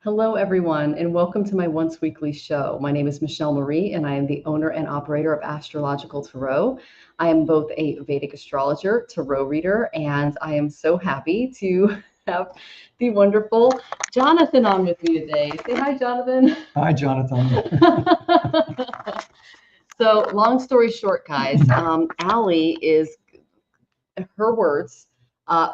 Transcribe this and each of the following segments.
Hello, everyone, and welcome to my once weekly show. My name is Michelle Marie, and I am the owner and operator of Astrological Tarot. I am both a Vedic astrologer, tarot reader, and I am so happy to have the wonderful Jonathan on with me today. Say hi, Jonathan. Hi, Jonathan. So, long story short, guys, Allie is, her words,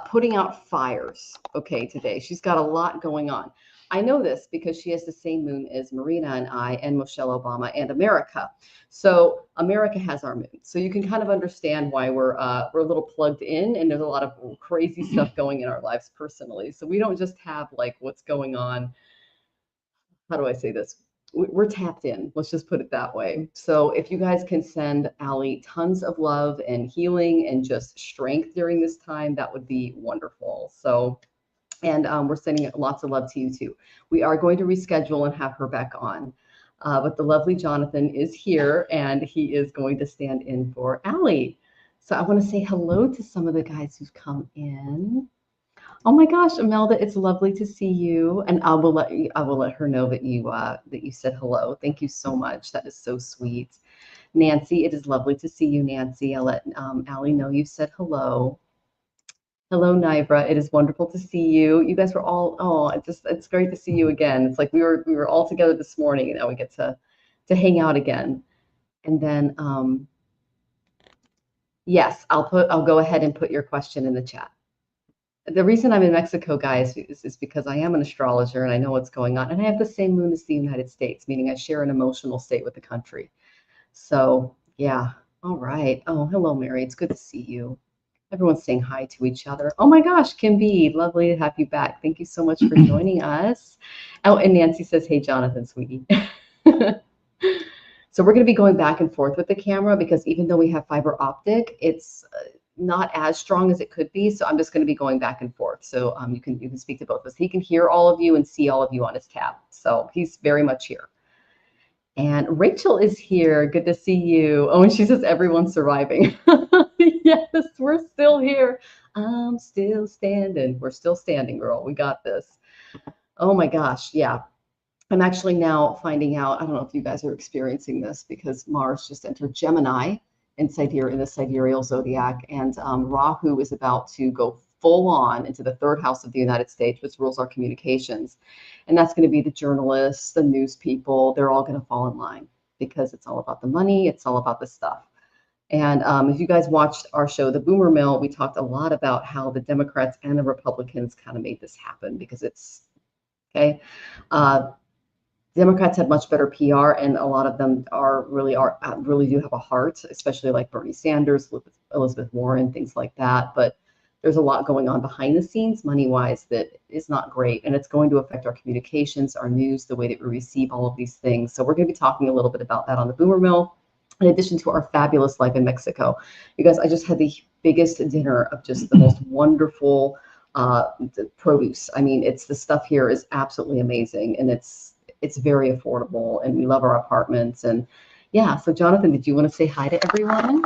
putting out fires, okay, today. She's got a lot going on. I know this because she has the same moon as Marina and I and Michelle Obama and America. So America has our moon. So you can kind of understand why we're a little plugged in, and there's a lot of crazy stuff going in our lives personally. So we don't just have like what's going on. How do I say this? We're tapped in. Let's just put it that way. So if you guys can send Allie tons of love and healing and just strength during this time, that would be wonderful. So, and we're sending lots of love to you too. We are going to reschedule and have her back on. But the lovely Jonathan is here, and he is going to stand in for Allie. So I want to say hello to some of the guys who've come in. Oh my gosh, Imelda, it's lovely to see you. And I will let her know that you said hello. Thank you so much. That is so sweet. Nancy, it is lovely to see you, Nancy. I'll let Allie know you said hello. Hello, Nibra. It is wonderful to see you. You guys were all, it's great to see you again. It's like we were all together this morning, and now we get to hang out again. And then yes, I'll go ahead and put your question in the chat. The reason I'm in Mexico, guys, is because I am an astrologer and I know what's going on. And I have the same moon as the United States, meaning I share an emotional state with the country. So, yeah. All right. Oh, hello, Mary. It's good to see you. Everyone's saying hi to each other. Oh my gosh, Kim B, lovely to have you back. Thank you so much for joining us. Oh, and Nancy says, hey, Jonathan, sweetie. So we're going to be going back and forth with the camera because even though we have fiber optic, it's not as strong as it could be. So I'm just going to be going back and forth. So you can speak to both of us. He can hear all of you and see all of you on his tab. So he's very much here. And Rachel is here. Good to see you. Oh, and she says everyone's surviving. Yes, we're still here. I'm still standing. We're still standing, girl. We got this. Oh my gosh. Yeah. I'm actually now finding out, I don't know if you guys are experiencing this because Mars just entered Gemini in the sidereal zodiac, and Rahu is about to go full on into the third house of the United States, which rules our communications. And that's going to be the journalists, the news people, they're all going to fall in line because it's all about the money, it's all about the stuff. And if you guys watched our show, The Boomer Mill, we talked a lot about how the Democrats and the Republicans kind of made this happen because it's, okay. Democrats had much better PR, and a lot of them really do have a heart, especially like Bernie Sanders, Elizabeth Warren, things like that. But there's a lot going on behind the scenes, money-wise, that is not great, and it's going to affect our communications, our news, the way that we receive all of these things. So we're going to be talking a little bit about that on the Boomer Mill, in addition to our fabulous life in Mexico. You guys, I just had the biggest dinner of just the most wonderful produce. I mean, the stuff here is absolutely amazing, and it's very affordable, and we love our apartments. And yeah, so Jonathan, did you want to say hi to everyone?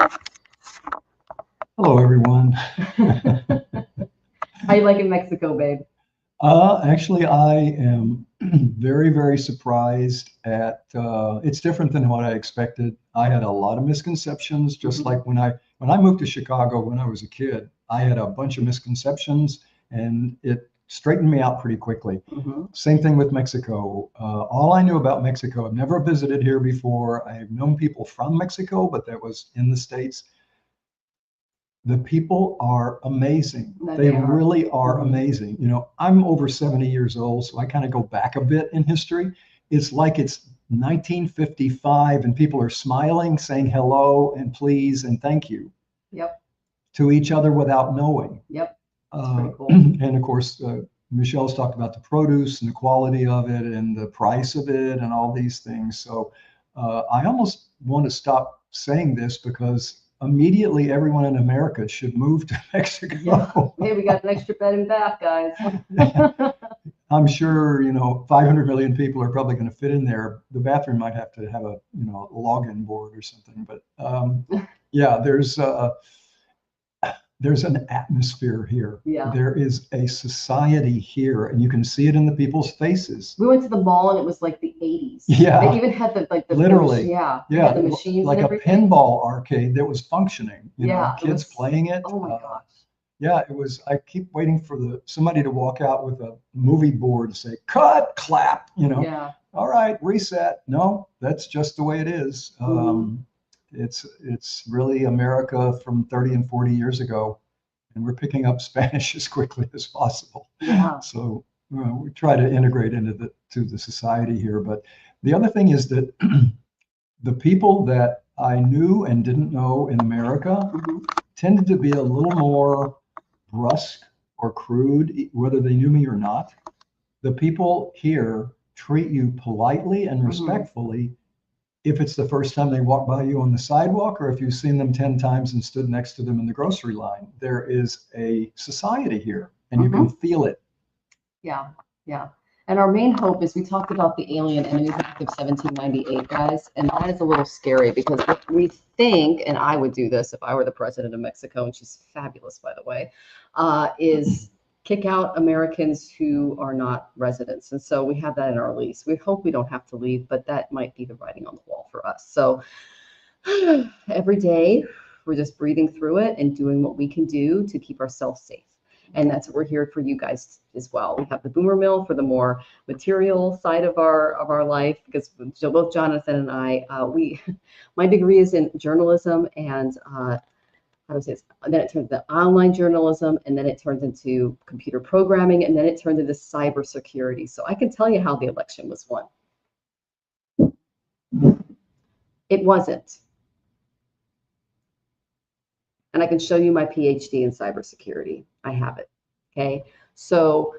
Hello, everyone. How you liking Mexico, babe? Actually, I am very, very surprised at. It's different than what I expected. I had a lot of misconceptions, just like when I moved to Chicago when I was a kid. I had a bunch of misconceptions, and it straightened me out pretty quickly. Same thing with Mexico. All I knew about Mexico, I've never visited here before. I've known people from Mexico, but that was in the States. The people are amazing. They really are amazing. You know, I'm over 70 years old, so I kind of go back a bit in history. It's like it's 1955 and people are smiling, saying hello and please and thank you. Yep. To each other without knowing. Yep. That's pretty cool. And of course, Michelle's talked about the produce and the quality of it and the price of it and all these things. So I almost want to stop saying this because immediately everyone in America should move to Mexico. Yeah. Hey, we got an extra bed and bath, guys. I'm sure, 500 million people are probably going to fit in there. The bathroom might have to have a, login board or something. But yeah, there's there's an atmosphere here. Yeah. There is a society here, and you can see it in the people's faces. We went to the mall and it was like the 80s. Yeah. They even had the Literally. yeah. They Yeah. had the machines Like and a everything. pinball arcade that was functioning. You know, Yeah, it kids was- playing it. Oh my gosh. Yeah, it was. I keep waiting for somebody to walk out with a movie board to say, cut, clap, you know. Yeah. All right, reset. No, that's just the way it is. Mhm. It's really America from 30 and 40 years ago, and we're picking up Spanish as quickly as possible. Yeah. So we try to integrate into the society here. But the other thing is that the people that I knew and didn't know in America Mhm. tended to be a little more brusque or crude, whether they knew me or not. The people here treat you politely and respectfully if it's the first time they walk by you on the sidewalk or if you've seen them 10 times and stood next to them in the grocery line. There is a society here, and you can feel it. Yeah. Yeah. And our main hope is we talked about the Alien Enemies Act of 1798, guys, and that is a little scary because what we think, and I would do this if I were the president of Mexico, and she's fabulous, by the way, is kick out Americans who are not residents. And so we have that in our lease. We hope we don't have to leave, but that might be the writing on the wall for us. So every day, we're just breathing through it and doing what we can do to keep ourselves safe. And that's what we're here for you guys as well. We have the boomer mill for the more material side of our life, because both Jonathan and I, my degree is in journalism and how to say this, and then it turns into online journalism, and then it turns into computer programming, and then it turned into cybersecurity. So I can tell you how the election was won. It wasn't. And I can show you my PhD in cybersecurity. I have it. Okay. So,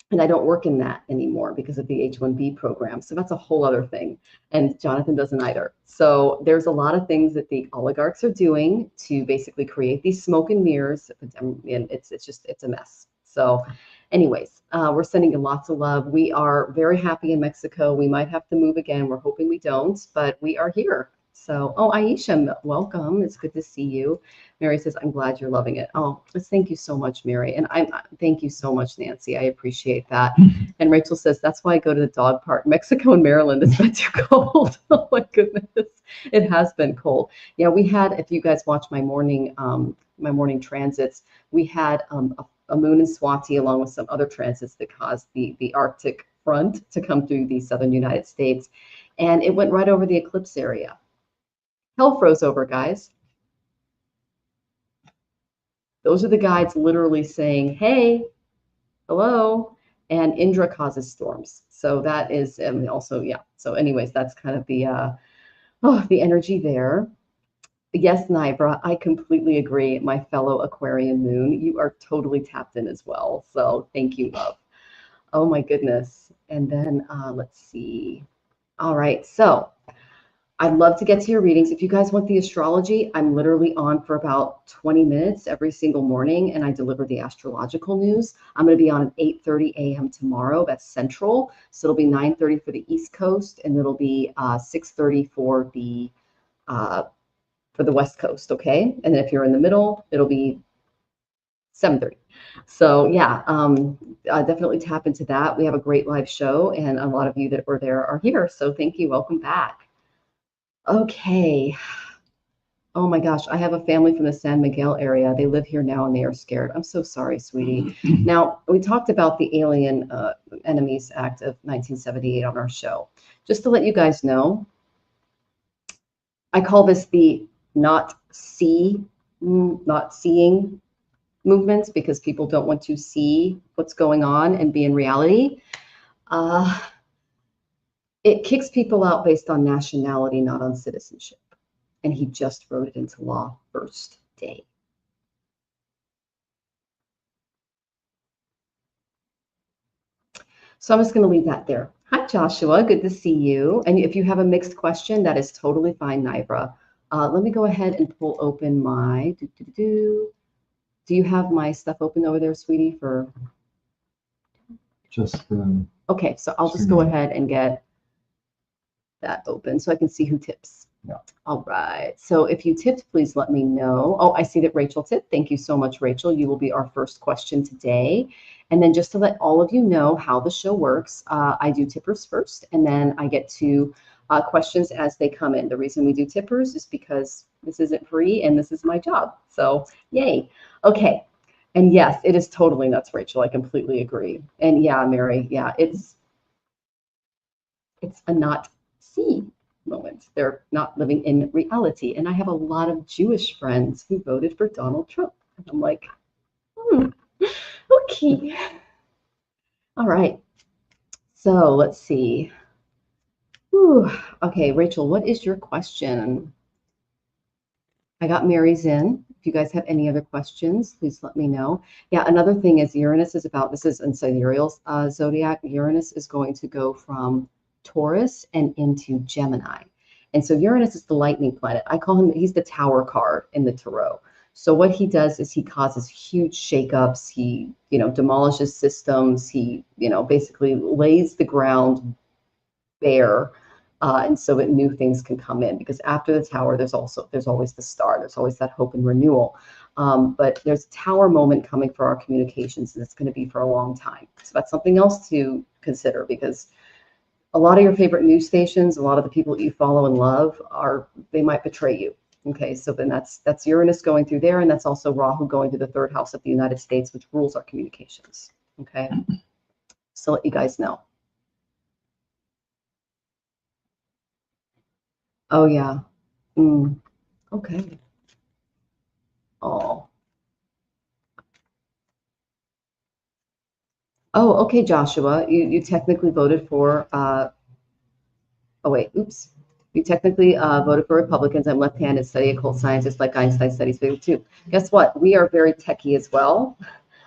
and I don't work in that anymore because of the H-1B program. So that's a whole other thing. And Jonathan doesn't either. So there's a lot of things that the oligarchs are doing to basically create these smoke and mirrors. And it's a mess. So anyways, we're sending you lots of love. We are very happy in Mexico. We might have to move again. We're hoping we don't, but we are here. So, oh, Aisha, welcome. It's good to see you. Mary says, I'm glad you're loving it. Oh, thank you so much, Mary. And thank you so much, Nancy. I appreciate that. And Rachel says, that's why I go to the dog park. Mexico and Maryland has been too cold. Oh my goodness. It has been cold. Yeah, we had, if you guys watch my morning transits, we had a moon in Swati along with some other transits that caused the Arctic front to come through the southern United States. And it went right over the eclipse area. Hell froze over, guys. Those are the guides literally saying, hey, hello. And Indra causes storms. So that is also, yeah. So anyways, that's kind of the energy there. Yes, Nibra, I completely agree. My fellow Aquarian moon, you are totally tapped in as well. So thank you, love. Oh my goodness. And then let's see. All right. So I'd love to get to your readings. If you guys want the astrology, I'm literally on for about 20 minutes every single morning, and I deliver the astrological news. I'm going to be on at 8:30 a.m. tomorrow. That's Central. So it'll be 9:30 for the East Coast, and it'll be 6:30 for the West Coast. Okay, and then if you're in the middle, it'll be 7:30. So yeah, definitely tap into that. We have a great live show, and a lot of you that were there are here. So thank you. Welcome back. Okay. Oh my gosh, I have a family from the San Miguel area. They live here now and they are scared. I'm so sorry, sweetie. Now, we talked about the Alien Enemies Act of 1978 on our show. Just to let you guys know, I call this the not seeing movements because people don't want to see what's going on and be in reality. It kicks people out based on nationality, not on citizenship. And he just wrote it into law first day. So I'm just going to leave that there. Hi, Joshua. Good to see you. And if you have a mixed question, that is totally fine, Nibra. Let me go ahead and pull open my Do you have my stuff open over there, sweetie? For Just okay, so I'll just go ahead and get that open so I can see who tips. Yeah. All right. So if you tipped, please let me know. Oh, I see that Rachel tipped. Thank you so much, Rachel. You will be our first question today. And then just to let all of you know how the show works, I do tippers first, and then I get to questions as they come in. The reason we do tippers is because this isn't free and this is my job. So yay. Okay. And yes, it is totally nuts, Rachel. I completely agree. And yeah, Mary, yeah, it's a not see moment. They're not living in reality. And I have a lot of Jewish friends who voted for Donald Trump. And I'm like, okay. All right. So let's see. Whew. Okay, Rachel, what is your question? I got Mary's in. If you guys have any other questions, please let me know. Yeah, another thing is Uranus is about, this is in sidereal zodiac. Uranus is going to go from Taurus and into Gemini. And so Uranus is the lightning planet. I call him, he's the tower card in the tarot. So what he does is he causes huge shakeups. He, demolishes systems. He, basically lays the ground bare, and so that new things can come in. Because after the tower, there's always the star. There's always that hope and renewal. But there's a tower moment coming for our communications, and it's going to be for a long time. So that's something else to consider, because a lot of your favorite news stations, a lot of the people that you follow and love, they might betray you. Okay, so then that's Uranus going through there, and that's also Rahu going through the third house of the United States, which rules our communications. Okay, so let you guys know. Oh yeah. Okay. Oh. Oh, okay, Joshua. You technically voted for oh wait, oops. You technically voted for Republicans. I'm left-handed, study occult sciences like Einstein studies physics too. Guess what? We are very techie as well.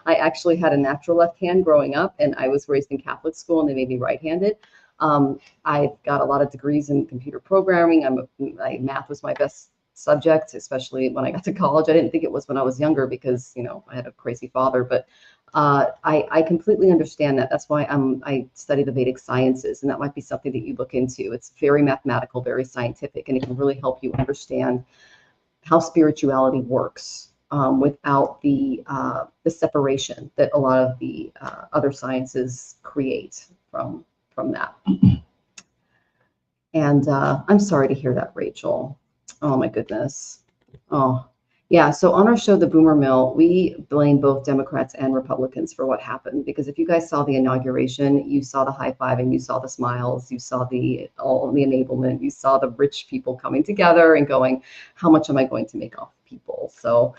I actually had a natural left hand growing up, and I was raised in Catholic school, and they made me right-handed. I've got a lot of degrees in computer programming. Math was my best subject, especially when I got to college. I didn't think it was when I was younger because, I had a crazy father, but I completely understand that. That's why I study the Vedic sciences, and that might be something that you look into. It's very mathematical, very scientific, and it can really help you understand how spirituality works, without the separation that a lot of the other sciences create from that. And I'm sorry to hear that, Rachel. Oh my goodness. Oh, yeah. So on our show, The Boomer Mill, we blame both Democrats and Republicans for what happened. Because if you guys saw the inauguration, you saw the high fiving, you saw the smiles, you saw all the enablement, you saw the rich people coming together and going, how much am I going to make off people? So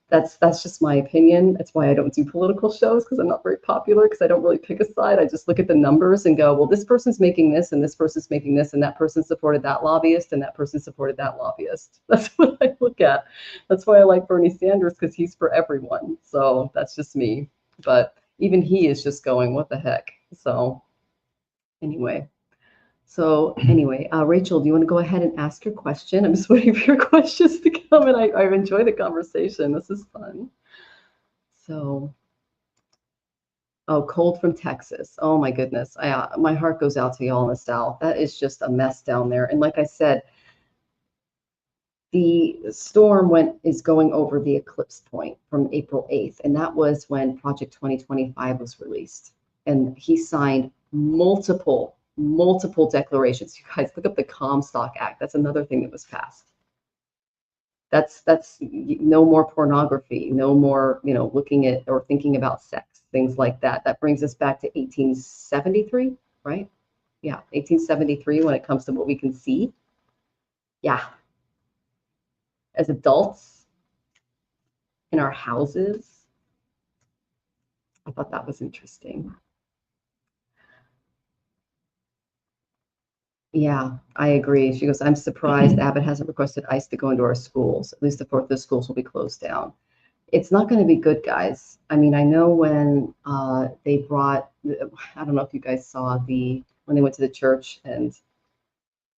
that's just my opinion. That's why I don't do political shows, because I'm not very popular, because I don't really pick a side. I just look at the numbers and go, well, this person's making this and this person's making this, and that person supported that lobbyist and that person supported that lobbyist. That's what I look at. That's why I like Bernie Sanders, because he's for everyone. So that's just me. But even he is just going, what the heck? So anyway. Rachel, do you want to go ahead and ask your question? I'm just waiting for your questions to come, and I've enjoyed the conversation. This is fun. So, oh, cold from Texas. Oh my goodness. My heart goes out to y'all in the South. That is just a mess down there. And like I said, the storm is going over the eclipse point from April 8th, and that was when Project 2025 was released. And he signed multiple declarations. You guys look up the Comstock Act. That's another thing that was passed. That's no more pornography, no more, looking at or thinking about sex, things like that. That brings us back to 1873, right? Yeah, 1873 when it comes to what we can see. Yeah. As adults in our houses. I thought that was interesting. Yeah, I agree. She goes, I'm surprised Abbott hasn't requested ICE to go into our schools. At least the fourth of the schools will be closed down. It's not going to be good, guys. I mean, I know when they brought, I don't know if you guys saw when they went to the church and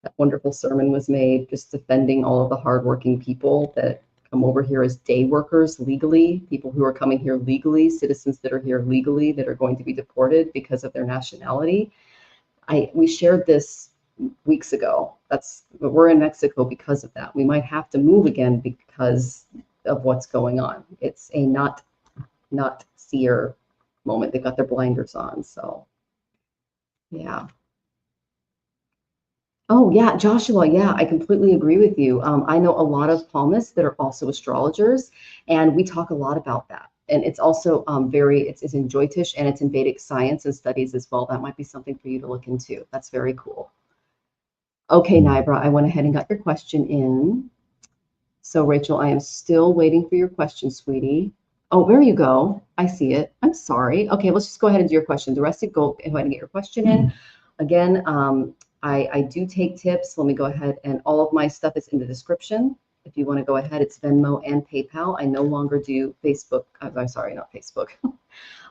that wonderful sermon was made, just defending all of the hardworking people that come over here as day workers legally, people who are coming here legally, citizens that are here legally that are going to be deported because of their nationality. We shared this weeks ago. We're in Mexico because of that. We might have to move again because of what's going on. It's a not seer moment. They've got their blinders on. So yeah. Oh yeah, Joshua. Yeah, I completely agree with you. I know a lot of palmists that are also astrologers, and we talk a lot about that. And it's also it's in jyotish and it's in Vedic science and studies as well. That might be something for you to look into. That's very cool. Okay, Nibra, I went ahead and got your question in. So Rachel, I am still waiting for your question, sweetie. Oh, there you go. I see it. I'm sorry. Okay, let's just go ahead and do your question. The rest of go ahead and get your question in. Again, I do take tips. Let me go ahead and all of my stuff is in the description. If you want to go ahead, it's Venmo and PayPal. I no longer do Facebook. I'm sorry, not Facebook.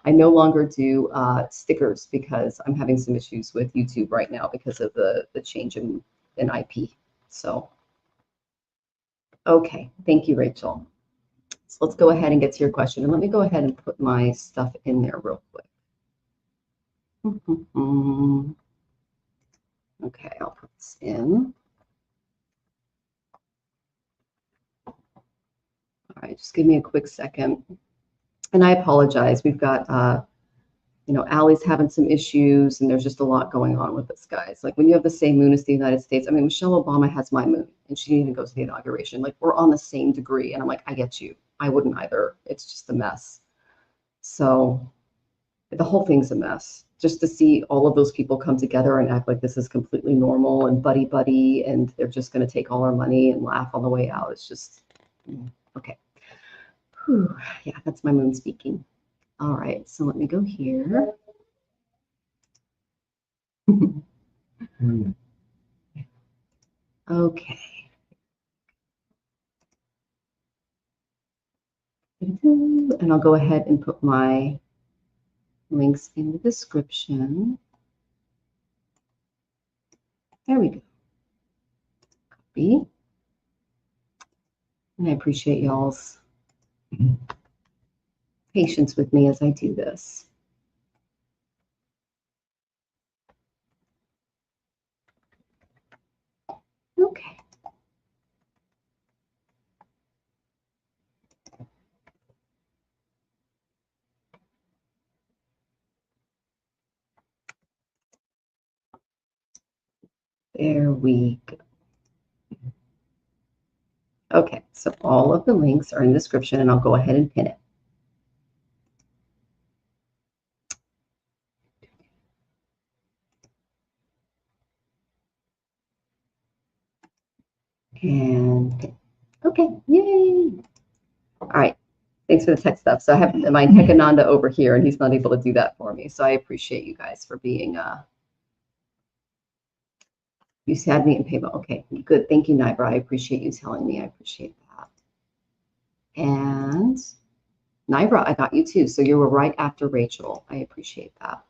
I no longer do stickers because I'm having some issues with YouTube right now because of the change in IP. So, okay. Thank you, Rachel. So let's go ahead and get to your question. And let me go ahead and put my stuff in there real quick. Okay, I'll put this in. All right, just give me a quick second. And I apologize. We've got, Allie's having some issues, and there's just a lot going on with this, guys. Like when you have the same moon as the United States, I mean, Michelle Obama has my moon, and she didn't even go to the inauguration. Like we're on the same degree, and I'm like, I get you. I wouldn't either. It's just a mess. So the whole thing's a mess. Just to see all of those people come together and act like this is completely normal and buddy, and they're just going to take all our money and laugh on the way out. It's just, okay. Whew. Yeah, that's my moon speaking. All right, so let me go here. Okay. And I'll go ahead and put my links in the description. There we go. Copy. And I appreciate y'all's patience with me as I do this. Okay. There we go. Okay, so all of the links are in the description, and I'll go ahead and pin it. And okay, yay. All right, thanks for the tech stuff. So I have my Tech Ananda over here, and he's not able to do that for me. So I appreciate you guys for being, you had me in PayPal. Okay, good. Thank you, Nibra. I appreciate you telling me. I appreciate that. And Nibra, I got you too. So you were right after Rachel. I appreciate that.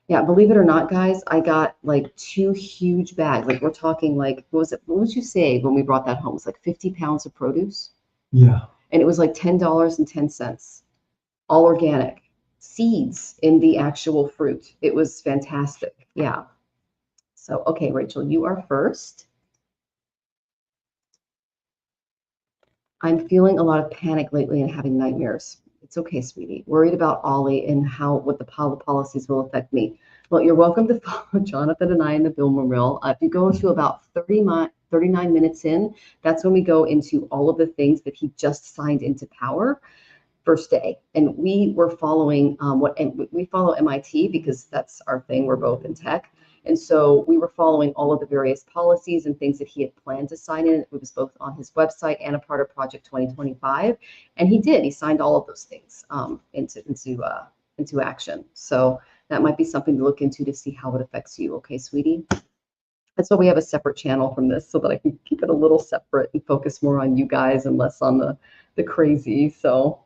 Yeah, believe it or not, guys, I got like 2 huge bags. Like we're talking like, what would you say when we brought that home? It's like 50 pounds of produce. Yeah. And it was like $10.10, all organic, seeds in the actual fruit. It was fantastic. Yeah. So, okay, Rachel, you are first. I'm feeling a lot of panic lately and having nightmares. It's okay, sweetie. Worried about Ollie and what the policies will affect me. Well, you're welcome to follow Jonathan and I in the Bill Memorial. If you go into about 39 minutes in, that's when we go into all of the things that he just signed into power. First day, and we were following we follow MIT because that's our thing. We're both in tech, and so we were following all of the various policies and things that he had planned to sign in. It was both on his website and a part of Project 2025, and he did. He signed all of those things into action. So that might be something to look into to see how it affects you. Okay, sweetie. That's why we have a separate channel from this, so that I can keep it a little separate and focus more on you guys and less on the crazy. So.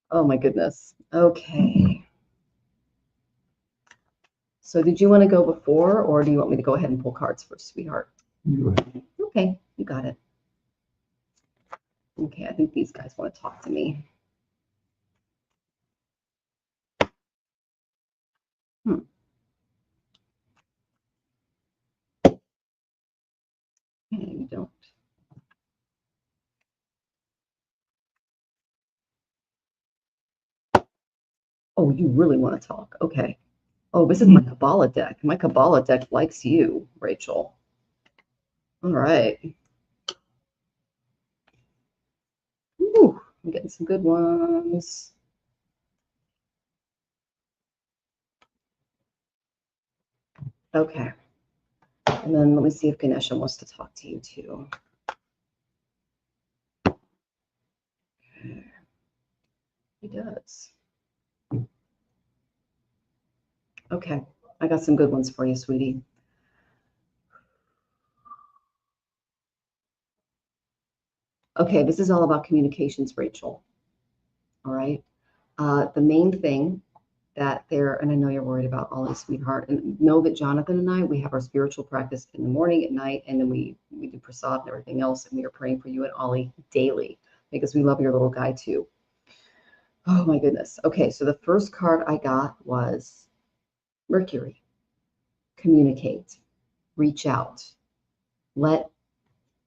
Oh my goodness. Okay. So did you want to go before, or do you want me to go ahead and pull cards first, sweetheart? You go ahead. Okay, you got it. Okay, I think these guys want to talk to me. Oh, you really want to talk. Okay. Oh, this is my Kabbalah deck. My Kabbalah deck likes you, Rachel. All right. Ooh, I'm getting some good ones. Okay. And then let me see if Ganesha wants to talk to you too. He does. Okay. I got some good ones for you, sweetie. Okay, this is all about communications, Rachel. All right. The main thing that and I know you're worried about Ollie, sweetheart, and know that Jonathan and I, we have our spiritual practice in the morning, at night, and then we do prasad and everything else, and we are praying for you and Ollie daily because we love your little guy too. Oh my goodness. Okay, so the first card I got was Mercury. Communicate, reach out, let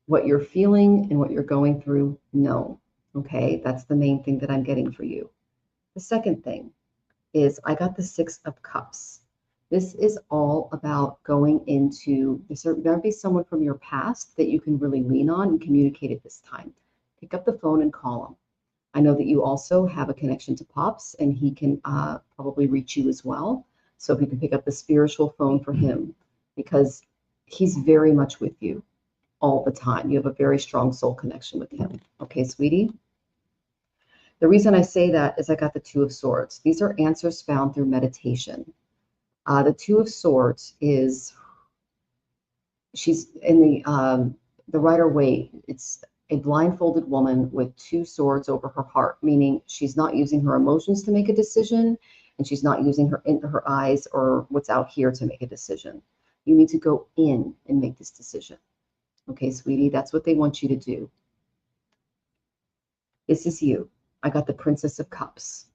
what you're feeling and what you're going through know. Okay, that's the main thing that I'm getting for you. The second thing is I got the Six of Cups. This is all about going into, there's going to be someone from your past that you can really lean on and communicate at this time. Pick up the phone and call him. I know that you also have a connection to Pops, and he can probably reach you as well. So if you can pick up the spiritual phone for him, because he's very much with you all the time. You have a very strong soul connection with him. Okay, sweetie? The reason I say that is I got the Two of Swords. These are answers found through meditation. The Two of Swords is, she's in the Rider-Waite. It's a blindfolded woman with two swords over her heart, meaning she's not using her emotions to make a decision, and she's not using her eyes or what's out here to make a decision. You need to go in and make this decision. Okay, sweetie, that's what they want you to do. This is you. I got the Princess of Cups.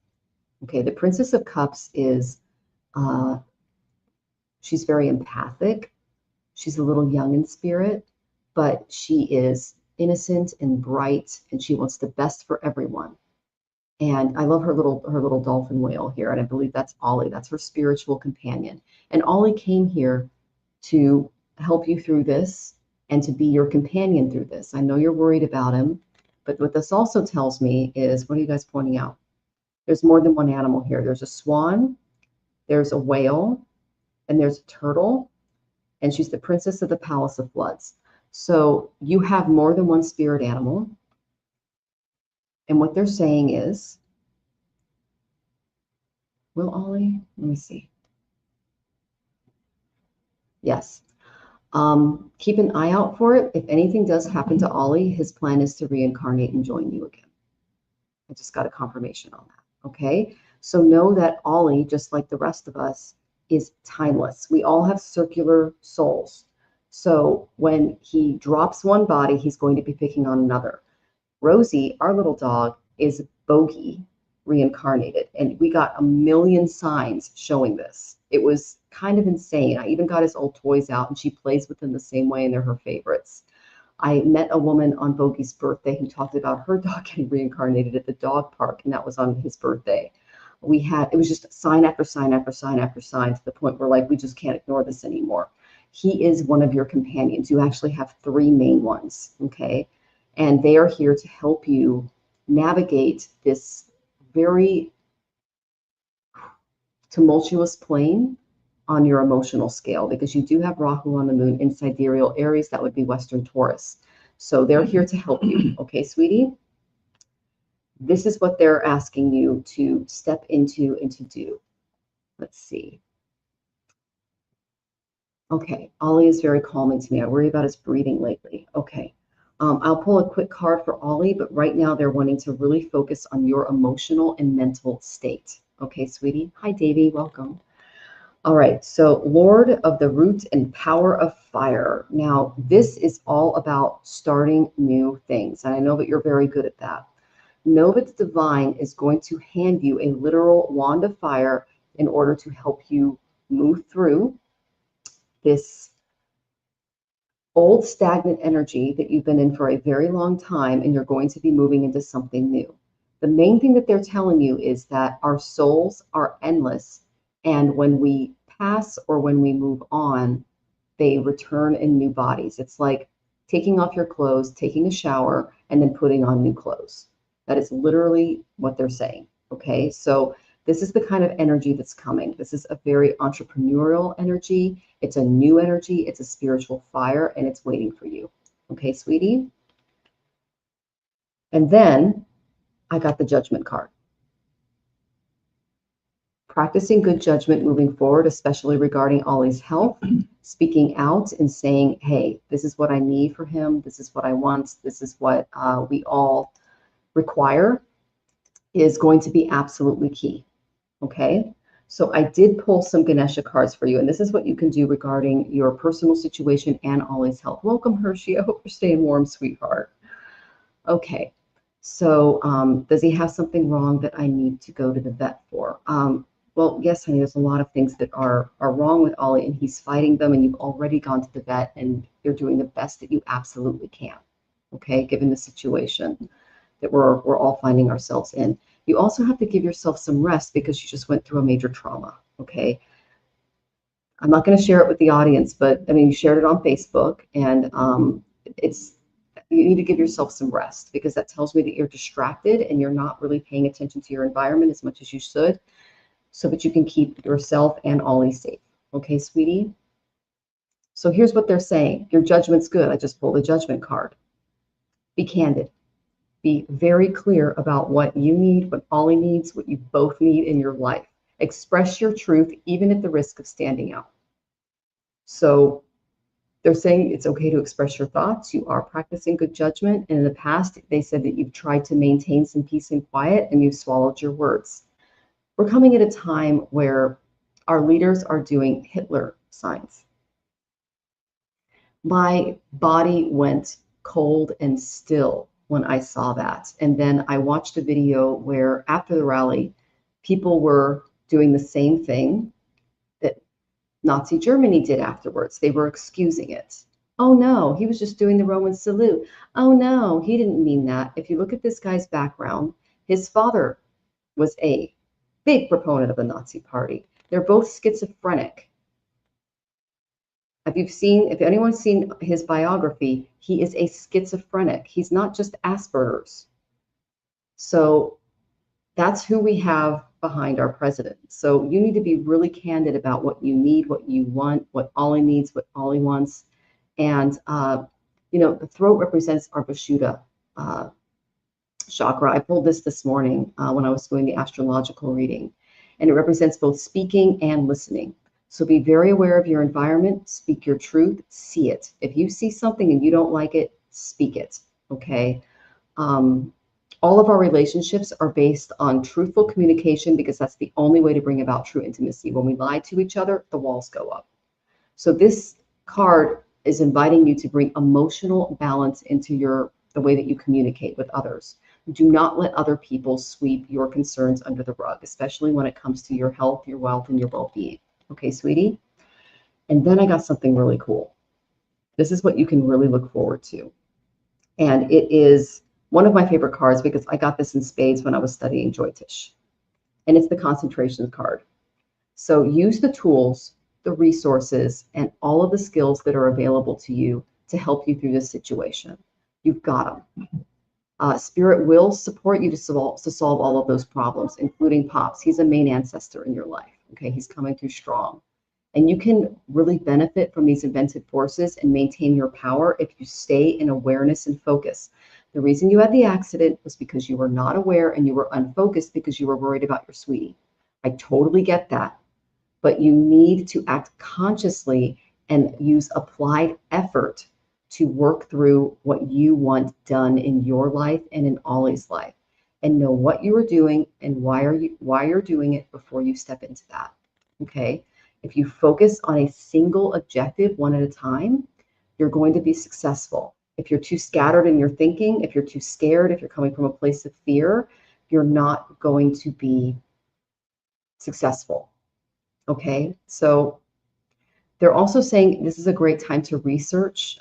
Okay, the Princess of Cups is, she's very empathic. She's a little young in spirit, but she is innocent and bright, and she wants the best for everyone. And I love her little dolphin whale here, and I believe that's Ollie. That's her spiritual companion. And Ollie came here to help you through this and to be your companion through this. I know you're worried about him, but what this also tells me is, what are you guys pointing out? There's more than one animal here. There's a swan, there's a whale, and there's a turtle, and she's the princess of the Palace of Floods. So you have more than one spirit animal. And what they're saying is, will Ollie, let me see. Yes. Keep an eye out for it. If anything does happen to Ollie, his plan is to reincarnate and join you again. I just got a confirmation on that. Okay. So know that Ollie, just like the rest of us, is timeless. We all have circular souls. So when he drops one body, he's going to be picking on another. Rosie, our little dog, is Bogey reincarnated. And we got a million signs showing this. It was kind of insane. I even got his old toys out, and she plays with them the same way, and they're her favorites. I met a woman on Bogey's birthday who talked about her dog getting reincarnated at the dog park, and that was on his birthday. It was just sign after sign after sign after sign, to the point where, like, we just can't ignore this anymore. He is one of your companions. You actually have three main ones, okay? And they are here to help you navigate this very tumultuous plane on your emotional scale, because you do have Rahu on the moon in sidereal Aries. That would be Western Taurus. So they're here to help you. Okay, sweetie? This is what they're asking you to step into and to do. Let's see. Okay, Ollie is very calming to me. I worry about his breathing lately. Okay. I'll pull a quick card for Ollie, but right now they're wanting to really focus on your emotional and mental state. Okay, sweetie? Hi, Davy. Welcome. All right, so Lord of the Root and Power of Fire. Now, this is all about starting new things, and I know that you're very good at that. Know that the divine is going to hand you a literal wand of fire in order to help you move through this old stagnant energy that you've been in for a very long time, and you're going to be moving into something new. The main thing that they're telling you is that our souls are endless, and when we pass or when we move on, they return in new bodies. It's like taking off your clothes, taking a shower, and then putting on new clothes. That is literally what they're saying. Okay, so this is the kind of energy that's coming. This is a very entrepreneurial energy. It's a new energy. It's a spiritual fire, and it's waiting for you. Okay, sweetie? And then I got the Judgment card. Practicing good judgment moving forward, especially regarding Ollie's health, speaking out and saying, hey, this is what I need for him. This is what I want. This is what we all require, is going to be absolutely key. Okay? So I did pull some Ganesha cards for you, and this is what you can do regarding your personal situation and Ollie's health. Welcome, Hershey. I hope you're staying warm, sweetheart. Okay. So does he have something wrong that I need to go to the vet for? Well, yes, honey, there's a lot of things that are wrong with Ollie, and he's fighting them, and you've already gone to the vet, and you're doing the best that you absolutely can, okay, given the situation that we're all finding ourselves in. You also have to give yourself some rest because you just went through a major trauma, okay? I'm not going to share it with the audience, but, I mean, you shared it on Facebook, and you need to give yourself some rest because that tells me that you're distracted and you're not really paying attention to your environment as much as you should, so that you can keep yourself and Ollie safe. Okay, sweetie? So here's what they're saying. Your judgment's good. I just pulled a Judgment card. Be candid. Be very clear about what you need, what Ollie needs, what you both need in your life. Express your truth, even at the risk of standing out. So they're saying it's okay to express your thoughts. You are practicing good judgment. And in the past, they said that you've tried to maintain some peace and quiet and you've swallowed your words. We're coming at a time where our leaders are doing Hitler signs. My body went cold and still when I saw that. And then I watched a video where after the rally, people were doing the same thing that Nazi Germany did afterwards. They were excusing it. Oh no, he was just doing the Roman salute. Oh no, he didn't mean that. If you look at this guy's background, his father was a big proponent of the Nazi Party. They're both schizophrenic. If anyone's seen his biography, he is a schizophrenic. He's not just Asperger's. So that's who we have behind our president. So you need to be really candid about what you need, what you want, what Ollie needs, what Ollie wants. And, the throat represents our Vishuddha chakra. I pulled this morning when I was doing the astrological reading, and it represents both speaking and listening. So be very aware of your environment, speak your truth, see it. If you see something and you don't like it, speak it, okay? All of our relationships are based on truthful communication because that's the only way to bring about true intimacy. When we lie to each other, the walls go up. So this card is inviting you to bring emotional balance into the way that you communicate with others. Do not let other people sweep your concerns under the rug, especially when it comes to your health, your wealth, and your well-being. Okay, sweetie? And then I got something really cool. This is what you can really look forward to. And it is one of my favorite cards because I got this in spades when I was studying jyotish. And it's the concentration card. So use the tools, the resources, and all of the skills that are available to you to help you through this situation. You've got them. Spirit will support you to solve all of those problems, including Pops. He's a main ancestor in your life. Okay, he's coming through strong. And you can really benefit from these inventive forces and maintain your power if you stay in awareness and focus. The reason you had the accident was because you were not aware and you were unfocused because you were worried about your sweetie. I totally get that. But you need to act consciously and use applied effort to work through what you want done in your life and in Ollie's life, and know what you are doing and why you're doing it before you step into that. Okay? If you focus on a single objective one at a time, you're going to be successful. If you're too scattered in your thinking, if you're too scared, if you're coming from a place of fear, you're not going to be successful. Okay? So they're also saying this is a great time to research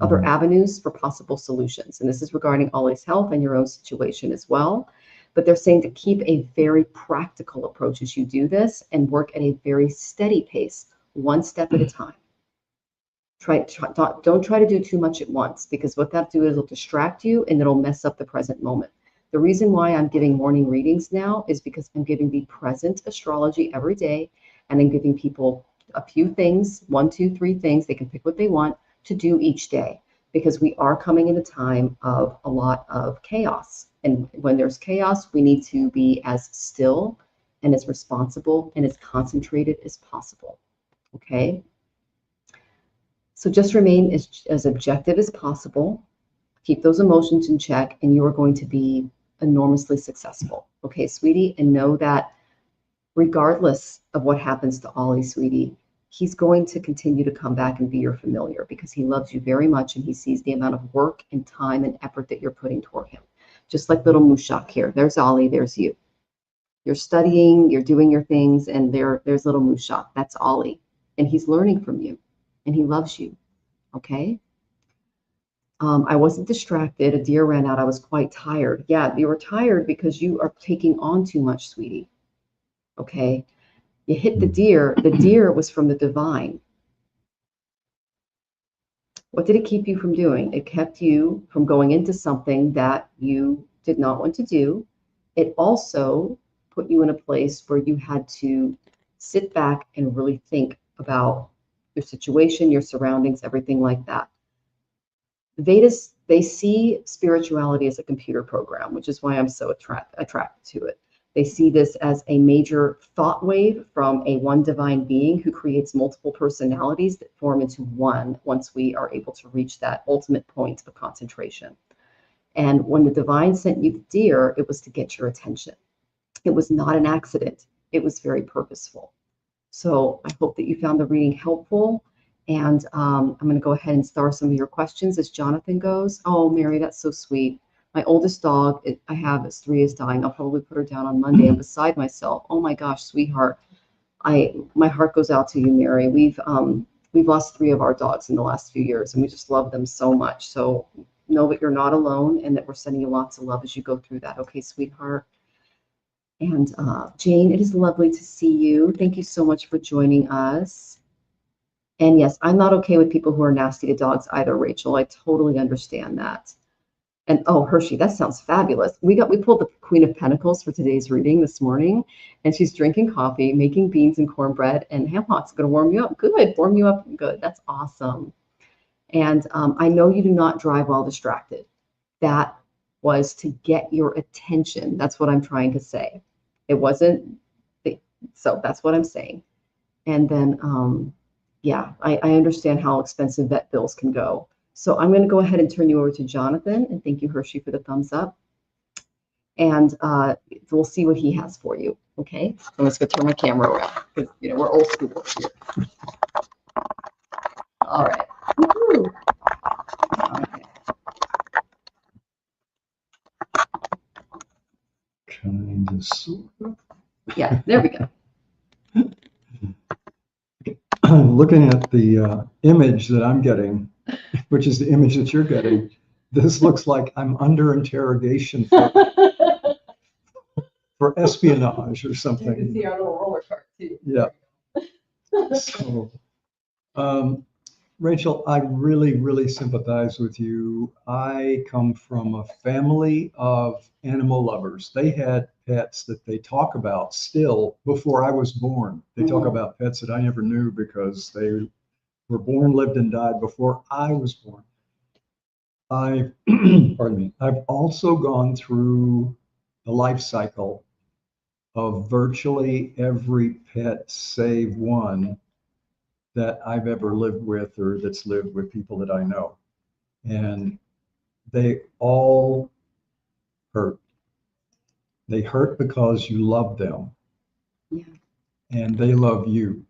other avenues for possible solutions. And this is regarding Ollie's health and your own situation as well. But they're saying to keep a very practical approach as you do this and work at a very steady pace, one step at a time. Don't try to do too much at once, because what that do is it'll distract you and it'll mess up the present moment. The reason why I'm giving morning readings now is because I'm giving the present astrology every day, and I'm giving people a few things, 1, 2, 3 things, they can pick what they want to do each day, because we are coming in a time of a lot of chaos. And when there's chaos, we need to be as still and as responsible and as concentrated as possible. Okay? So just remain as objective as possible. Keep those emotions in check, and you are going to be enormously successful. Okay, sweetie? And know that regardless of what happens to Ollie, sweetie, he's going to continue to come back and be your familiar, because he loves you very much and he sees the amount of work and time and effort that you're putting toward him. Just like little Mushak here. There's Ollie, there's you. You're studying, you're doing your things, and there's little Mushak. That's Ollie. And he's learning from you, and he loves you. Okay? I wasn't distracted. A deer ran out. I was quite tired. Yeah, you were tired because you are taking on too much, sweetie. Okay? You hit the deer. The deer was from the divine. What did it keep you from doing? It kept you from going into something that you did not want to do. It also put you in a place where you had to sit back and really think about your situation, your surroundings, everything like that. The Vedas, they see spirituality as a computer program, which is why I'm so attracted to it. They see this as a major thought wave from a one divine being who creates multiple personalities that form into one once we are able to reach that ultimate point of concentration. And when the divine sent you the deer, it was to get your attention. It was not an accident. It was very purposeful. So I hope that you found the reading helpful. And I'm going to go ahead and star some of your questions as Jonathan goes. Oh, Mary, that's so sweet. My oldest dog I have is 3, is dying. I'll probably put her down on Monday. I'm beside myself. Oh my gosh, sweetheart. My heart goes out to you, Mary. We've lost 3 of our dogs in the last few years, and we just love them so much. So know that you're not alone, and that we're sending you lots of love as you go through that. Okay, sweetheart. And Jane, it is lovely to see you. Thank you so much for joining us. And yes, I'm not okay with people who are nasty to dogs either, Rachel. I totally understand that. And oh, Hershey, that sounds fabulous. We pulled the Queen of Pentacles for today's reading this morning, and she's drinking coffee, making beans and cornbread, and ham hocks going to warm you up. Good, warm you up. Good. That's awesome. And I know you do not drive while distracted. That was to get your attention. That's what I'm trying to say. It wasn't. So that's what I'm saying. And then, yeah, I understand how expensive vet bills can go. So I'm going to go ahead and turn you over to Jonathan. And thank you, Hershey, for the thumbs up. And we'll see what he has for you. Okay. I'm just going to turn my camera around because, we're old school here. All right. Woo-hoo. Okay. Kind of, sort of. Yeah, there we go. Looking at the image that I'm getting, which is the image that you're getting, this looks like I'm under interrogation for espionage or something. You can see our little roller cart too. Yeah. So, Rachel, I really, really sympathize with you. I come from a family of animal lovers. They had pets that they talk about still before I was born. They talk about pets that I never knew because they were born, lived, and died before I was born. Pardon me. I've also gone through the life cycle of virtually every pet save one that I've ever lived with or that's lived with people that I know. And they all hurt. They hurt because you love them. Yeah. And they love you.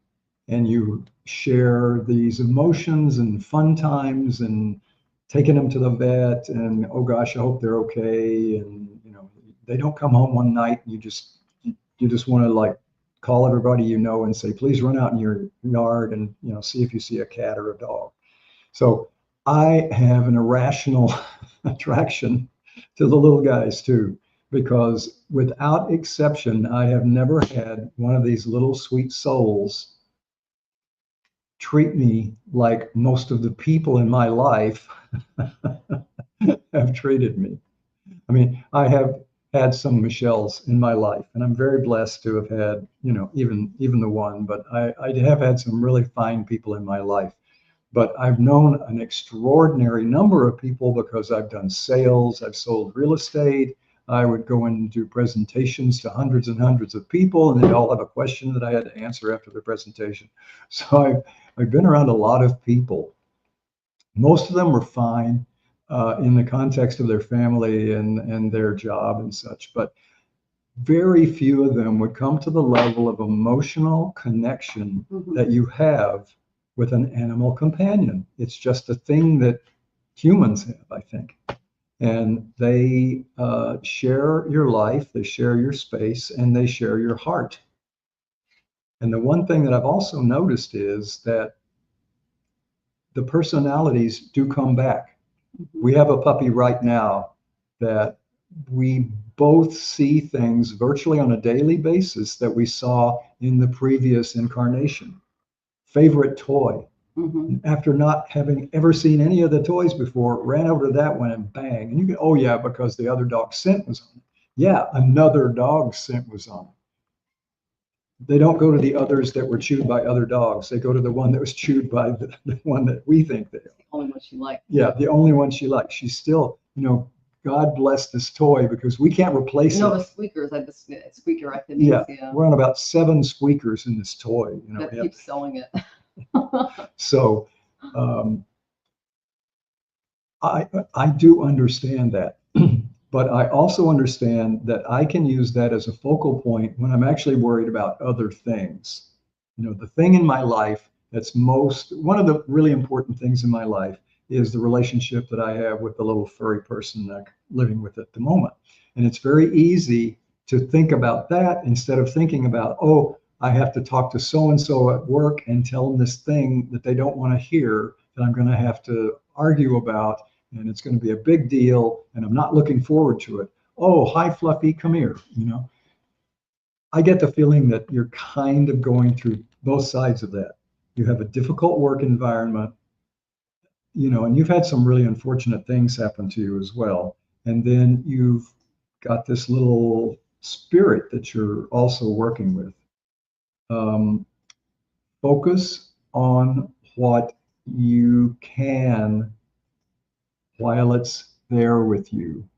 And you share these emotions and fun times and taking them to the vet and, oh gosh, I hope they're okay. And, they don't come home one night and you just want to like call everybody and say, please run out in your yard and see if you see a cat or a dog. So I have an irrational attraction to the little guys too, because without exception, I have never had one of these little sweet souls treat me like most of the people in my life have treated me. I mean, I have had some Michelles in my life, and I'm very blessed to have had, even the one, but I have had some really fine people in my life. But I've known an extraordinary number of people because I've done sales, I've sold real estate. I would go and do presentations to hundreds and hundreds of people, and they all have a question that I had to answer after the presentation. So I've been around a lot of people. Most of them were fine in the context of their family and their job and such, but very few of them would come to the level of emotional connection that you have with an animal companion. It's just a thing that humans have, I think. And they share your life, they share your space, and they share your heart. And the one thing that I've also noticed is that the personalities do come back. We have a puppy right now that we both see things virtually on a daily basis that we saw in the previous incarnation. Favorite toy. After not having ever seen any of the toys before, ran over to that one and bang. And you go, oh yeah, because the other dog's scent was on it. Yeah, another dog's scent was on it. They don't go to the others that were chewed by other dogs. They go to the one that was chewed by the one that we think they are. The only one she liked. Yeah, the only one she likes. She's still, God bless this toy because we can't replace No, it. the squeakers, I just squeaker activities. Yeah, we're on about 7 squeakers in this toy. That keeps selling it. So I do understand that, but I also understand that I can use that as a focal point when I'm actually worried about other things. The thing in my life one of the really important things in my life is the relationship that I have with the little furry person that I'm living with at the moment. And it's very easy to think about that instead of thinking about, oh, I have to talk to so-and-so at work and tell them this thing that they don't want to hear that I'm going to have to argue about, and it's going to be a big deal, and I'm not looking forward to it. Oh, hi, Fluffy, come here. I get the feeling that you're kind of going through both sides of that. You have a difficult work environment, and you've had some really unfortunate things happen to you as well. And then you've got this little spirit that you're also working with. Focus on what you can while it's there with you.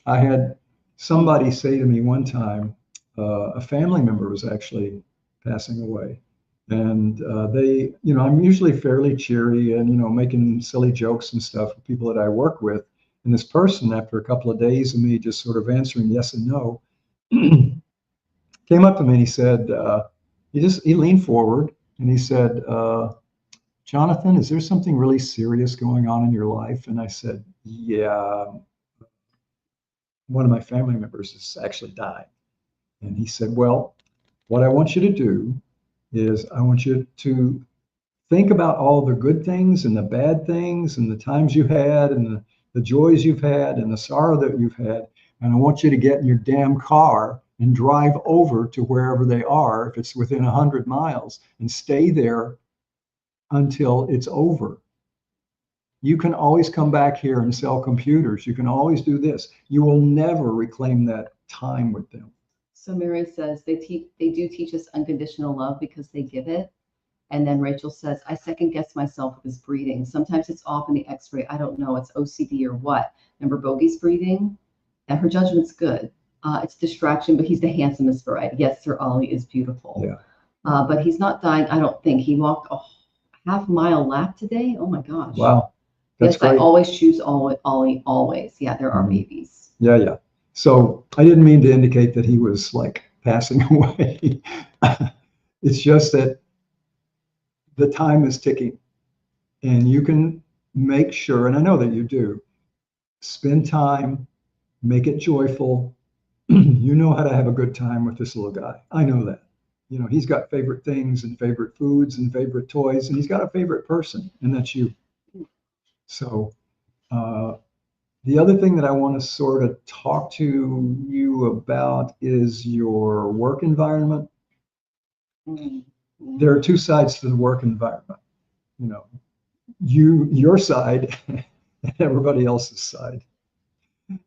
I had somebody say to me one time, a family member was actually passing away. And I'm usually fairly cheery and, making silly jokes and stuff with people that I work with. And this person, after a couple of days of me just sort of answering yes and no, came up to me and he said, he leaned forward and he said, Jonathan, is there something really serious going on in your life? And I said, yeah, one of my family members has actually died. And he said, well, what I want you to do is I want you to think about all the good things and the bad things and the times you had and the joys you've had and the sorrow that you've had. And I want you to get in your damn car and drive over to wherever they are, if it's within 100 miles, and stay there until it's over. You can always come back here and sell computers. You can always do this. You will never reclaim that time with them. So Mary says they do teach us unconditional love because they give it. And then Rachel says, I second guess myself with his breathing. Sometimes it's off in the x-ray. I don't know. It's OCD or what. Remember Bogey's breathing? And her judgment's good. It's distraction, but he's the handsomest variety. Yes, Sir Ollie is beautiful. Yeah. But he's not dying, I don't think. He walked a half-mile lap today. Oh my gosh. Wow. That's yes, great. I always choose Ollie, always. Yeah, there are babies. Yeah. So I didn't mean to indicate that he was like passing away. It's just that the time is ticking and you can make sure, and I know that you do, spend time, make it joyful. You know how to have a good time with this little guy. I know that. You know, he's got favorite things and favorite foods and favorite toys, and he's got a favorite person, and that's you. So the other thing that I want to sort of talk to you about is your work environment. Mm-hmm. There are two sides to the work environment. You know, your side, and everybody else's side.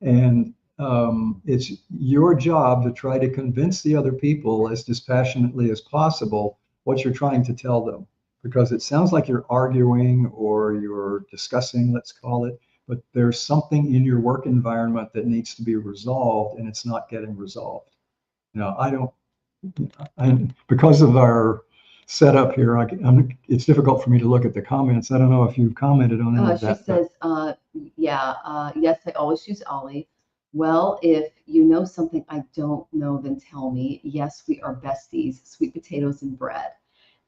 And it's your job to try to convince the other people as dispassionately as possible what you're trying to tell them. Because it sounds like you're arguing or you're discussing, let's call it, but there's something in your work environment that needs to be resolved and it's not getting resolved. Now, because of our setup here, it's difficult for me to look at the comments. I don't know if you've commented on any of She that. says, yes, I always use Ollie. Well, if you know something I don't know, then tell me. Yes, we are besties, sweet potatoes and bread.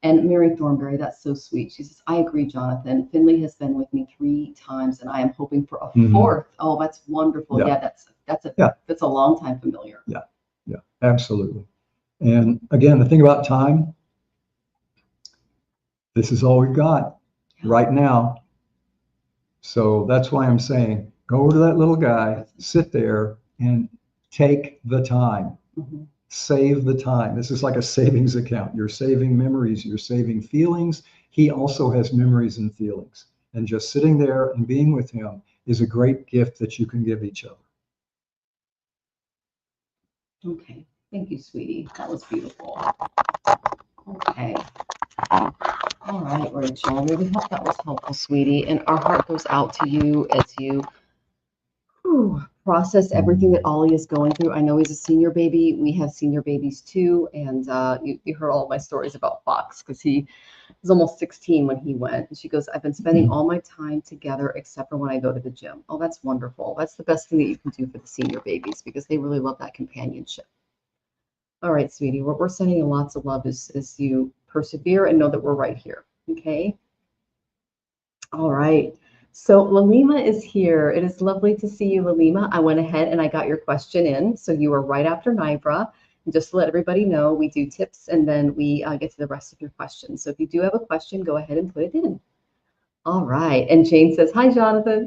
And Mary Thornberry, that's so sweet. She says, I agree, Jonathan. Finley has been with me 3 times and I am hoping for a 4th. Oh, that's wonderful. Yeah, that's a long time familiar. Yeah, absolutely. And again, the thing about time, this is all we've got right now. So that's why I'm saying, go over to that little guy, sit there and take the time. Mm-hmm. Save the time. This is like a savings account. You're saving memories, you're saving feelings. He also has memories and feelings. And just sitting there and being with him is a great gift that you can give each other. Okay. Thank you, sweetie. That was beautiful. Okay. All right, Rachel. We hope that was helpful, sweetie. And our heart goes out to you as you process everything that Ollie is going through. I know he's a senior baby. We have senior babies too. And you heard all my stories about Fox because he was almost 16 when he went. And she goes, I've been spending all my time together except for when I go to the gym. Oh, that's wonderful. That's the best thing that you can do for the senior babies because they really love that companionship. All right, sweetie, we're sending you lots of love as you persevere and know that we're right here. Okay. All right. So Lalima is here. It is lovely to see you, Lalima. I went ahead and I got your question in. So you are right after Nibra. And just to let everybody know, we do tips and then we get to the rest of your questions. So if you do have a question, go ahead and put it in. All right. And Jane says, hi, Jonathan.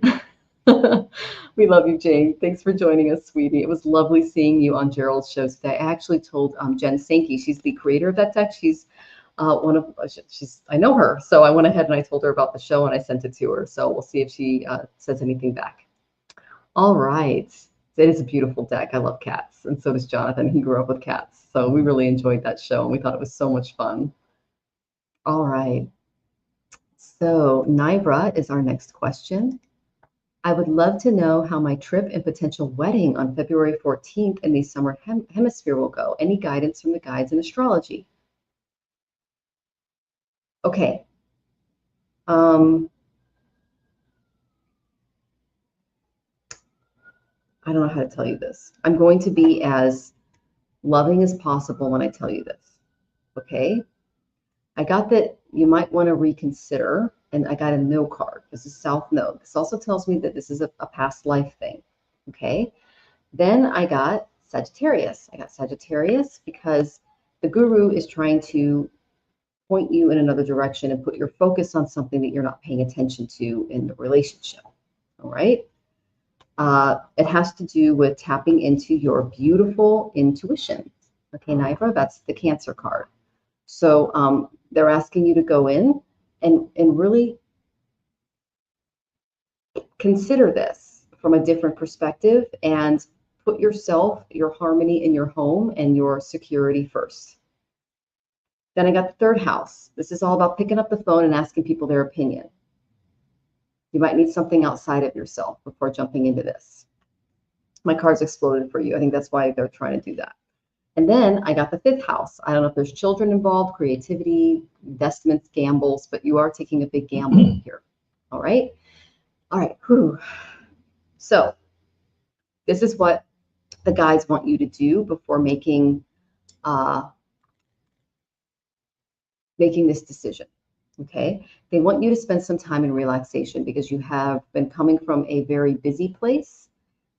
We love you, Jane. Thanks for joining us, sweetie. It was lovely seeing you on Gerald's show today. I actually told Jen Sankey, she's the creator of that deck. She's I know her. So I went ahead and I told her about the show and I sent it to her. So we'll see if she says anything back. All right. It is a beautiful deck. I love cats. And so does Jonathan. He grew up with cats. So we really enjoyed that show and we thought it was so much fun. All right. So Nibra is our next question. I would love to know how my trip and potential wedding on February 14th in the summer hemisphere will go. Any guidance from the guides in astrology? Okay. I don't know how to tell you this. I'm going to be as loving as possible when I tell you this. Okay. I got that you might want to reconsider, and I got a no card. This is South Node. This also tells me that this is a past life thing. Okay. Then I got Sagittarius. I got Sagittarius because the guru is trying to point you in another direction and put your focus on something that you're not paying attention to in the relationship. All right. It has to do with tapping into your beautiful intuition. Okay, Nibra, that's the Cancer card. So they're asking you to go in and really consider this from a different perspective and put yourself, your harmony in your home and your security first. Then I got the 3rd house. This is all about picking up the phone and asking people their opinion. You might need something outside of yourself before jumping into this. My cards exploded for you. I think that's why they're trying to do that. And then I got the 5th house. I don't know if there's children involved, creativity, investments, gambles, but you are taking a big gamble here. All right. All right. Whew. So this is what the guides want you to do before making this decision. Okay. They want you to spend some time in relaxation because you have been coming from a very busy place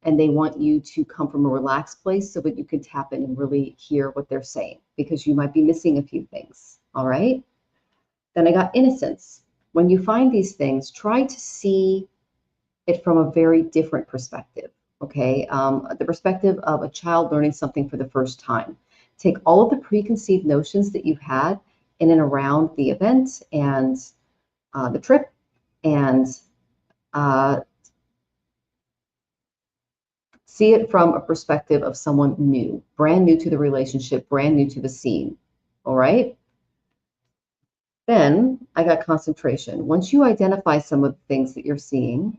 and they want you to come from a relaxed place so that you can tap in and really hear what they're saying, because you might be missing a few things. All right. Then I got innocence. When you find these things, try to see it from a very different perspective. Okay. The perspective of a child learning something for the first time. Take all of the preconceived notions that you've had in and around the event and the trip, and see it from a perspective of someone new, brand new to the relationship, brand new to the scene. All right. Then I got concentration. Once you identify some of the things that you're seeing,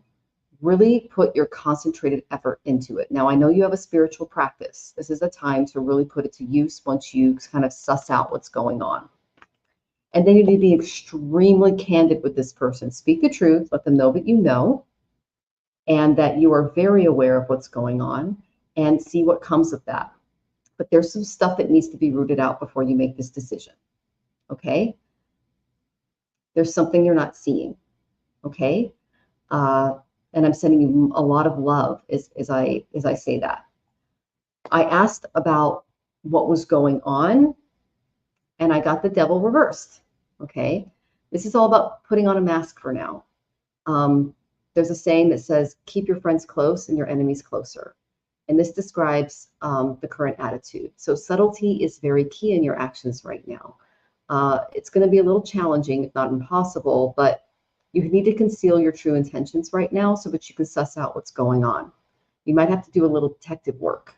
really put your concentrated effort into it. Now, I know you have a spiritual practice. This is a time to really put it to use once you kind of suss out what's going on. And then you need to be extremely candid with this person. Speak the truth, let them know that you know, and that you are very aware of what's going on, and see what comes of that. But there's some stuff that needs to be rooted out before you make this decision. Okay? There's something you're not seeing. Okay? And I'm sending you a lot of love as I say that. I asked about what was going on, and I got the devil reversed. Okay? This is all about putting on a mask for now. There's a saying that says, keep your friends close and your enemies closer. And this describes the current attitude. So subtlety is very key in your actions right now. It's going to be a little challenging, if not impossible, but you need to conceal your true intentions right now so that you can suss out what's going on. You might have to do a little detective work.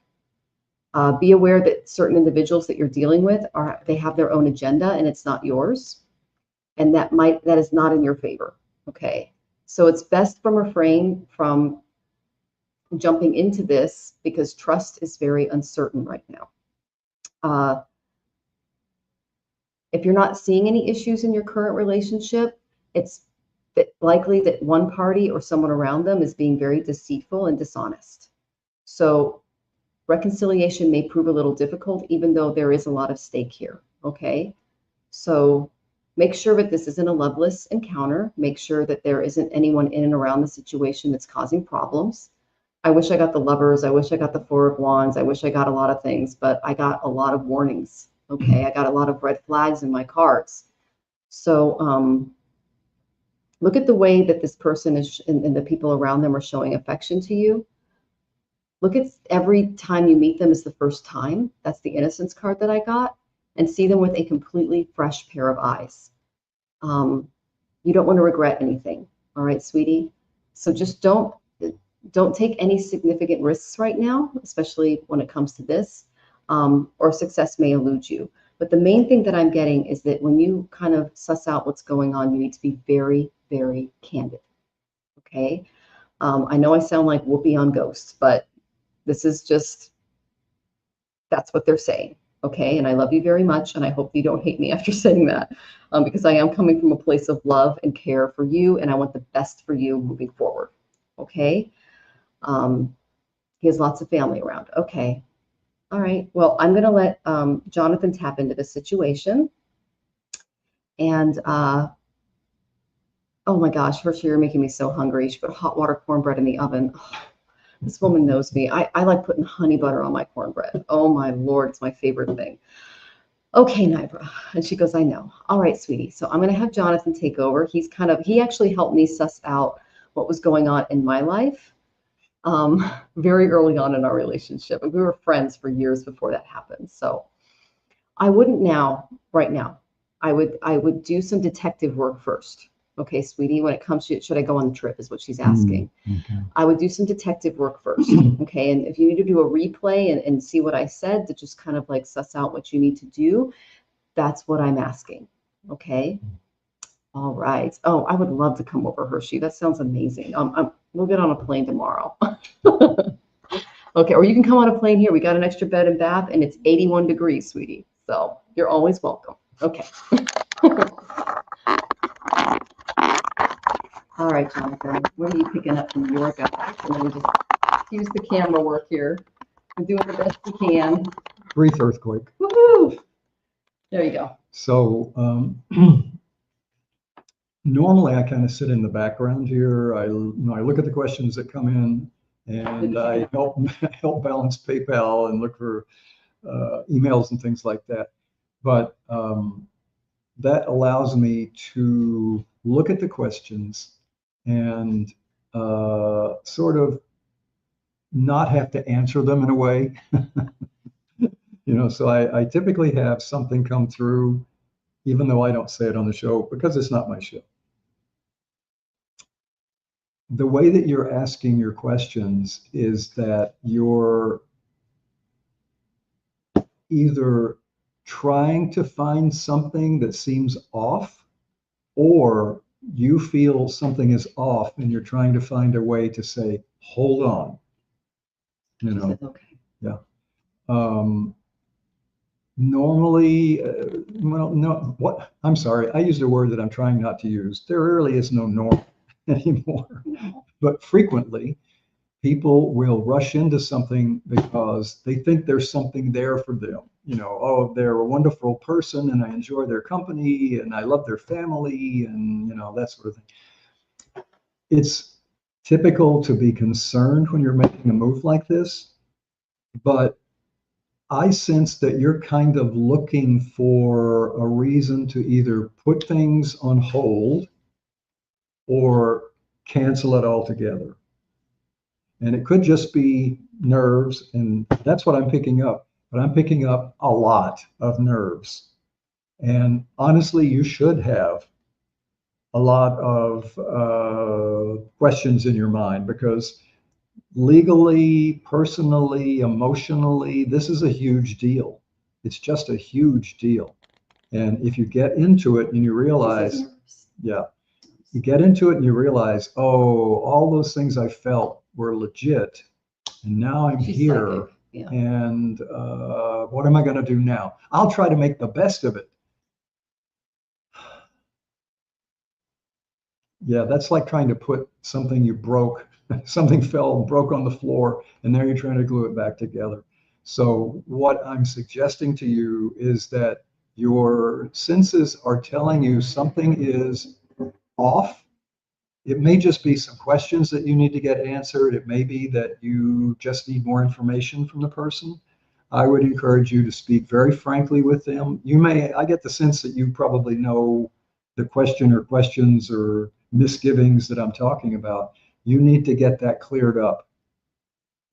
Be aware that certain individuals that you're dealing with they have their own agenda and it's not yours. And that is not in your favor. Okay. So it's best to refrain from jumping into this because trust is very uncertain right now. If you're not seeing any issues in your current relationship, it's likely that one party or someone around them is being very deceitful and dishonest. So reconciliation may prove a little difficult, even though there is a lot of stake here. Okay. So make sure that this isn't a loveless encounter. Make sure that there isn't anyone in and around the situation that's causing problems. I wish I got the Lovers. I wish I got the Four of Wands. I wish I got a lot of things, but I got a lot of warnings. Okay. I got a lot of red flags in my cards. So look at the way that this person is and the people around them are showing affection to you. Look at every time you meet them as the first time. That's the innocence card that I got. And see them with a completely fresh pair of eyes. You don't want to regret anything. All right, sweetie. So just don't take any significant risks right now, especially when it comes to this, or success may elude you. But the main thing that I'm getting is that when you kind of suss out what's going on, you need to be very, very candid. Okay. I know I sound like Whoopi on Ghost, but this is just, that's what they're saying. Okay. And I love you very much. And I hope you don't hate me after saying that, because I am coming from a place of love and care for you. And I want the best for you moving forward. Okay. He has lots of family around. Okay. All right. Well, I'm going to let Jonathan tap into the situation. And oh my gosh, first you're making me so hungry. She put hot water cornbread in the oven. Oh, this woman knows me. I like putting honey butter on my cornbread. Oh my Lord, it's my favorite thing. Okay, Nibra. And she goes, I know. All right, sweetie. So I'm going to have Jonathan take over. He actually helped me suss out what was going on in my life very early on in our relationship. And we were friends for years before that happened. So I wouldn't right now, I would do some detective work first. Okay, sweetie, when it comes to, should I go on the trip is what she's asking. Okay. I would do some detective work first. Okay. And if you need to do a replay and see what I said to just kind of like suss out what you need to do, that's what I'm asking. Okay. All right. Oh, I would love to come over, Hershey. That sounds amazing. We'll get on a plane tomorrow. Okay. Or you can come on a plane here. We got an extra bed and bath and it's 81 degrees, sweetie. So you're always welcome. Okay. All right, Jonathan, what are you picking up from your guys? And then we just use the camera work here. I'm doing the best we can. Brief earthquake. Woohoo! There you go. So normally I kind of sit in the background here. I look at the questions that come in. and I help balance PayPal and look for emails and things like that. But that allows me to look at the questions and sort of not have to answer them in a way. So I typically have something come through, even though I don't say it on the show because it's not my show. The way that you're asking your questions is that you're either trying to find something that seems off, or you feel something is off and you're trying to find a way to say, hold on. Okay. Yeah. Normally, well, no, what? I'm sorry. I used a word that I'm trying not to use. There really is no normal anymore. No. But frequently, people will rush into something because they think there's something there for them. Oh, they're a wonderful person and I enjoy their company and I love their family and, that sort of thing. It's typical to be concerned when you're making a move like this, but I sense that you're kind of looking for a reason to either put things on hold or cancel it altogether. And it could just be nerves, and that's what I'm picking up. But I'm picking up a lot of nerves. And honestly, you should have a lot of questions in your mind because legally, personally, emotionally, this is a huge deal. It's just a huge deal. And if you get into it and you realize, you get into it and you realize, oh, all those things I felt were legit. And now I'm here. Yeah. And what am I going to do now? I'll try to make the best of it. Yeah, that's like trying to put something you broke, something fell and broke on the floor, and now you're trying to glue it back together. So what I'm suggesting to you is that your senses are telling you something is off. It may just be some questions that you need to get answered. It may be that you just need more information from the person. I would encourage you to speak very frankly with them. I get the sense that you probably know the question or questions or misgivings that I'm talking about. You need to get that cleared up.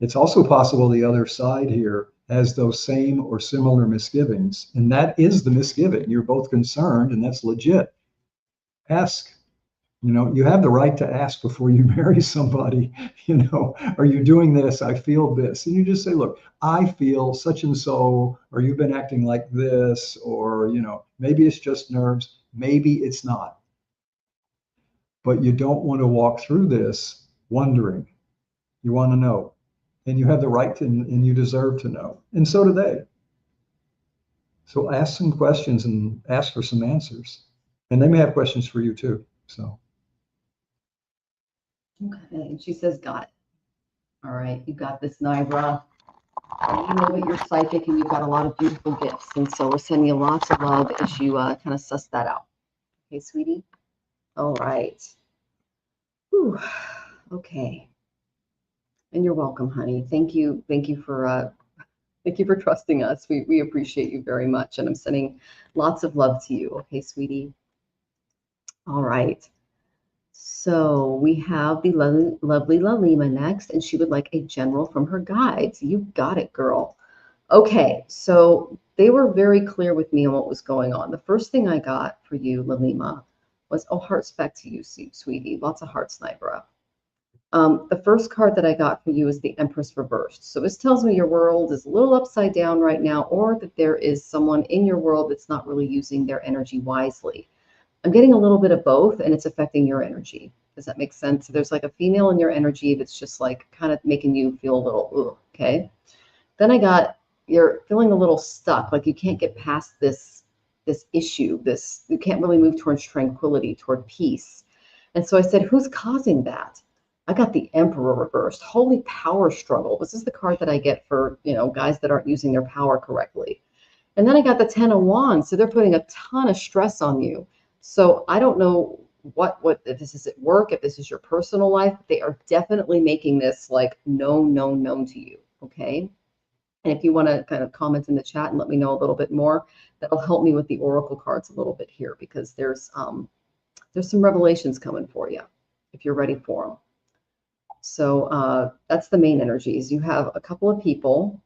It's also possible the other side here has those same or similar misgivings, and that is the misgiving. You're both concerned, and that's legit. Ask. You have the right to ask before you marry somebody, are you doing this? I feel this. And you just say, look, I feel such and so, or you've been acting like this, or, maybe it's just nerves. Maybe it's not. But you don't want to walk through this wondering. You want to know. And you have the right to, and you deserve to know. And so do they. So ask some questions and ask for some answers. And they may have questions for you too. So. Okay, and she says, got it. All right, you got this, Nibra. You know that you're psychic and you've got a lot of beautiful gifts. And so we're sending you lots of love as you kind of suss that out. Okay, sweetie? All right. Whew. Okay. And you're welcome, honey. Thank you. Thank you for trusting us. We appreciate you very much. And I'm sending lots of love to you. Okay, sweetie? All right. So we have the lovely Lalima next, and she would like a general from her guides. You got it, girl. Okay, so they were very clear with me on what was going on. The first thing I got for you, Lalima, was, oh, hearts back to you, sweetie. Lots of hearts, Nibra. The first card that I got for you is the Empress reversed. So this tells me your world is a little upside down right now, or that there is someone in your world that's not really using their energy wisely. I'm getting a little bit of both, and it's affecting your energy. Does that make sense? So there's like a female in your energy that's just like kind of making you feel a little, ugh, okay? Then I got, you're feeling a little stuck, like you can't get past this issue, you can't really move towards tranquility, toward peace. And so I said, who's causing that? I got the Emperor reversed. Holy power struggle. This is the card that I get for, guys that aren't using their power correctly. And then I got the 10 of Wands. So they're putting a ton of stress on you. So I don't know what if this is at work, if this is your personal life, they are definitely making this like known to you. Okay. And if you want to kind of comment in the chat and let me know a little bit more, that'll help me with the oracle cards a little bit here, because there's some revelations coming for you if you're ready for them. So that's the main energies. You have a couple of people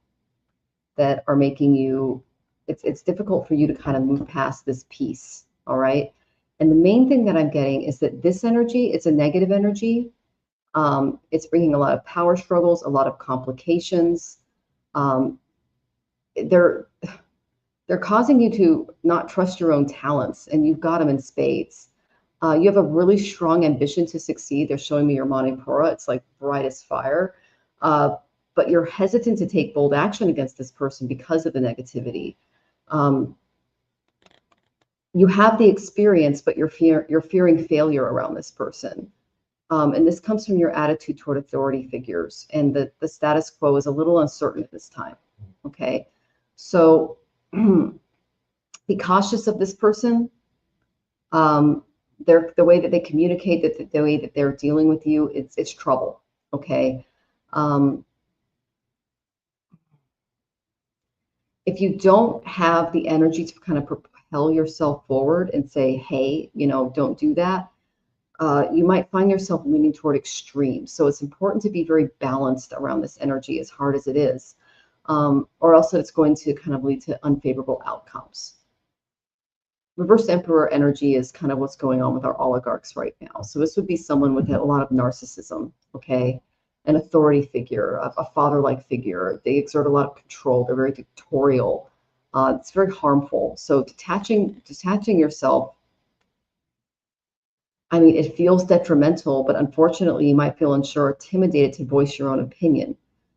that are making you, it's difficult for you to kind of move past this piece. All right. And the main thing that I'm getting is that this energy, it's a negative energy. It's bringing a lot of power struggles, a lot of complications. They're causing you to not trust your own talents, and you've got them in spades. You have a really strong ambition to succeed. They're showing me your Manipura. It's like bright as fire. But you're hesitant to take bold action against this person because of the negativity. You have the experience, but you're fearing failure around this person. And this comes from your attitude toward authority figures. And the status quo is a little uncertain at this time. Okay. So be cautious of this person. The way that they communicate, the way that they're dealing with you, it's trouble. Okay. If you don't have the energy to kind of propel yourself forward and say, hey, don't do that, you might find yourself leaning toward extremes. So it's important to be very balanced around this energy, as hard as it is, or else it's going to kind of lead to unfavorable outcomes. Reverse Emperor energy is kind of what's going on with our oligarchs right now. So this would be someone with a lot of narcissism, okay? An authority figure, a father-like figure. They exert a lot of control. They're very dictatorial. It's very harmful. So detaching yourself, I mean, it feels detrimental, but unfortunately, you might feel unsure or intimidated to voice your own opinion.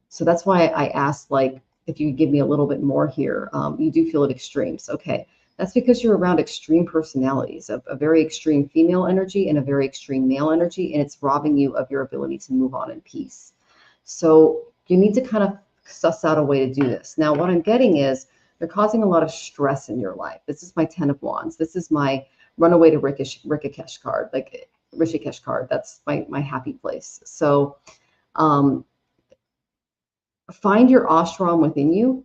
So that's why I asked, like, if you could give me a little bit more here. You do feel at extremes. Okay. That's because you're around extreme personalities, a very extreme female energy and a very extreme male energy, and it's robbing you of your ability to move on in peace. So you need to kind of suss out a way to do this. Now, what I'm getting is they're causing a lot of stress in your life. This is my 10 of Wands. This is my runaway to Rishikesh card, like Rishikesh card. That's my happy place. So find your ashram within you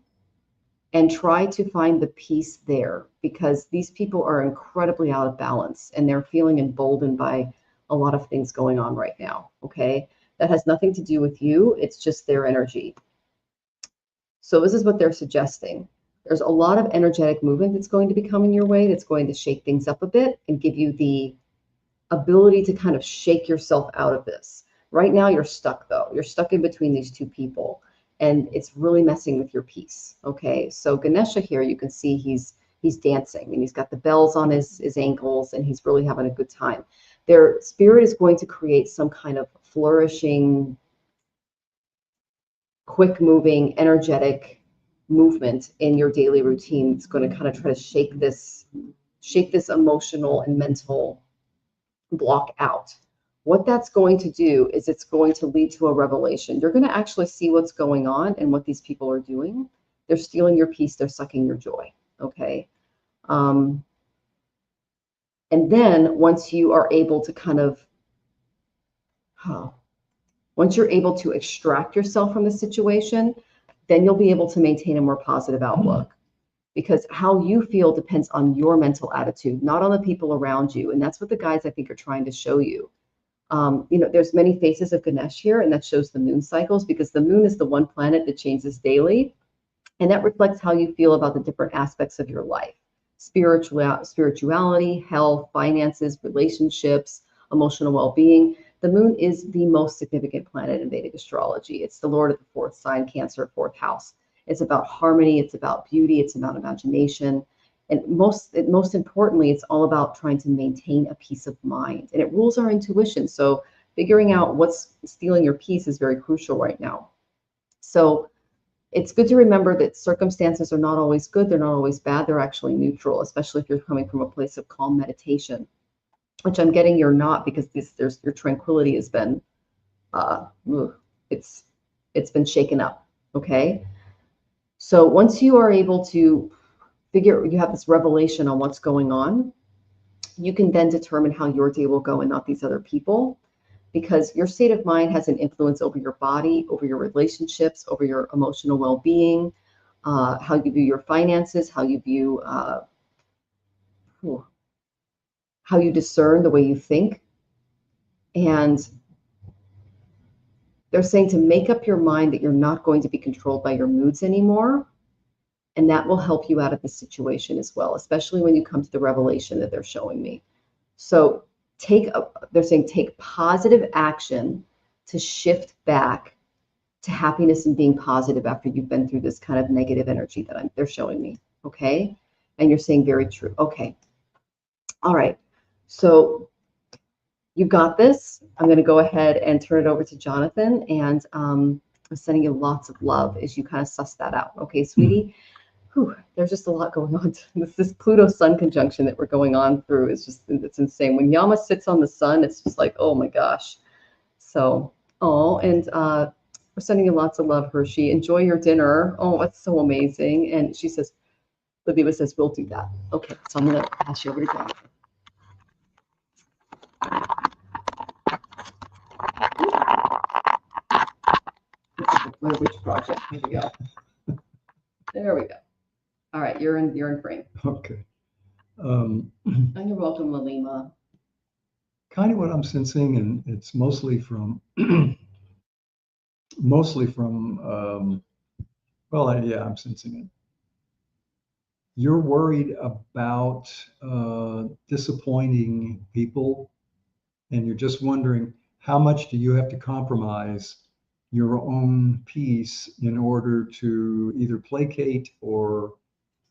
and try to find the peace there, because these people are incredibly out of balance and they're feeling emboldened by a lot of things going on right now. Okay. That has nothing to do with you. It's just their energy. So this is what they're suggesting. There's a lot of energetic movement that's going to be coming your way. That's going to shake things up a bit and give you the ability to kind of shake yourself out of this. Right now you're stuck though. You're stuck in between these two people. And it's really messing with your peace. Okay, so Ganesha here, you can see he's dancing and he's got the bells on his ankles and he's really having a good time. Their spirit is going to create some kind of flourishing, quick moving, energetic movement in your daily routine. It's going to kind of try to shake this emotional and mental block out. What that's going to do is it's going to lead to a revelation. You're going to actually see what's going on and what these people are doing. They're stealing your peace. They're sucking your joy. Okay. And then once you are able to kind of, once you're able to extract yourself from the situation, then you'll be able to maintain a more positive outlook, because how you feel depends on your mental attitude, not on the people around you. And that's what the guides, I think, are trying to show you. There's many faces of Ganesh here, and that shows the moon cycles, because the moon is the one planet that changes daily. And that reflects how you feel about the different aspects of your life: spirituality, health, finances, relationships, emotional well-being. The moon is the most significant planet in Vedic astrology. It's the lord of the fourth sign, Cancer, fourth house. It's about harmony. It's about beauty. It's about imagination. And most importantly, it's all about trying to maintain a peace of mind. And it rules our intuition. So figuring out what's stealing your peace is very crucial right now. So it's good to remember that circumstances are not always good. They're not always bad. They're actually neutral, especially if you're coming from a place of calm meditation, which I'm getting you're not, because your tranquility has been, it's been shaken up. Okay. So once you are able to you have this revelation on what's going on, you can then determine how your day will go and not these other people, because your state of mind has an influence over your body, over your relationships, over your emotional well-being, how you view your finances, how you view, how you discern the way you think. And they're saying to make up your mind that you're not going to be controlled by your moods anymore. And that will help you out of the situation as well, especially when you come to the revelation that they're showing me. So they're saying take positive action to shift back to happiness and being positive after you've been through this kind of negative energy that they're showing me. Okay. And you're saying very true. Okay. All right. So you got this. I'm going to go ahead and turn it over to Jonathan, and I'm sending you lots of love as you kind of suss that out. Okay, sweetie? Whew, there's just a lot going on. This Pluto Sun conjunction that we're going on through is just, it's insane. When Yama sits on the sun, it's just like, oh my gosh. So, and we're sending you lots of love, Hershey. Enjoy your dinner. Oh, it's so amazing. And she says, Libby says, we'll do that. Okay, so I'm going to pass you over to Jonathan. Blair Witch Project. Here we go. There we go. All right, you're in frame. Okay. And you're welcome, Lalima. Kind of what I'm sensing, and it's mostly from, well, yeah, I'm sensing it. You're worried about disappointing people, and you're just wondering how much do you have to compromise your own peace in order to either placate or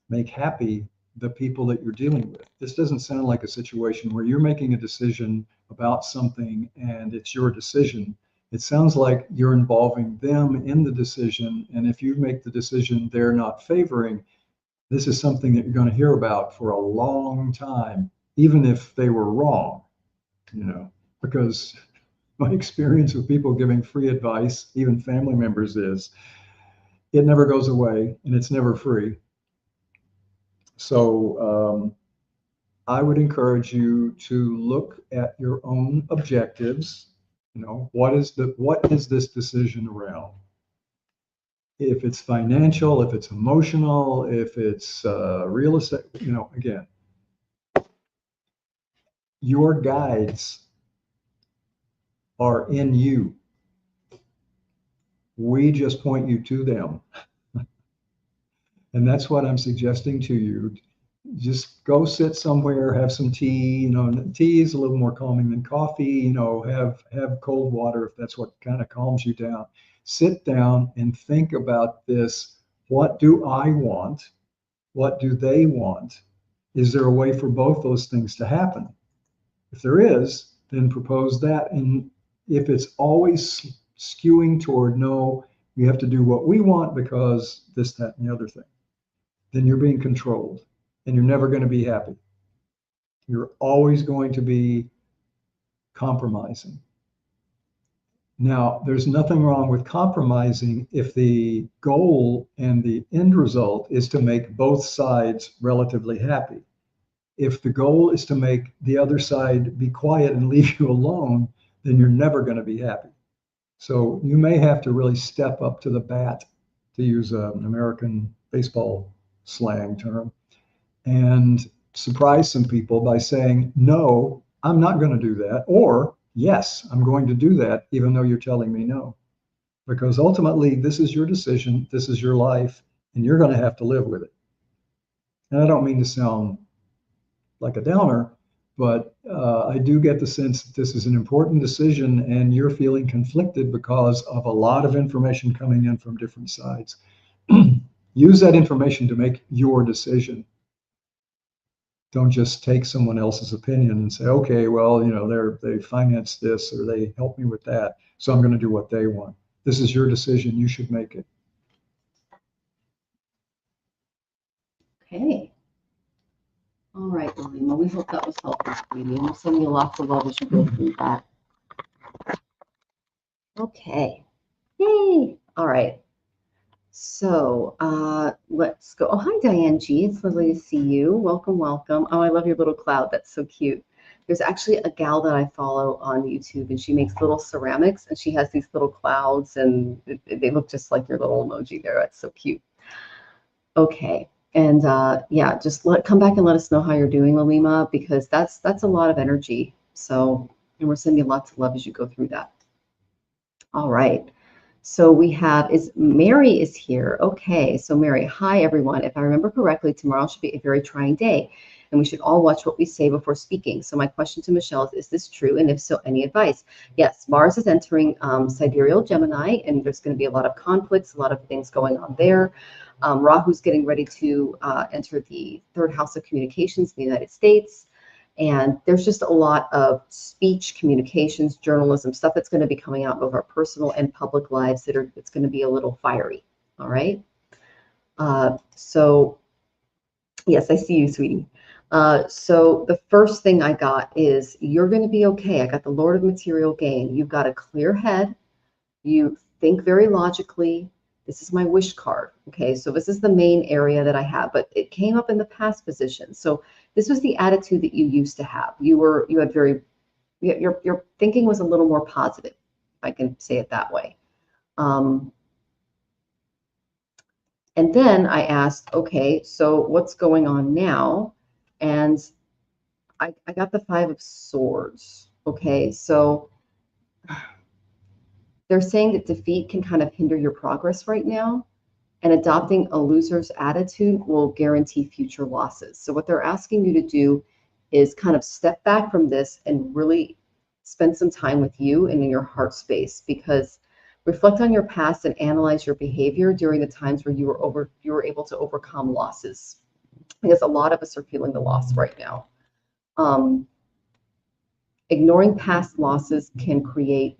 make happy the people that you're dealing with. This doesn't sound like a situation where you're making a decision about something and it's your decision. It sounds like you're involving them in the decision, and if you make the decision they're not favoring, this is something that you're going to hear about for a long time, even if they were wrong, because my experience with people giving free advice, even family members, is it never goes away and it's never free. So I would encourage you to look at your own objectives. What is this decision around? If it's financial, if it's emotional, if it's real estate, again, your guides are in you. We just point you to them. And that's what I'm suggesting to you. Just go sit somewhere, have some tea. Tea is a little more calming than coffee. Have cold water if that's what kind of calms you down. Sit down and think about this. What do I want? What do they want? Is there a way for both those things to happen? If there is, then propose that. And if it's always skewing toward no, we have to do what we want because this, that, and the other thing, then you're being controlled and you're never going to be happy. You're always going to be compromising. Now, there's nothing wrong with compromising if the goal and the end result is to make both sides relatively happy. If the goal is to make the other side be quiet and leave you alone, then you're never going to be happy. So you may have to really step up to the bat, to use an American baseball slang term, and surprise some people by saying, no, I'm not going to do that. Or, yes, I'm going to do that, even though you're telling me no. Because ultimately, this is your decision, this is your life, and you're going to have to live with it. And I don't mean to sound like a downer, but I do get the sense that this is an important decision and you're feeling conflicted because of a lot of information coming in from different sides. Use that information to make your decision. Don't just take someone else's opinion and say, okay, well, they finance this or they help me with that, so I'm going to do what they want. This is your decision. You should make it. Okay. All right, Lima, we hope that was helpful for you. I'm sending you lots of love as you go through that. Okay. Yay. All right. So let's go. Oh, hi, Diane G. It's lovely to see you. Welcome, welcome. Oh, I love your little cloud. That's so cute. There's actually a gal that I follow on YouTube, and she makes little ceramics, and she has these little clouds, and they look just like your little emoji there. That's so cute. Okay. And yeah, just come back and let us know how you're doing, Lalima, because that's a lot of energy. So, and we're sending you lots of love as you go through that. All right. So we have, is Mary is here. Okay, so Mary, hi everyone. If I remember correctly, tomorrow should be a very trying day, and we should all watch what we say before speaking. So my question to Michelle is this true? And if so, any advice? Yes, Mars is entering sidereal Gemini, and there's going to be a lot of conflicts, a lot of things going on there. Rahu's getting ready to enter the third house of communications in the United States. And there's just a lot of speech, communications, journalism, stuff that's going to be coming out of our personal and public lives it's going to be a little fiery. All right. So yes, I see you, sweetie. So the first thing I got is you're going to be okay. I got the Lord of Material Gain. You've got a clear head. You think very logically. This is my wish card. Okay, so this is the main area that I have, but it came up in the past position. So this was the attitude that you used to have. You had your thinking was a little more positive, if I can say it that way. And then I asked, okay, so what's going on now? And I got the Five of Swords. Okay, so they're saying that defeat can kind of hinder your progress right now, and adopting a loser's attitude will guarantee future losses. So what they're asking you to do is kind of step back from this and really spend some time with you and in your heart space, because reflect on your past and analyze your behavior during the times where you were able to overcome losses, because a lot of us are feeling the loss right now. Ignoring past losses can create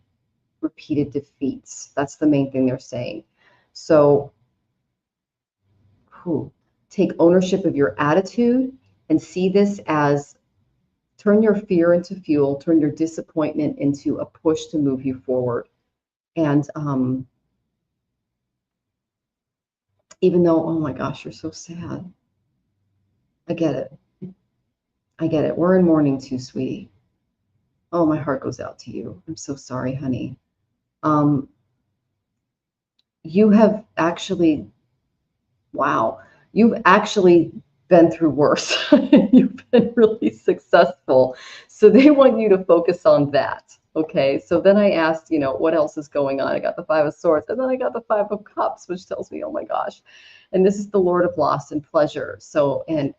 repeated defeats. That's the main thing they're saying. So take ownership of your attitude and see this as turn your fear into fuel, turn your disappointment into a push to move you forward. And even though, oh my gosh, you're so sad. I get it. I get it. We're in mourning too, sweetie. Oh, my heart goes out to you. I'm so sorry, honey. You have actually, wow, you've actually been through worse. You've been really successful. So they want you to focus on that. Okay. So then I asked, what else is going on? I got the Five of Swords, and then I got the Five of Cups, which tells me, oh my gosh. And this is the Lord of Loss and Pleasure. So, and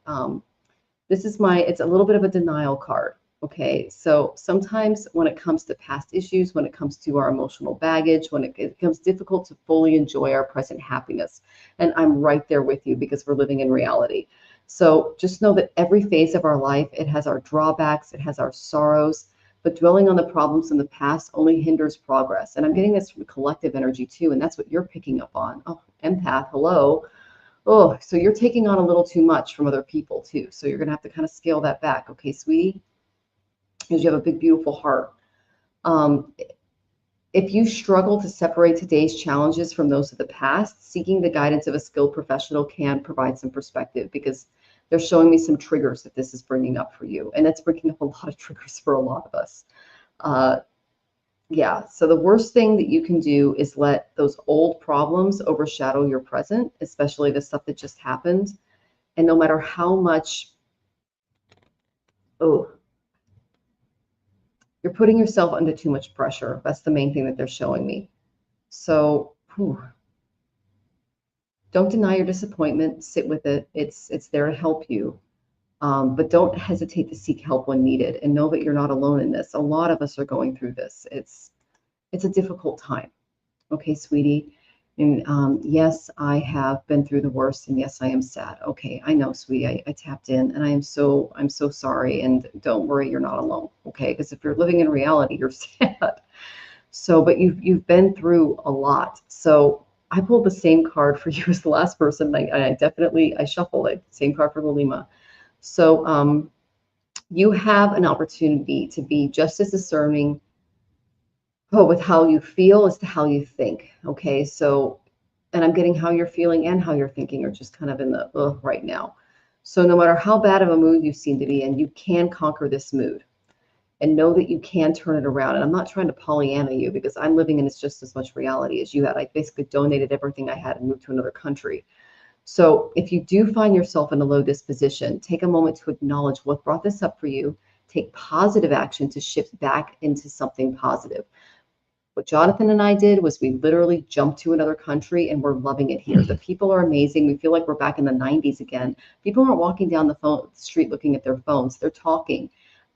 this is it's a little bit of a denial card. Okay, so sometimes when it comes to past issues, when it comes to our emotional baggage, when it becomes difficult to fully enjoy our present happiness, and I'm right there with you because we're living in reality. So just know that every phase of our life, it has our drawbacks, it has our sorrows, but dwelling on the problems in the past only hinders progress. And I'm getting this from collective energy too, and that's what you're picking up on. Oh, empath, hello. Oh, so you're taking on a little too much from other people too. So you're going to have to kind of scale that back. Okay, sweetie? Because you have a big, beautiful heart. If you struggle to separate today's challenges from those of the past, seeking the guidance of a skilled professional can provide some perspective, because they're showing me some triggers that this is bringing up for you. And that's bringing up a lot of triggers for a lot of us. Yeah, so the worst thing that you can do is let those old problems overshadow your present, especially the stuff that just happened. And no matter how much, you're putting yourself under too much pressure. That's the main thing that they're showing me. So don't deny your disappointment. Sit with it. It's there to help you. But don't hesitate to seek help when needed, and know that you're not alone in this. A lot of us are going through this. It's a difficult time. Okay, sweetie. And yes, I have been through the worst, and yes, I am sad. Okay, I know, sweetie. I tapped in, and I'm so sorry. And don't worry, you're not alone. Okay, because if you're living in reality, you're sad. So, but you've been through a lot. So I pulled the same card for you as the last person. I shuffled it. Same card for Lalima. So you have an opportunity to be just as discerning with how you feel as to how you think. Okay, so And I'm getting how you're feeling and how you're thinking are just kind of in the ugh right now. So no matter how bad of a mood you seem to be in, you can conquer this mood and know that you can turn it around. And I'm not trying to Pollyanna you, because I'm living in just as much reality as you had. I basically donated everything I had and moved to another country. So if you do find yourself in a low disposition, take a moment to acknowledge what brought this up for you. Take positive action to shift back into something positive. What Jonathan and I did was we literally jumped to another country and we're loving it here. The people are amazing. We feel like we're back in the 90s again. People aren't walking down the street looking at their phones. They're talking.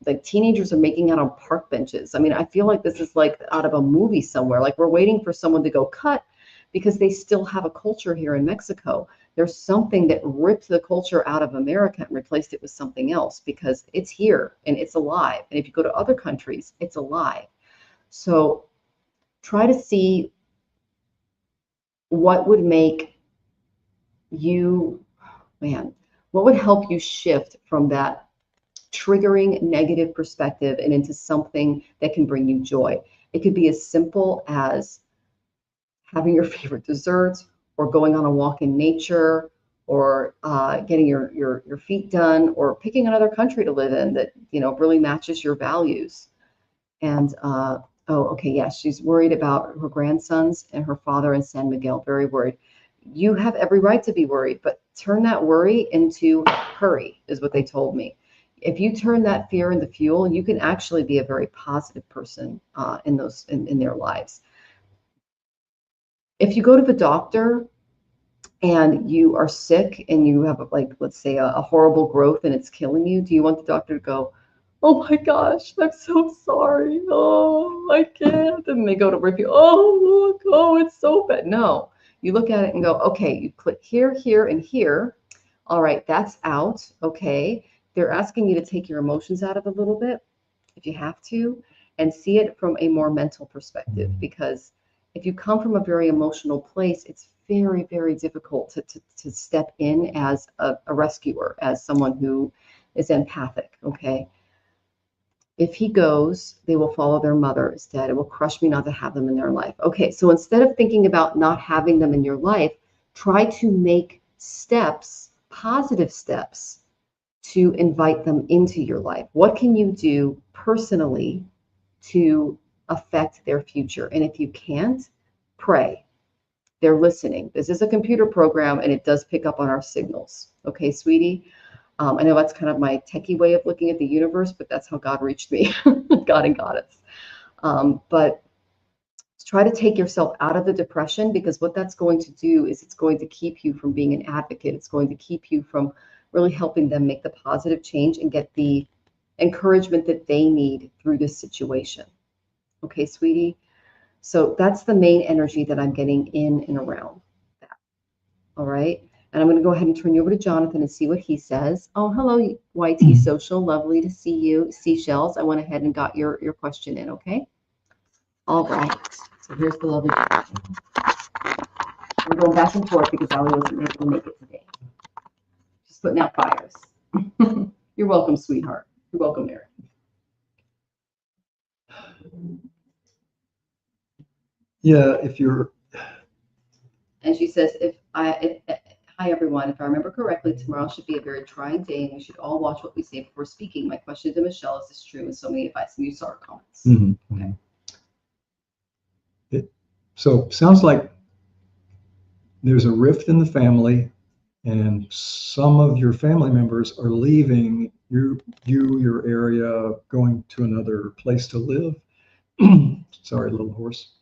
Like teenagers are making out on park benches. I mean, I feel like this is like out of a movie somewhere. Like we're waiting for someone to go cut, because they still have a culture here in Mexico. There's something that ripped the culture out of America and replaced it with something else, because it's here and it's alive. And if you go to other countries, it's alive. So try to see what would make you, man, what would help you shift from that triggering negative perspective and into something that can bring you joy. It could be as simple as having your favorite desserts, or going on a walk in nature, or getting your feet done, or picking another country to live in that really matches your values. And oh, okay, yes, she's worried about her grandsons and her father in San Miguel. Very worried. You have every right to be worried, but turn that worry into hurry, is what they told me. If you turn that fear into fuel, you can actually be a very positive person in their lives. If you go to the doctor and you are sick and you have, like, let's say a horrible growth and it's killing you, do you want the doctor to go, "Oh my gosh, I'm so sorry. Oh, I can't." And they go to rip you. "Oh, look. Oh, it's so bad." No, you look at it and go, "Okay, you click here, here, and here. All right, that's out. Okay." They're asking you to take your emotions out of it a little bit, if you have to, and see it from a more mental perspective. Because if you come from a very emotional place, it's very, very difficult to step in as a rescuer, as someone who is empathic. Okay. If he goes, they will follow their mother is dead. It will crush me not to have them in their life. Okay, so instead of thinking about not having them in your life, try to make steps, positive steps, to invite them into your life. What can you do personally to affect their future? And if you can't, pray. They're listening. This is a computer program and it does pick up on our signals. Okay, sweetie? I know that's kind of my techie way of looking at the universe, but that's how God reached me, God and Goddess. But try to take yourself out of the depression, because what that's going to do is it's going to keep you from being an advocate. It's going to keep you from really helping them make the positive change and get the encouragement that they need through this situation. Okay, sweetie? So that's the main energy that I'm getting in and around that. All right. And I'm going to go ahead and turn you over to Jonathan and see what he says. Oh, hello, YT Social. Lovely to see you. Seashells. I went ahead and got your question in, okay? All right. So here's the lovely question. We're going back and forth because Ali wasn't able to make it today. Just putting out fires. You're welcome, sweetheart. You're welcome, Mary. Yeah, if you're... And she says, hi, everyone. If I remember correctly, tomorrow should be a very trying day, and we should all watch what we say before speaking. My question to Michelle, is this true? And so many advice, and you saw her comments. Mm-hmm. Okay. So sounds like there's a rift in the family, and some of your family members are leaving your area, going to another place to live. Sorry, little horse.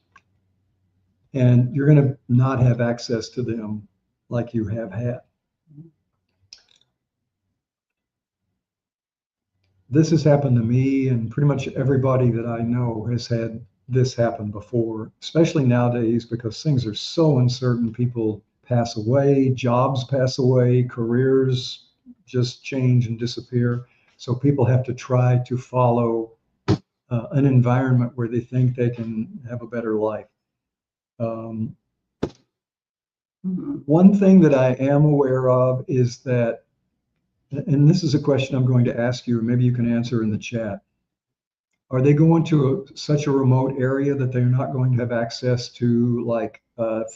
And you're going to not have access to them like you have had. This has happened to me, and pretty much everybody that I know has had this happen before, especially nowadays, because things are so uncertain. People pass away, jobs pass away, careers just change and disappear. So people have to try to follow an environment where they think they can have a better life. One thing that I am aware of is that, and this is a question I'm going to ask you, and maybe you can answer in the chat. Are they going to such a remote area that they're not going to have access to like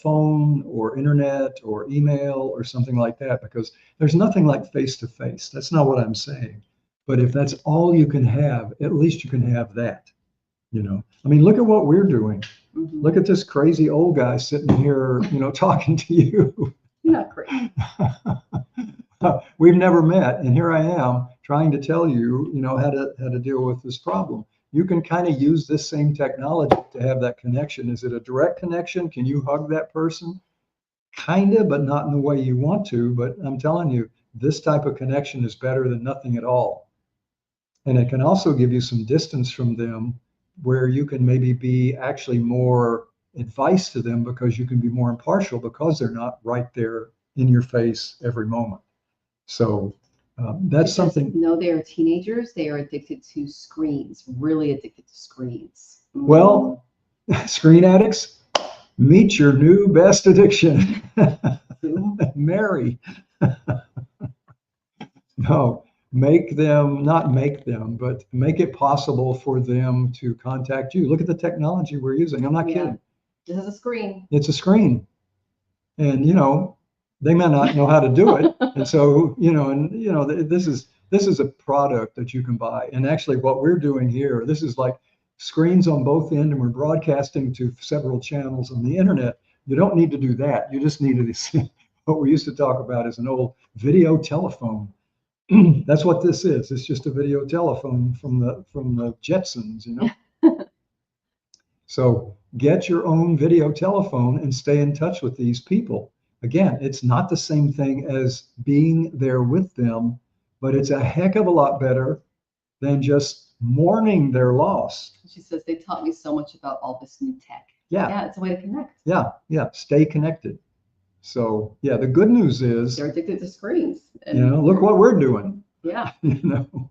phone or internet or email or something like that? Because there's nothing like face to face. That's not what I'm saying. But if that's all you can have, at least you can have that. You know, I mean, look at what we're doing. Mhm. Look at this crazy old guy sitting here, you know, talking to you. You're not crazy. We've never met, and here I am trying to tell you, you know, how to deal with this problem. You can kind of use this same technology to have that connection. Is it a direct connection? Can you hug that person? Kind of, but not in the way you want to. But I'm telling you, this type of connection is better than nothing at all. And it can also give you some distance from them where you can maybe be actually more advice to them because you can be more impartial because they're not right there in your face every moment. So that's Because, something. no, they are teenagers. They are addicted to screens, really addicted to screens. Well, screen addicts, meet your new best addiction. Mary. No, make them, not make them, but make it possible for them to contact you. Look at the technology we're using. I'm not Yeah. kidding. This is a screen. It's a screen. And, you know, they may not know how to do it. And so, you know, this is a product that you can buy. And actually what we're doing here, this is like screens on both ends, and we're broadcasting to several channels on the internet. You don't need to do that. You just need to, what we used to talk about is an old video telephone. That's what this is. It's just a video telephone from the Jetsons, you know. So get your own video telephone and stay in touch with these people. Again, it's not the same thing as being there with them, but it's a heck of a lot better than just mourning their loss. She says, they taught me so much about all this new tech. Yeah. Yeah, it's a way to connect. Yeah. Yeah. Stay connected. So yeah, the good news is they're addicted to screens. And, you know, look what we're doing. Yeah. You know.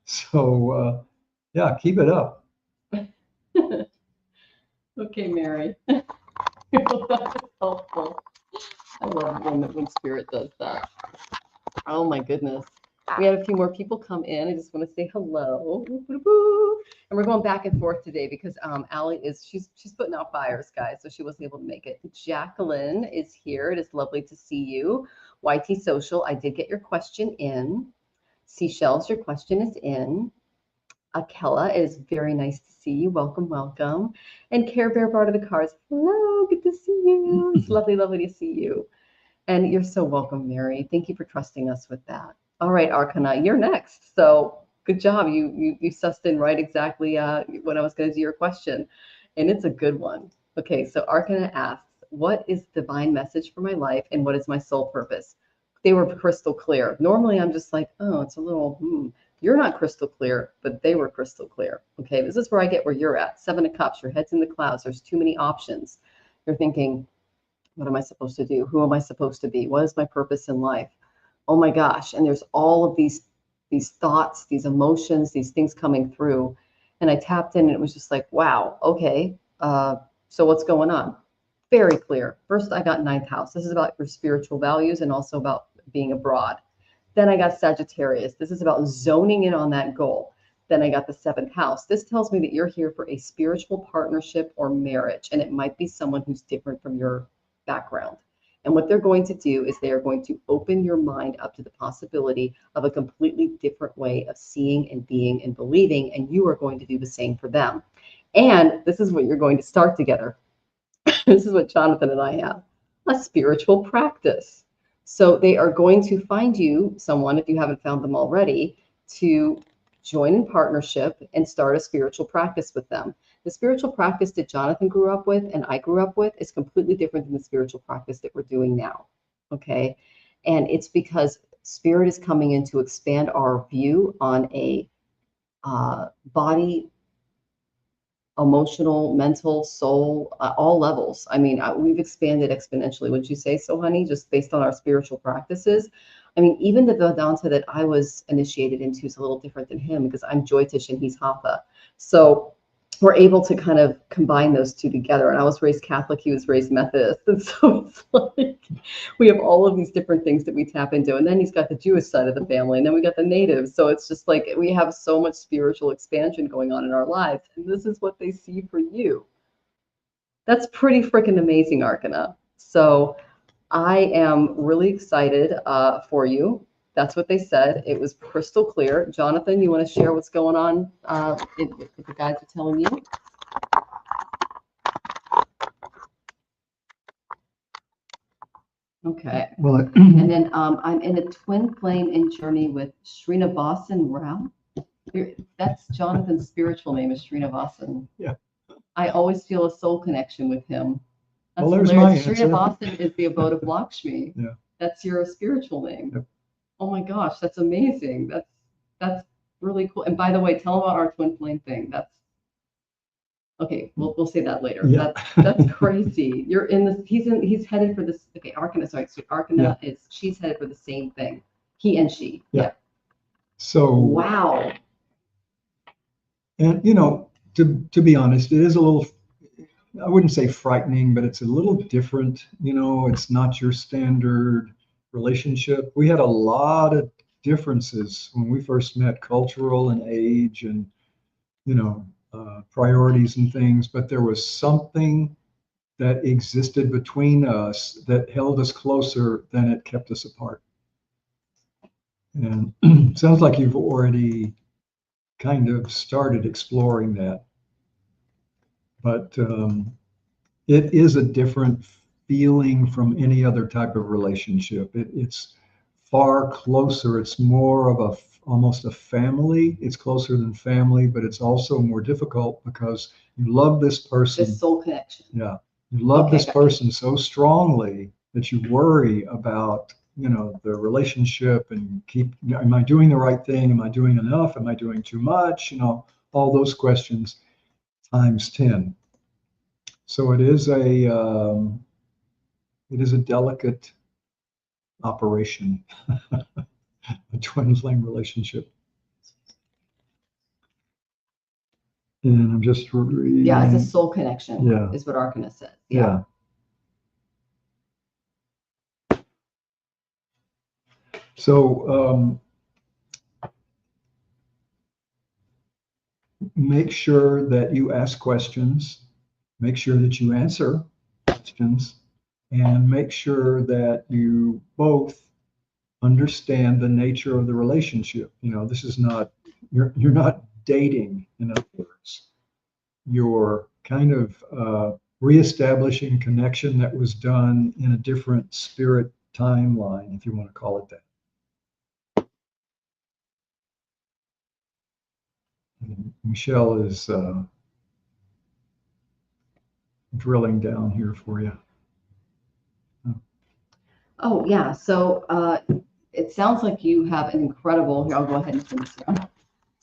So yeah, keep it up. Okay, Mary. That was helpful. I love when spirit does that. Oh my goodness. We had a few more people come in. I just want to say hello. And we're going back and forth today because Allie she's putting out fires, guys, so she wasn't able to make it. Jacqueline is here. It is lovely to see you. YT Social, I did get your question in. Seashells, your question is in. Akella, it is very nice to see you. Welcome, welcome. And Care Bear Bar to the Cars. Hello, good to see you. It's lovely, lovely to see you. And you're so welcome, Mary. Thank you for trusting us with that. All right, Arcana, you're next. So good job. You sussed in right exactly when I was going to do your question. And it's a good one. Okay, so Arcana asks, what is the divine message for my life and what is my soul purpose? They were crystal clear. Normally I'm just like, oh, it's a little, You're not crystal clear, but they were crystal clear. Okay, this is where I get where you're at. Seven of Cups, your head's in the clouds. There's too many options. You're thinking, what am I supposed to do? Who am I supposed to be? What is my purpose in life? Oh my gosh. And there's all of these thoughts, these emotions, these things coming through. And I tapped in and it was just like, wow, okay. So what's going on? Very clear. First, I got ninth house. This is about your spiritual values and also about being abroad. Then I got Sagittarius. This is about zoning in on that goal. Then I got the seventh house. This tells me that you're here for a spiritual partnership or marriage, and it might be someone who's different from your background. And what they're going to do is they are going to open your mind up to the possibility of a completely different way of seeing and being and believing, and you are going to do the same for them. And this is what you're going to start together. This is what Jonathan and I have, a spiritual practice. So they are going to find you someone, if you haven't found them already, to join in partnership and start a spiritual practice with them. The spiritual practice that Jonathan grew up with and I grew up with is completely different than the spiritual practice that we're doing now. Okay. And it's because spirit is coming in to expand our view on a body, emotional, mental, soul, all levels. I mean, we've expanded exponentially. Would you say so, honey? Just based on our spiritual practices. I mean, even the Vedanta that I was initiated into is a little different than him because I'm jyotish and he's hatha. So we're able to kind of combine those two together. And I was raised Catholic, he was raised Methodist. And so it's like we have all of these different things that we tap into. And then he's got the Jewish side of the family, and then we got the natives. So it's just like we have so much spiritual expansion going on in our lives. And this is what they see for you. That's pretty freaking amazing, Arcana. So I am really excited for you. That's what they said. It was crystal clear. Jonathan, you want to share what's going on if the guides are telling you? Okay. Well, And then I'm in a twin flame in journey with Srinivasan Rao. That's Jonathan's spiritual name is Srinivasan. Yeah. I always feel a soul connection with him. That's well, there's hilarious. my answer. Srinivasan is the abode of Lakshmi. Yeah. That's your spiritual name. Yep. Oh my gosh, that's amazing. That's really cool. And by the way, tell them about our twin flame thing. That's okay. We'll say that later. Yeah. That's crazy. You're in this. He's headed for this. Okay, Arcana. Sorry, so Arcana is she's headed for the same thing. He and she. Yeah. So wow. And to be honest, it is a little. I wouldn't say frightening, but it's a little different. It's not your standard relationship. We had a lot of differences when we first met, cultural and age and priorities and things, but there was something that existed between us that held us closer than it kept us apart. And sounds like you've already kind of started exploring that, but it is a different feeling from any other type of relationship. It's far closer. It's more of almost a family. It's closer than family, but it's also more difficult because you love this person. The soul connection. Yeah. You love this person so strongly that you worry about, the relationship and am I doing the right thing? Am I doing enough? Am I doing too much? All those questions times 10. So it is a delicate operation, a twin flame relationship. And I'm just reading. Yeah, it's a soul connection. Yeah. Is what Arcana says. Yeah. So make sure that you ask questions, make sure that you answer questions, and make sure that you both understand the nature of the relationship. This is not, you're not dating, in other words. You're kind of reestablishing connection that was done in a different spirit timeline, if you want to call it that. And Michelle is drilling down here for you. Oh yeah. So it sounds like you have an incredible. Here, I'll go ahead and turn this down.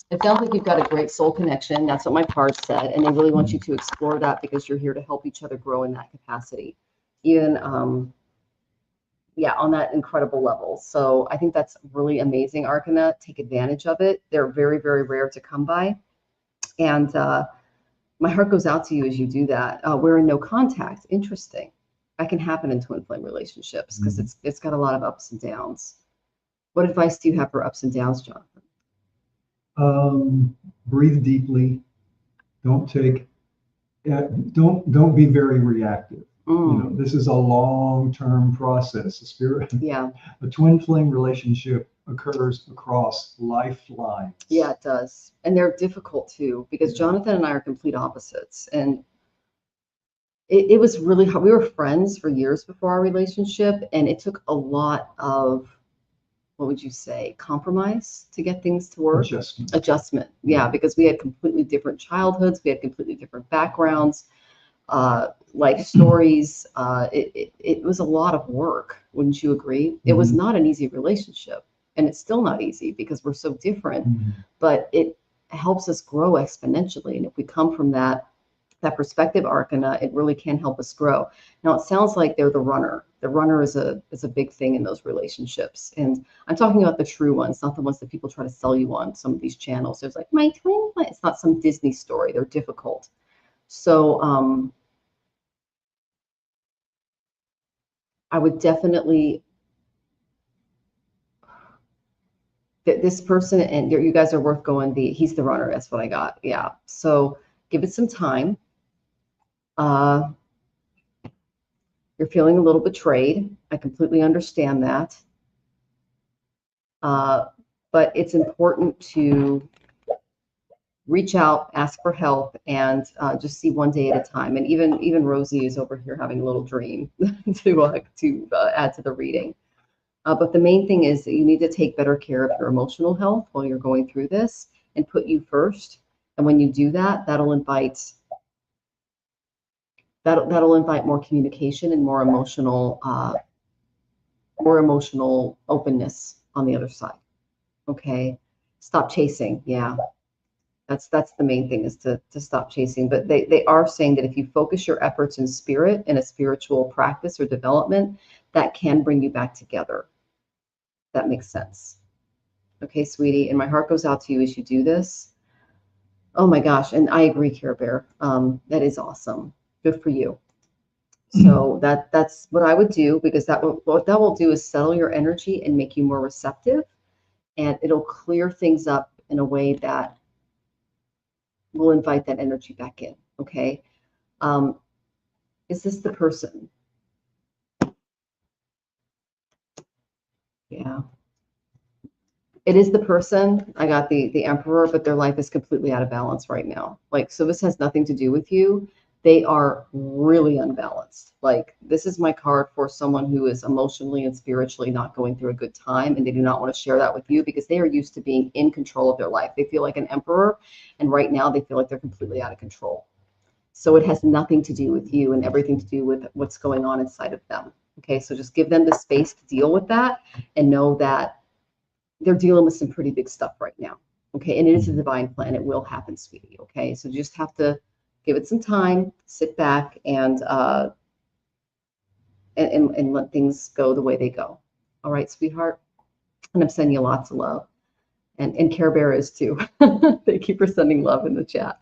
It sounds like you've got a great soul connection. That's what my cards said, and they really want you to explore that because you're here to help each other grow in that capacity, even on that incredible level. So I think that's really amazing, Arcana. Take advantage of it. They're very, very rare to come by, and my heart goes out to you as you do that. We're in no contact. Interesting. That can happen in twin flame relationships because it's got a lot of ups and downs. What advice do you have for ups and downs, Jonathan? Breathe deeply. Don't be very reactive. This is a long-term process. A twin flame relationship occurs across lifelines. Yeah, it does. And they're difficult too, because Jonathan and I are complete opposites. And it was really hard. We were friends for years before our relationship, and it took a lot of, what would you say, compromise to get things to work? Adjustment. Yeah, because we had completely different childhoods. We had completely different backgrounds, life stories. It was a lot of work. Wouldn't you agree? It was not an easy relationship, and it's still not easy because we're so different, but it helps us grow exponentially. And if we come from that that perspective arcana, it really can help us grow. Now, it sounds like they're the runner. The runner is a big thing in those relationships. And I'm talking about the true ones, not the ones that people try to sell you on some of these channels. There's like, my twin, it's not some Disney story. They're difficult. So I would definitely, this person, and you guys are worth going, he's the runner. That's what I got. Yeah. So give it some time. You're feeling a little betrayed. I completely understand that. But it's important to reach out, ask for help, and just see one day at a time. And even Rosie is over here having a little dream to add to the reading. But the main thing is that you need to take better care of your emotional health while you're going through this and put you first. And when you do that, that'll invite more communication and more emotional openness on the other side. Okay, stop chasing. Yeah, that's the main thing, is to stop chasing. But they are saying that if you focus your efforts in spirit, in a spiritual practice or development, that can bring you back together. That makes sense. Okay, sweetie, and my heart goes out to you as you do this. Oh my gosh, and I agree, Care Bear. That is awesome. Good for you. So that's what I would do, because what that will do is settle your energy and make you more receptive, and it'll clear things up in a way that will invite that energy back in. Okay. Is this the person? Yeah. It is the person. I got the Emperor, but their life is completely out of balance right now. Like, so this has nothing to do with you. They are really unbalanced. Like, this is my card for someone who is emotionally and spiritually not going through a good time, and they do not want to share that with you because they are used to being in control of their life. They feel like an emperor, and right now they feel like they're completely out of control. So it has nothing to do with you and everything to do with what's going on inside of them. Okay, so just give them the space to deal with that, and know that they're dealing with some pretty big stuff right now. Okay, and it is a divine plan. It will happen, sweetie. Okay, so you just have to give it some time, sit back, and let things go the way they go. All right, sweetheart. And I'm sending you lots of love, and Care Bear is too. Thank you for sending love in the chat.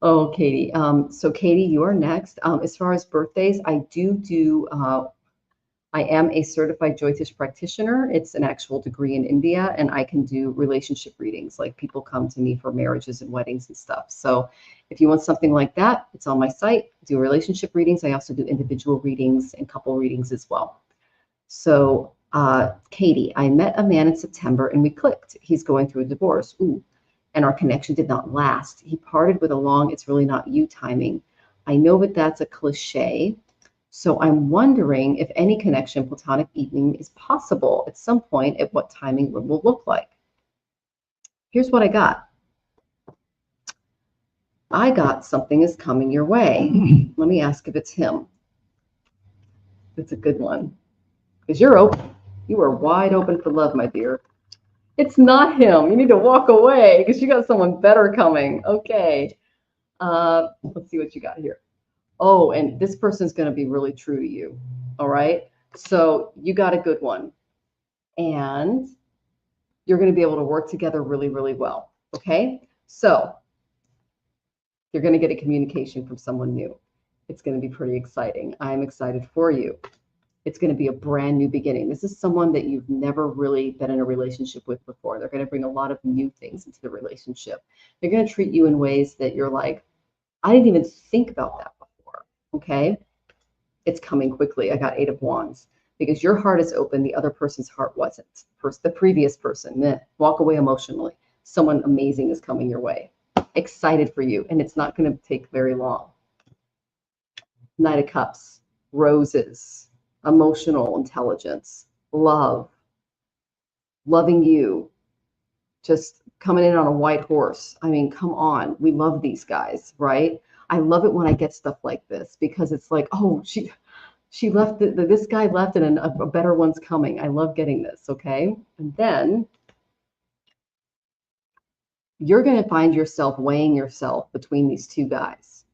Oh, Katie. So Katie, you are next. As far as birthdays, I am a certified jyotish practitioner. It's an actual degree in India, and I can do relationship readings. Like, people come to me for marriages and weddings and stuff. So if you want something like that, it's on my site. I do relationship readings. I also do individual readings and couple readings as well. So Katie, I met a man in September and we clicked. He's going through a divorce. Ooh. And our connection did not last. He parted with a long, it's really not you timing. I know that that's a cliche. So I'm wondering if any connection, platonic evening, is possible at some point, at what timing will look like. Here's what I got. I got something is coming your way. Let me ask if it's him. It's a good one. Because you're open. You are wide open for love, my dear. It's not him. You need to walk away because you got someone better coming. Okay. Let's see what you got here. Oh, and this person's going to be really true to you. All right. So you got a good one. And you're going to be able to work together really, really well. Okay. So you're going to get a communication from someone new. It's going to be pretty exciting. I'm excited for you. It's going to be a brand new beginning. This is someone that you've never really been in a relationship with before. They're going to bring a lot of new things into the relationship. They're going to treat you in ways that you're like, I didn't even think about that before. Okay. It's coming quickly. I got 8 of Wands because your heart is open. The other person's heart wasn't. First, the previous person, walk away emotionally. Someone amazing is coming your way. Excited for you. And it's not going to take very long. Knight of Cups, roses, emotional intelligence, love, loving you, just coming in on a white horse. I mean, come on. We love these guys, right? I love it when I get stuff like this because it's like, oh, she left, this guy left and a better one's coming. I love getting this, okay? And then you're going to find yourself weighing yourself between these two guys.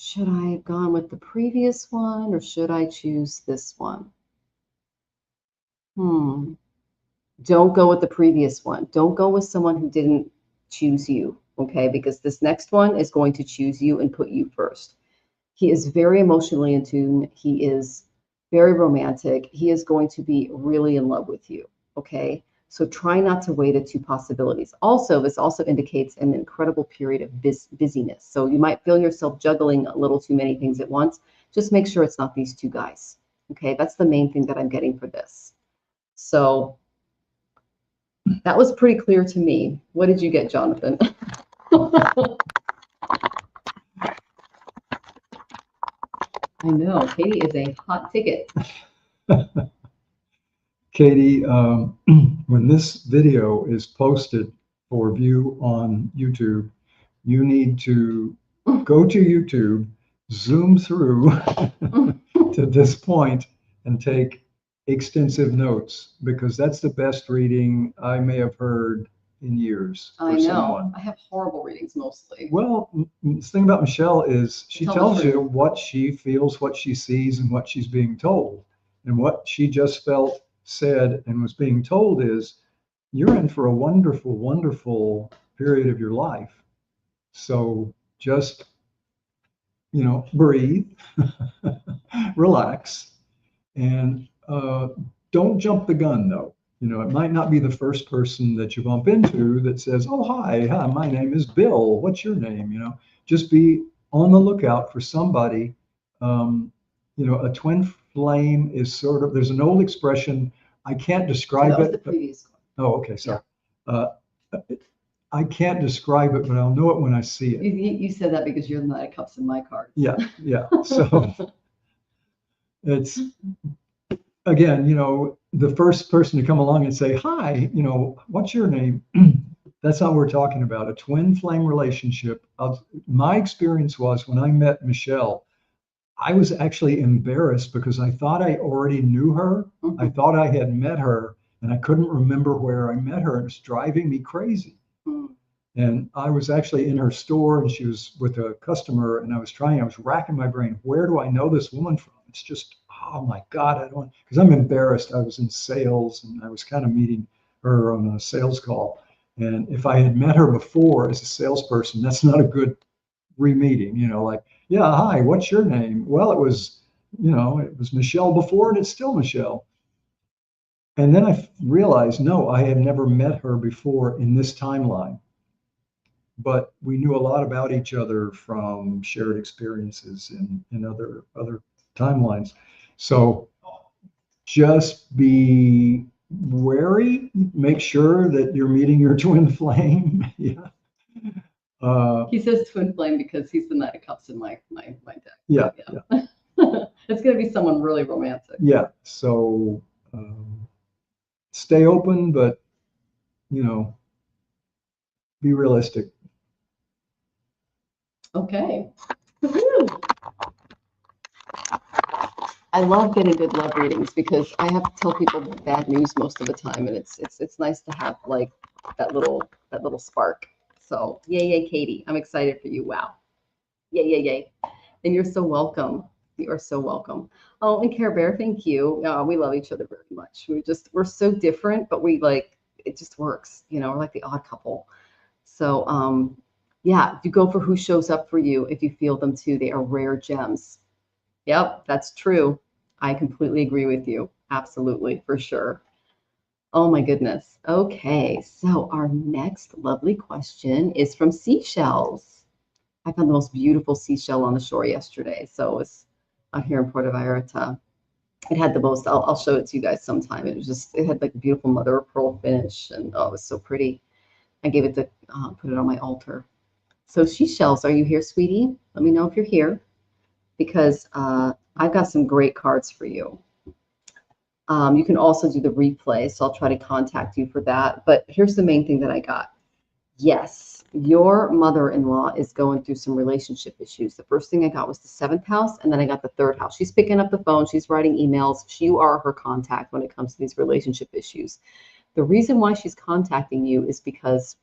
Should I have gone with the previous one or should I choose this one? Don't go with the previous one. Don't go with someone who didn't choose you, okay? Because this next one is going to choose you and put you first. He is very emotionally in tune. He is very romantic. He is going to be really in love with you, okay? So try not to weigh the two possibilities. Also, this also indicates an incredible period of busyness. So you might feel yourself juggling a little too many things at once. Just make sure it's not these two guys, okay? That's the main thing that I'm getting for this. So that was pretty clear to me. What did you get, Jonathan? I know, Katie is a hot ticket. Katie, when this video is posted for view on YouTube, you need to go to YouTube, zoom through to this point, and take extensive notes, because that's the best reading I may have heard in years for I know. someone. I have horrible readings mostly. Well, the thing about Michelle is she Tell the tells you truth. what she feels, what she sees, and what she's being told. And what she just felt, said, and was being told is, you're in for a wonderful, wonderful period of your life. So just, breathe, relax, and don't jump the gun, though. It might not be the first person that you bump into that says, "Oh, hi, my name is Bill. What's your name?" Just be on the lookout for somebody. A twin flame is sort of, there's an old expression. I can't describe That was it. the previous one. Oh, okay, sorry. I can't describe it, but I'll know it when I see it. You said that because you're the Knight of Cups in my card. Yeah. So it's, again, the first person to come along and say, "Hi, what's your name?" That's not what we're talking about. A twin flame relationship. My experience was, when I met Michelle, I was actually embarrassed because I thought I already knew her. Mm-hmm. I thought I had met her, and I couldn't remember where I met her. And it was driving me crazy. Mm-hmm. And I was actually in her store, and she was with a customer, and I was racking my brain. Where do I know this woman from? It's just, oh my God, I don't, because I'm embarrassed. I was in sales, and I was kind of meeting her on a sales call. And if I had met her before as a salesperson, that's not a good re-meeting, like, "Yeah, hi, what's your name?" Well, it was Michelle before, and it's still Michelle. And then I realized, no, I had never met her before in this timeline. But we knew a lot about each other from shared experiences in other timelines. So just be wary. Make sure that you're meeting your twin flame. Yeah. He says twin flame because he's the Knight of Cups in my deck. Yeah. It's going to be someone really romantic. Yeah. So stay open, but be realistic. Okay. Woo-hoo. I love getting good love readings because I have to tell people bad news most of the time, and it's nice to have like that little spark. So yay, Katie! I'm excited for you. Wow, yay! And you're so welcome. You are so welcome. Oh, and Care Bear, thank you. We love each other very much. We're so different, but it just works. We're like the odd couple. So yeah, you go for who shows up for you if you feel them too. They are rare gems. Yep, that's true. I completely agree with you. Absolutely, for sure. Oh my goodness. Okay, so our next lovely question is from Seashells. I found the most beautiful seashell on the shore yesterday. So it was out here in Puerto Vallarta. It had the most, I'll show it to you guys sometime. It had like a beautiful mother of pearl finish, and oh, it was so pretty. I gave it to put it on my altar. So Seashells, are you here, sweetie? Let me know if you're here, because I've got some great cards for you. You can also do the replay, so I'll try to contact you for that. But here's the main thing that I got. Yes, your mother-in-law is going through some relationship issues. The first thing I got was the 7th house, and then I got the 3rd house. She's picking up the phone. She's writing emails. You are her contact when it comes to these relationship issues. The reason why she's contacting you is because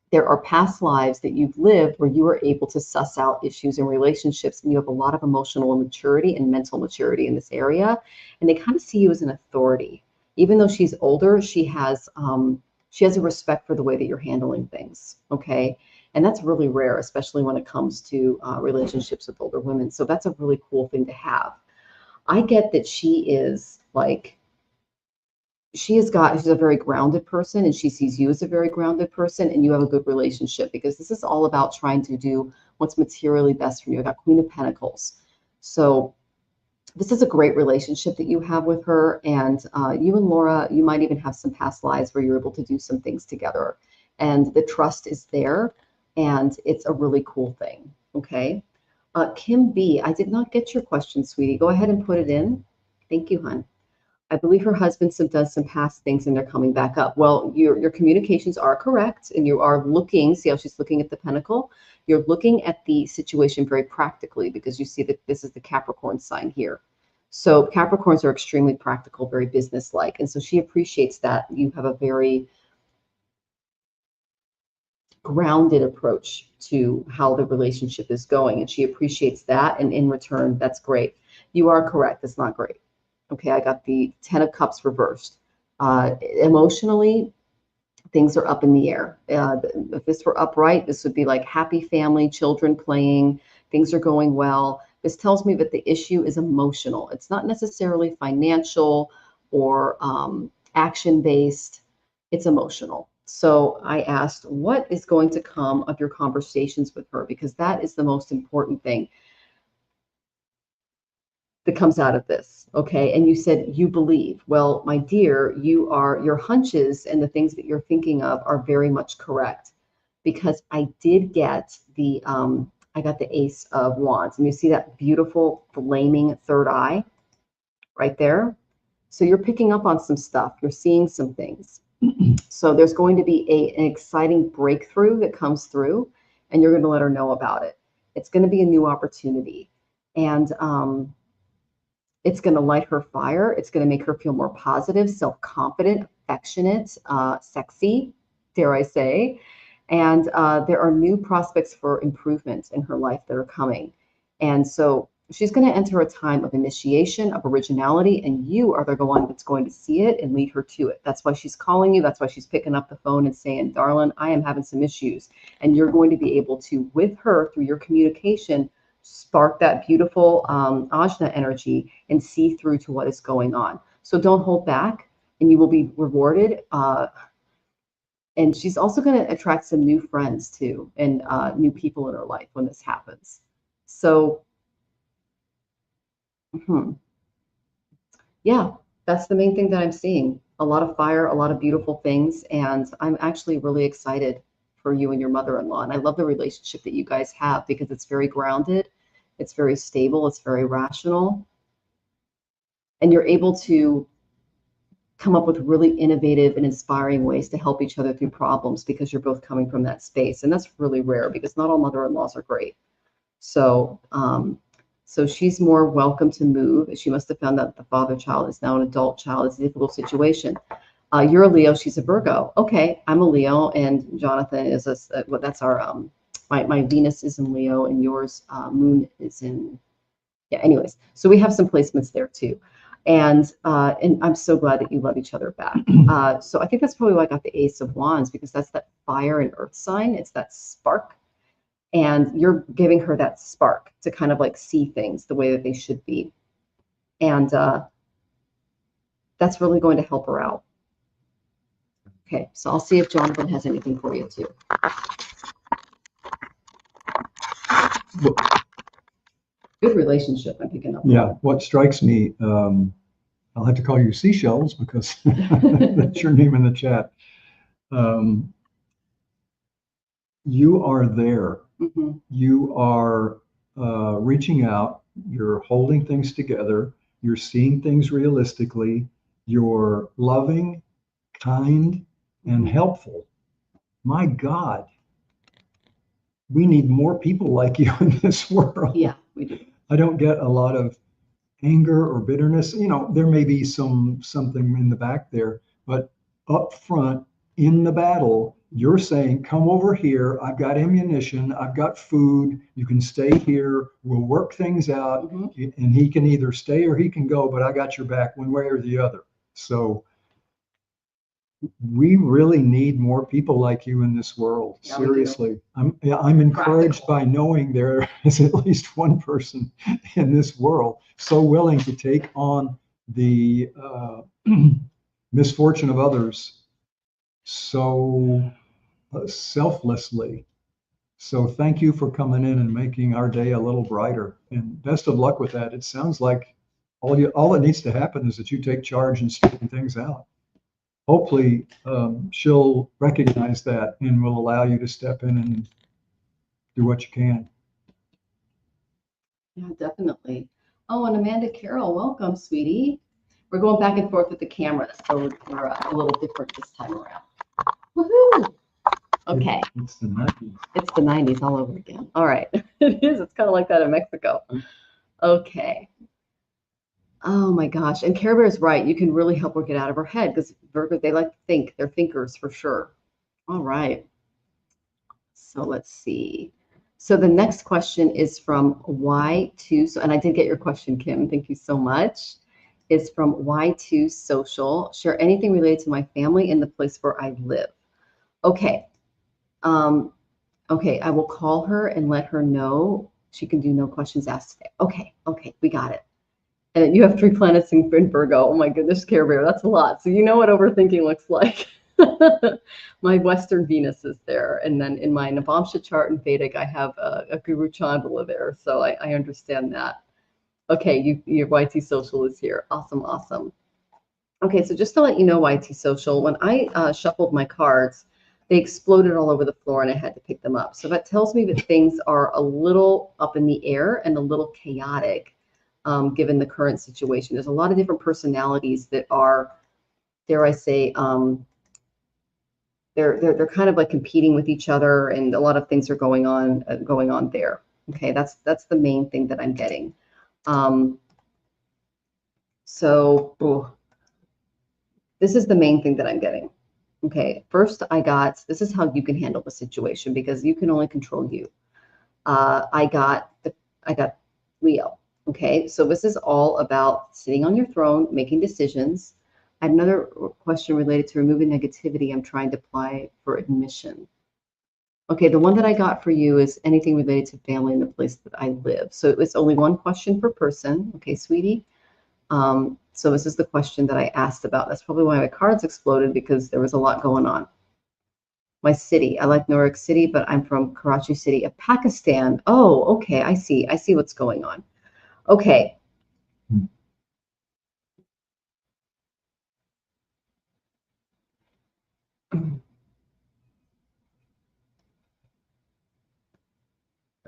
there are past lives that you've lived where you were able to suss out issues in relationships, and you have a lot of emotional maturity and mental maturity in this area. And they kind of see you as an authority. Even though she's older, she has a respect for the way that you're handling things. Okay. And that's really rare, especially when it comes to relationships with older women. So that's a really cool thing to have. I get that she is like, she's a very grounded person, and she sees you as a very grounded person, and you have a good relationship, because this is all about trying to do what's materially best for you. I got Queen of Pentacles. So this is a great relationship that you have with her. And you and Laura, you might even have some past lives where you're able to do some things together. And the trust is there, and it's a really cool thing. Okay. Kim B, I did not get your question, sweetie. Go ahead and put it in. Thank you, hon. I believe her husband does some past things and they're coming back up. Well, your communications are correct, and you are looking, see how she's looking at the pentacle? You're looking at the situation very practically, because you see that this is the Capricorn sign here. So Capricorns are extremely practical, very businesslike. And so she appreciates that you have a very grounded approach to how the relationship is going. And she appreciates that. And in return, that's great. You are correct. That's not great. Okay, I got the 10 of Cups reversed. Emotionally, things are up in the air. If this were upright, this would be like happy family, children playing, things are going well. This tells me that the issue is emotional. It's not necessarily financial or action-based. It's emotional. So I asked, what is going to come of your conversations with her? Because that is the most important thing that comes out of this. Okay. And you said you believe. Well, my dear, your hunches and the things that you're thinking of are very much correct, because I did get I got the Ace of Wands, and you see that beautiful flaming third eye right there. So you're picking up on some stuff. You're seeing some things. So there's going to be an exciting breakthrough that comes through, and you're going to let her know about it. It's going to be a new opportunity. And it's going to light her fire. It's going to make her feel more positive, self-confident, affectionate, sexy, dare I say. And there are new prospects for improvement in her life that are coming. And so she's going to enter a time of initiation, of originality, and you are the one that's going to see it and lead her to it. That's why she's calling you. That's why she's picking up the phone and saying, darling, I am having some issues. And you're going to be able to, with her, through your communication, spark that beautiful ajna energy and see through to what is going on. So don't hold back, and you will be rewarded. And she's also going to attract some new friends too, and new people in her life when this happens. So yeah, that's the main thing that I'm seeing. A lot of fire, a lot of beautiful things. And I'm actually really excited for you and your mother-in-law. And I love the relationship that you guys have, because it's very grounded. It's very stable. It's very rational. And you're able to come up with really innovative and inspiring ways to help each other through problems, because you're both coming from that space. And that's really rare, because not all mother-in-laws are great. So, so she's more welcome to move. She must have found out the father child is now an adult child. It's a difficult situation. You're a Leo. She's a Virgo. Okay, I'm a Leo, and Jonathan is well, that's our my Venus is in Leo, and yours Moon is in. Yeah. Anyways, so we have some placements there too, and I'm so glad that you love each other back. So I think that's probably why I got the Ace of Wands, because that's that fire and earth sign. It's that spark. And you're giving her that spark to kind of like see things the way that they should be. And that's really going to help her out. Okay, so I'll see if Jonathan has anything for you too. Good relationship I'm picking up. Yeah, what strikes me, I'll have to call you Seashells, because that's your name in the chat. You are there. Mm-hmm. You are reaching out. You're holding things together. You're seeing things realistically. You're loving, kind, and helpful. My God, we need more people like you in this world. Yeah, we do. I don't get a lot of anger or bitterness. There may be something in the back there, but up front, in the battle, you're saying, come over here. I've got ammunition. I've got food. You can stay here. We'll work things out. And he can either stay or he can go, but I got your back one way or the other. So we really need more people like you in this world. Yeah, seriously. I'm encouraged by knowing there is at least one person in this world so willing to take on the misfortune of others so selflessly. So thank you for coming in and making our day a little brighter. And best of luck with that. It sounds like all that needs to happen is that you take charge and straighten things out. Hopefully, she'll recognize that and will allow you to step in and do what you can. Yeah, definitely. Oh, and Amanda Carroll, welcome, sweetie. We're going back and forth with the camera, so we're a little different this time around. Woohoo! Okay. It's the 90s. It's the 90s all over again. All right. It is. It's kind of like that in Mexico. Okay. Oh my gosh. And Care Bear's right. You can really help her get out of her head because Virgo, they like to think. They're thinkers for sure. All right. So let's see. So the next question is from Y2. So, and I did get your question, Kim. Thank you so much. It's from Y2 Social. Share anything related to my family and the place where I live. Okay. Okay, I will call her and let her know she can do no questions asked today. Okay, we got it. And you have 3 planets in Virgo. Oh my goodness, Care Bear, that's a lot. So you know what overthinking looks like. My Western Venus is there. And then in my Navamsha chart in Vedic, I have a Guru Chandala there. So I understand that. Okay, your YT Social is here. Awesome. Okay, so just to let you know, YT Social, when I shuffled my cards, they exploded all over the floor and I had to pick them up. So that tells me that things are a little up in the air and a little chaotic, given the current situation. There's a lot of different personalities that are, dare I say, they're kind of like competing with each other, and a lot of things are going on there. Okay, that's the main thing that I'm getting. This is the main thing that I'm getting. Okay, first this is how you can handle the situation because you can only control you. I got Leo. Okay, so this is all about sitting on your throne, making decisions. I have another question related to removing negativity. I'm trying to apply for admission. Okay, the one that I got for you is anything related to family and the place that I live. So it's only one question per person. Okay, sweetie. So this is the question that I asked about. That's probably why my cards exploded because there was a lot going on. My city, I like New York City, but I'm from Karachi City of Pakistan. Oh, okay, I see what's going on. Okay.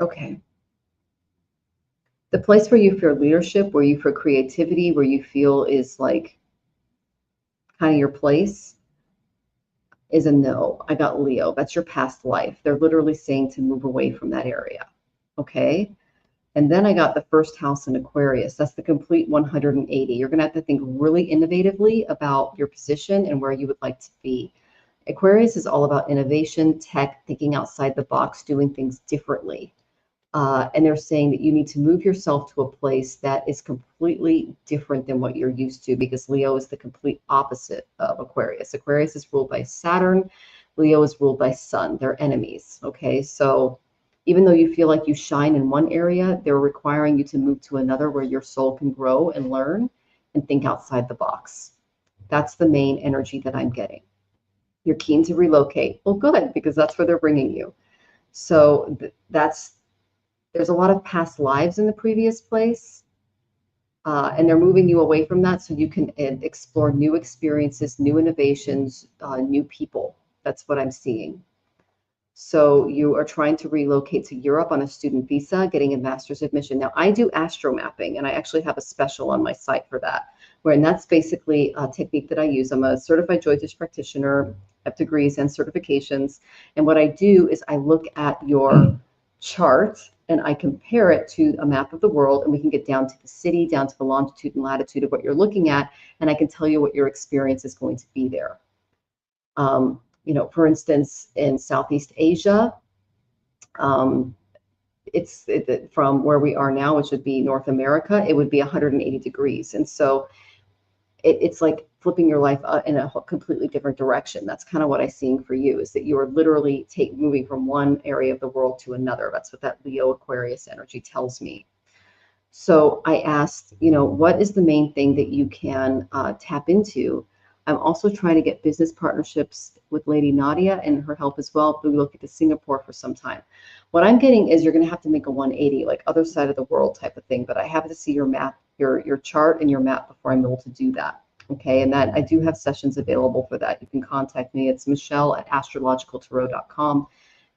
Okay. The place where you feel leadership, where you feel creativity, where you feel is like kind of your place is a no. I got Leo. That's your past life. They're literally saying to move away from that area. Okay. And then I got the first house in Aquarius. That's the complete 180. You're going to have to think really innovatively about your position and where you would like to be. Aquarius is all about innovation, tech, thinking outside the box, doing things differently. And they're saying that you need to move yourself to a place that is completely different than what you're used to, because Leo is the complete opposite of Aquarius. Aquarius is ruled by Saturn. Leo is ruled by Sun. They're enemies. Okay, so even though you feel like you shine in one area, they're requiring you to move to another where your soul can grow and learn and think outside the box. That's the main energy that I'm getting. You're keen to relocate. Well, good, because that's where they're bringing you. So there's a lot of past lives in the previous place, and they're moving you away from that so you can explore new experiences, new innovations, new people. That's what I'm seeing. So you are trying to relocate to Europe on a student visa, getting a master's admission. Now, I do astro mapping, and I actually have a special on my site for that, and that's basically a technique that I use. I'm a certified jyotish practitioner, have degrees and certifications. And what I do is I look at your chart and I compare it to a map of the world, and we can get down to the city, down to the longitude and latitude of what you're looking at, and I can tell you what your experience is going to be there. for instance, in Southeast Asia, from where we are now, which would be North America, it would be 180 degrees. And so it's like flipping your life in a completely different direction. That's kind of what I'm seeing for you, is that you are literally moving from one area of the world to another. That's what that Leo Aquarius energy tells me. So I asked, what is the main thing that you can tap into? I'm also trying to get business partnerships with Lady Nadia and her help as well. We look at Singapore for some time. What I'm getting is you're going to have to make a 180, like other side of the world type of thing. But I have to see your map, your chart and your map before I'm able to do that. Okay, and that I do have sessions available for that. You can contact me. It's Michelle@astrologicaltarot.com,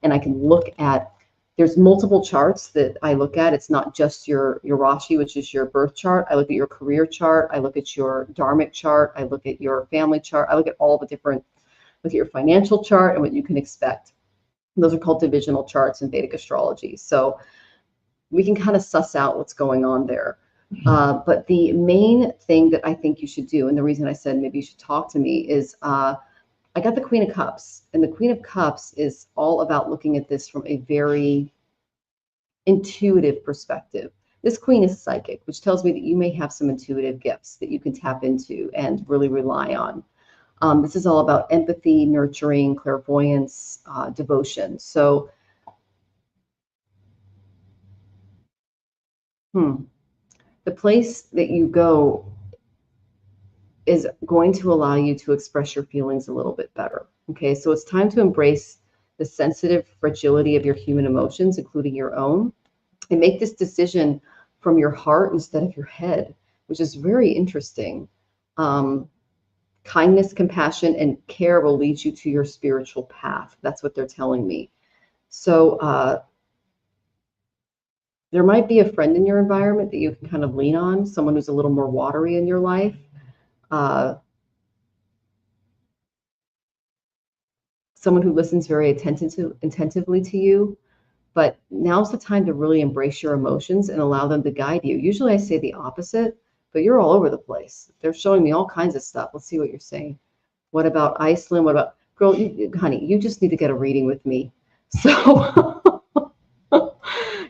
and I can look at. There's multiple charts that I look at. It's not just your Rashi, which is your birth chart. I look at your career chart. I look at your dharmic chart. I look at your family chart. I look at all the different, look at your financial chart and what you can expect. Those are called divisional charts in Vedic astrology. So we can kind of suss out what's going on there. But the main thing that I think you should do, and the reason I said maybe you should talk to me, is I got the Queen of Cups, and the Queen of Cups is all about looking at this from a very intuitive perspective. This Queen is psychic, which tells me that you may have some intuitive gifts that you can tap into and really rely on. This is all about empathy, nurturing, clairvoyance, devotion. So, the place that you go is going to allow you to express your feelings a little bit better. Okay, so it's time to embrace the sensitive fragility of your human emotions, including your own, and make this decision from your heart instead of your head, which is very interesting. Kindness, compassion, and care will lead you to your spiritual path. That's what they're telling me. So there might be a friend in your environment that you can kind of lean on, someone who's a little more watery in your life. Someone who listens very attentively to you. But now's the time to really embrace your emotions and allow them to guide you. Usually I say the opposite, but you're all over the place. They're showing me all kinds of stuff. Let's see what you're saying. What about Iceland? What about, girl, honey, you just need to get a reading with me. So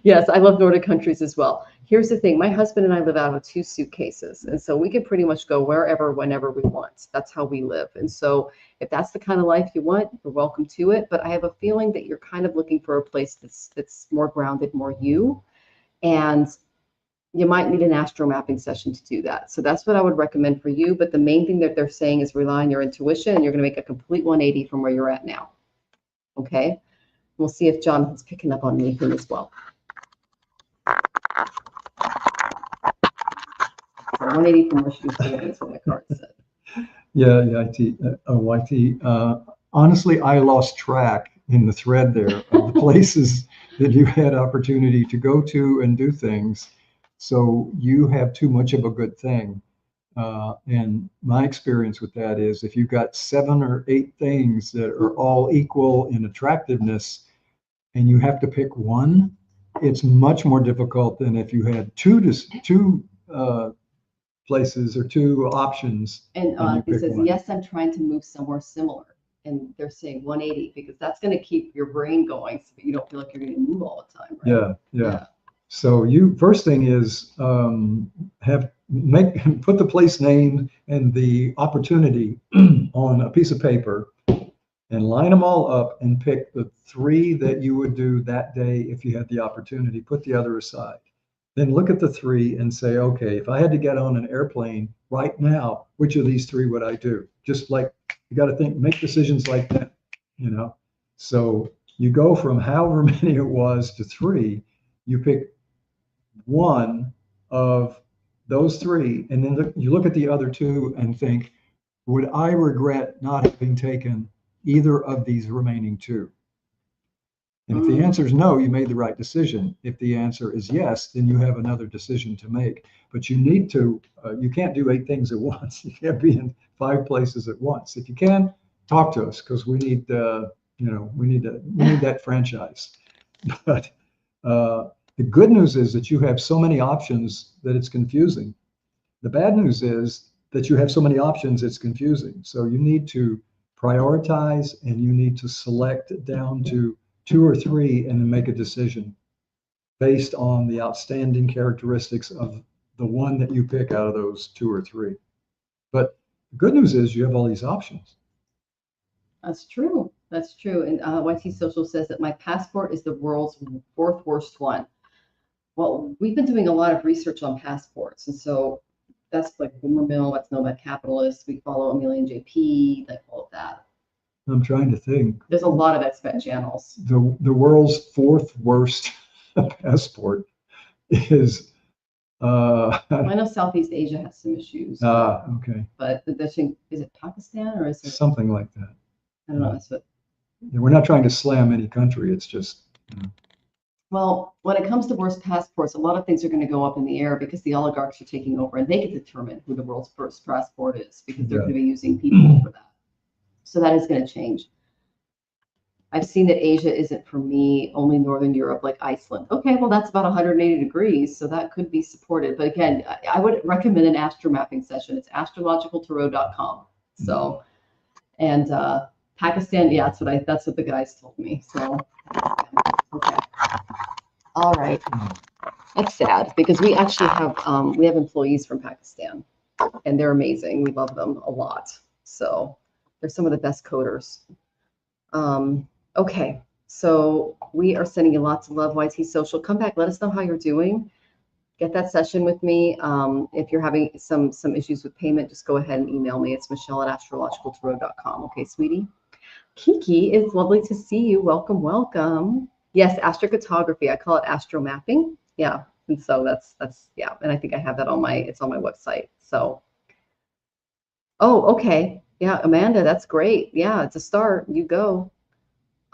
yes, I love Nordic countries as well. Here's the thing. My husband and I live out of 2 suitcases. And so we can pretty much go wherever, whenever we want. That's how we live. And so if that's the kind of life you want, you're welcome to it. But I have a feeling that you're kind of looking for a place that's more grounded, more you. And you might need an astro mapping session to do that. So that's what I would recommend for you. But the main thing that they're saying is rely on your intuition, and you're going to make a complete 180 from where you're at now. Okay? We'll see if Jonathan's picking up on anything as well. So 180 from where she was doing is what my card said. Yeah, YT. Honestly, I lost track in the thread there of the places that you had opportunity to go to and do things. So you have too much of a good thing. And my experience with that is if you've got 7 or 8 things that are all equal in attractiveness and you have to pick one, it's much more difficult than if you had two places or 2 options. And it says, yes, I'm trying to move somewhere similar. And they're saying 180 because that's going to keep your brain going so that you don't feel like you're going to move all the time. Right? Yeah. So first thing is put the place name and the opportunity on a piece of paper and line them all up and pick the 3 that you would do that day if you had the opportunity. Put the other aside. Then look at the 3 and say, okay, if I had to get on an airplane right now, which of these 3 would I do? Just like you got to think, make decisions like that, So you go from however many it was to 3, you pick one of those 3, and then you look at the other 2 and think, would I regret not having taken either of these remaining 2? And if the answer is no, you made the right decision. If the answer is yes, then you have another decision to make. But you need to, you can't do 8 things at once. You can't be in 5 places at once. If you can, talk to us because we need, we need that franchise. But the good news is that you have so many options that it's confusing. The bad news is that you have so many options, it's confusing. So you need to prioritize, and you need to select down to 2 or 3 and then make a decision based on the outstanding characteristics of the one that you pick out of those 2 or 3. But the good news is you have all these options. That's true. That's true. And YT Social says that my passport is the world's 4th worst one. Well, we've been doing a lot of research on passports. And so that's like Boomer Mill, that's Nomad Capitalist. We follow Amelia and JP, like all of that. I'm trying to think. There's a lot of expat channels. The world's 4th worst passport is I know Southeast Asia has some issues. okay. But is it Pakistan or is it Something like that. I don't know. That's what. Yeah, we're not trying to slam any country. It's just. Well, when it comes to worst passports, a lot of things are going to go up in the air because the oligarchs are taking over and they can determine who the world's first passport is because they're going to be using people for that. So that is going to change. I've seen that Asia isn't for me, only Northern Europe, like Iceland. Okay, well, that's about 180 degrees, so that could be supported. But again, I would recommend an astro mapping session. It's astrologicaltarot.com. So, and Pakistan, yeah, that's what the guys told me. So, okay. All right. That's sad because we actually have employees from Pakistan, and they're amazing. We love them a lot. So they're some of the best coders. Okay, so we are sending you lots of love, YT Social. Come back, let us know how you're doing. Get that session with me. If you're having some issues with payment, just go ahead and email me. It's Michelle@astrologicaltarot.com. Okay, sweetie. Kiki, it's lovely to see you. Welcome, welcome. Yes, astrocartography. I call it astro mapping. Yeah, and so that's yeah, and I think I have that on my website. So, oh, okay. Yeah, Amanda, that's great. Yeah, it's a start. You go.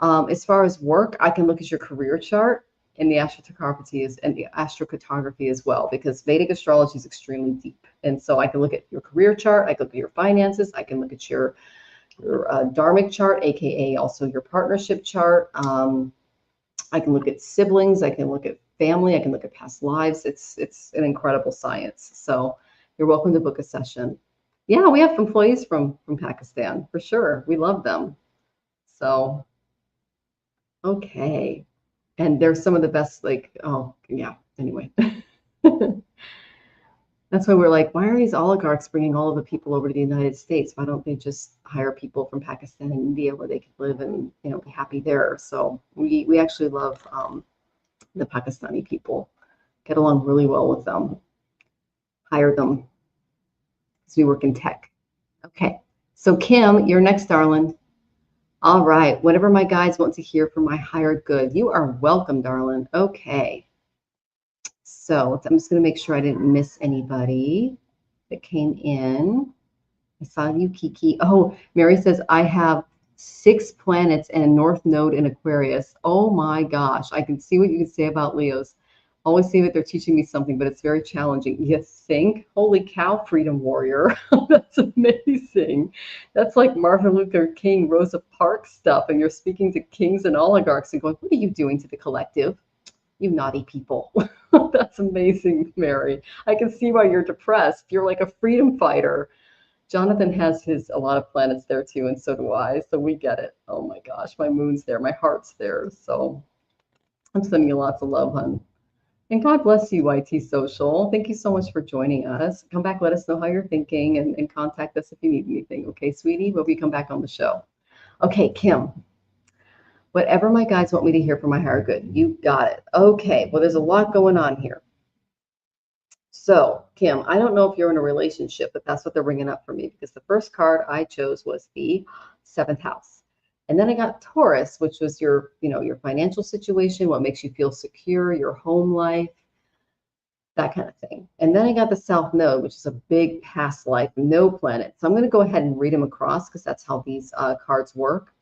As far as work, I can look at your career chart and the astrocartography as well, because Vedic astrology is extremely deep. And so I can look at your career chart, I can look at your finances, I can look at your dharmic chart, aka also your partnership chart. I can look at siblings, I can look at family, I can look at past lives. It's an incredible science. So you're welcome to book a session. Yeah, we have employees from Pakistan for sure. We love them. So. Okay. And they're some of the best, like, oh, yeah, anyway. That's why we're like, why are these oligarchs bringing all of the people over to the United States? Why don't they just hire people from Pakistan and India where they could live and, be happy there? So we actually love the Pakistani people, get along really well with them, hire them because we work in tech. Okay. So Kim, you're next, darling. All right, whatever my guides want to hear for my higher good. You are welcome, darling. Okay. So I'm just going to make sure I didn't miss anybody that came in. I saw you, Kiki. Oh, Mary says, I have 6 planets and a North Node in Aquarius. Oh my gosh. I can see what you can say about Leos. Always say that they're teaching me something, but it's very challenging. You think? Holy cow, freedom warrior. That's amazing. That's like Martin Luther King, Rosa Parks stuff. And you're speaking to kings and oligarchs and going, what are you doing to the collective? You naughty people. That's amazing, Mary. I can see why you're depressed. You're like a freedom fighter. Jonathan has a lot of planets there too, and so do I. So we get it. Oh my gosh, my moon's there, my heart's there. So I'm sending you lots of love, hon. And God bless you, YT Social. Thank you so much for joining us. Come back, let us know how you're thinking, and contact us if you need anything. Okay, sweetie? When we come back on the show. Okay, Kim. Whatever my guides want me to hear for my higher good. You got it. Okay, well, there's a lot going on here. So, Kim, I don't know if you're in a relationship, but that's what they're bringing up for me because the first card I chose was the 7th house. And then I got Taurus, which was your financial situation, what makes you feel secure, your home life, that kind of thing. And then I got the South Node, which is a big past life, no planet. So I'm going to go ahead and read them across because that's how these cards work.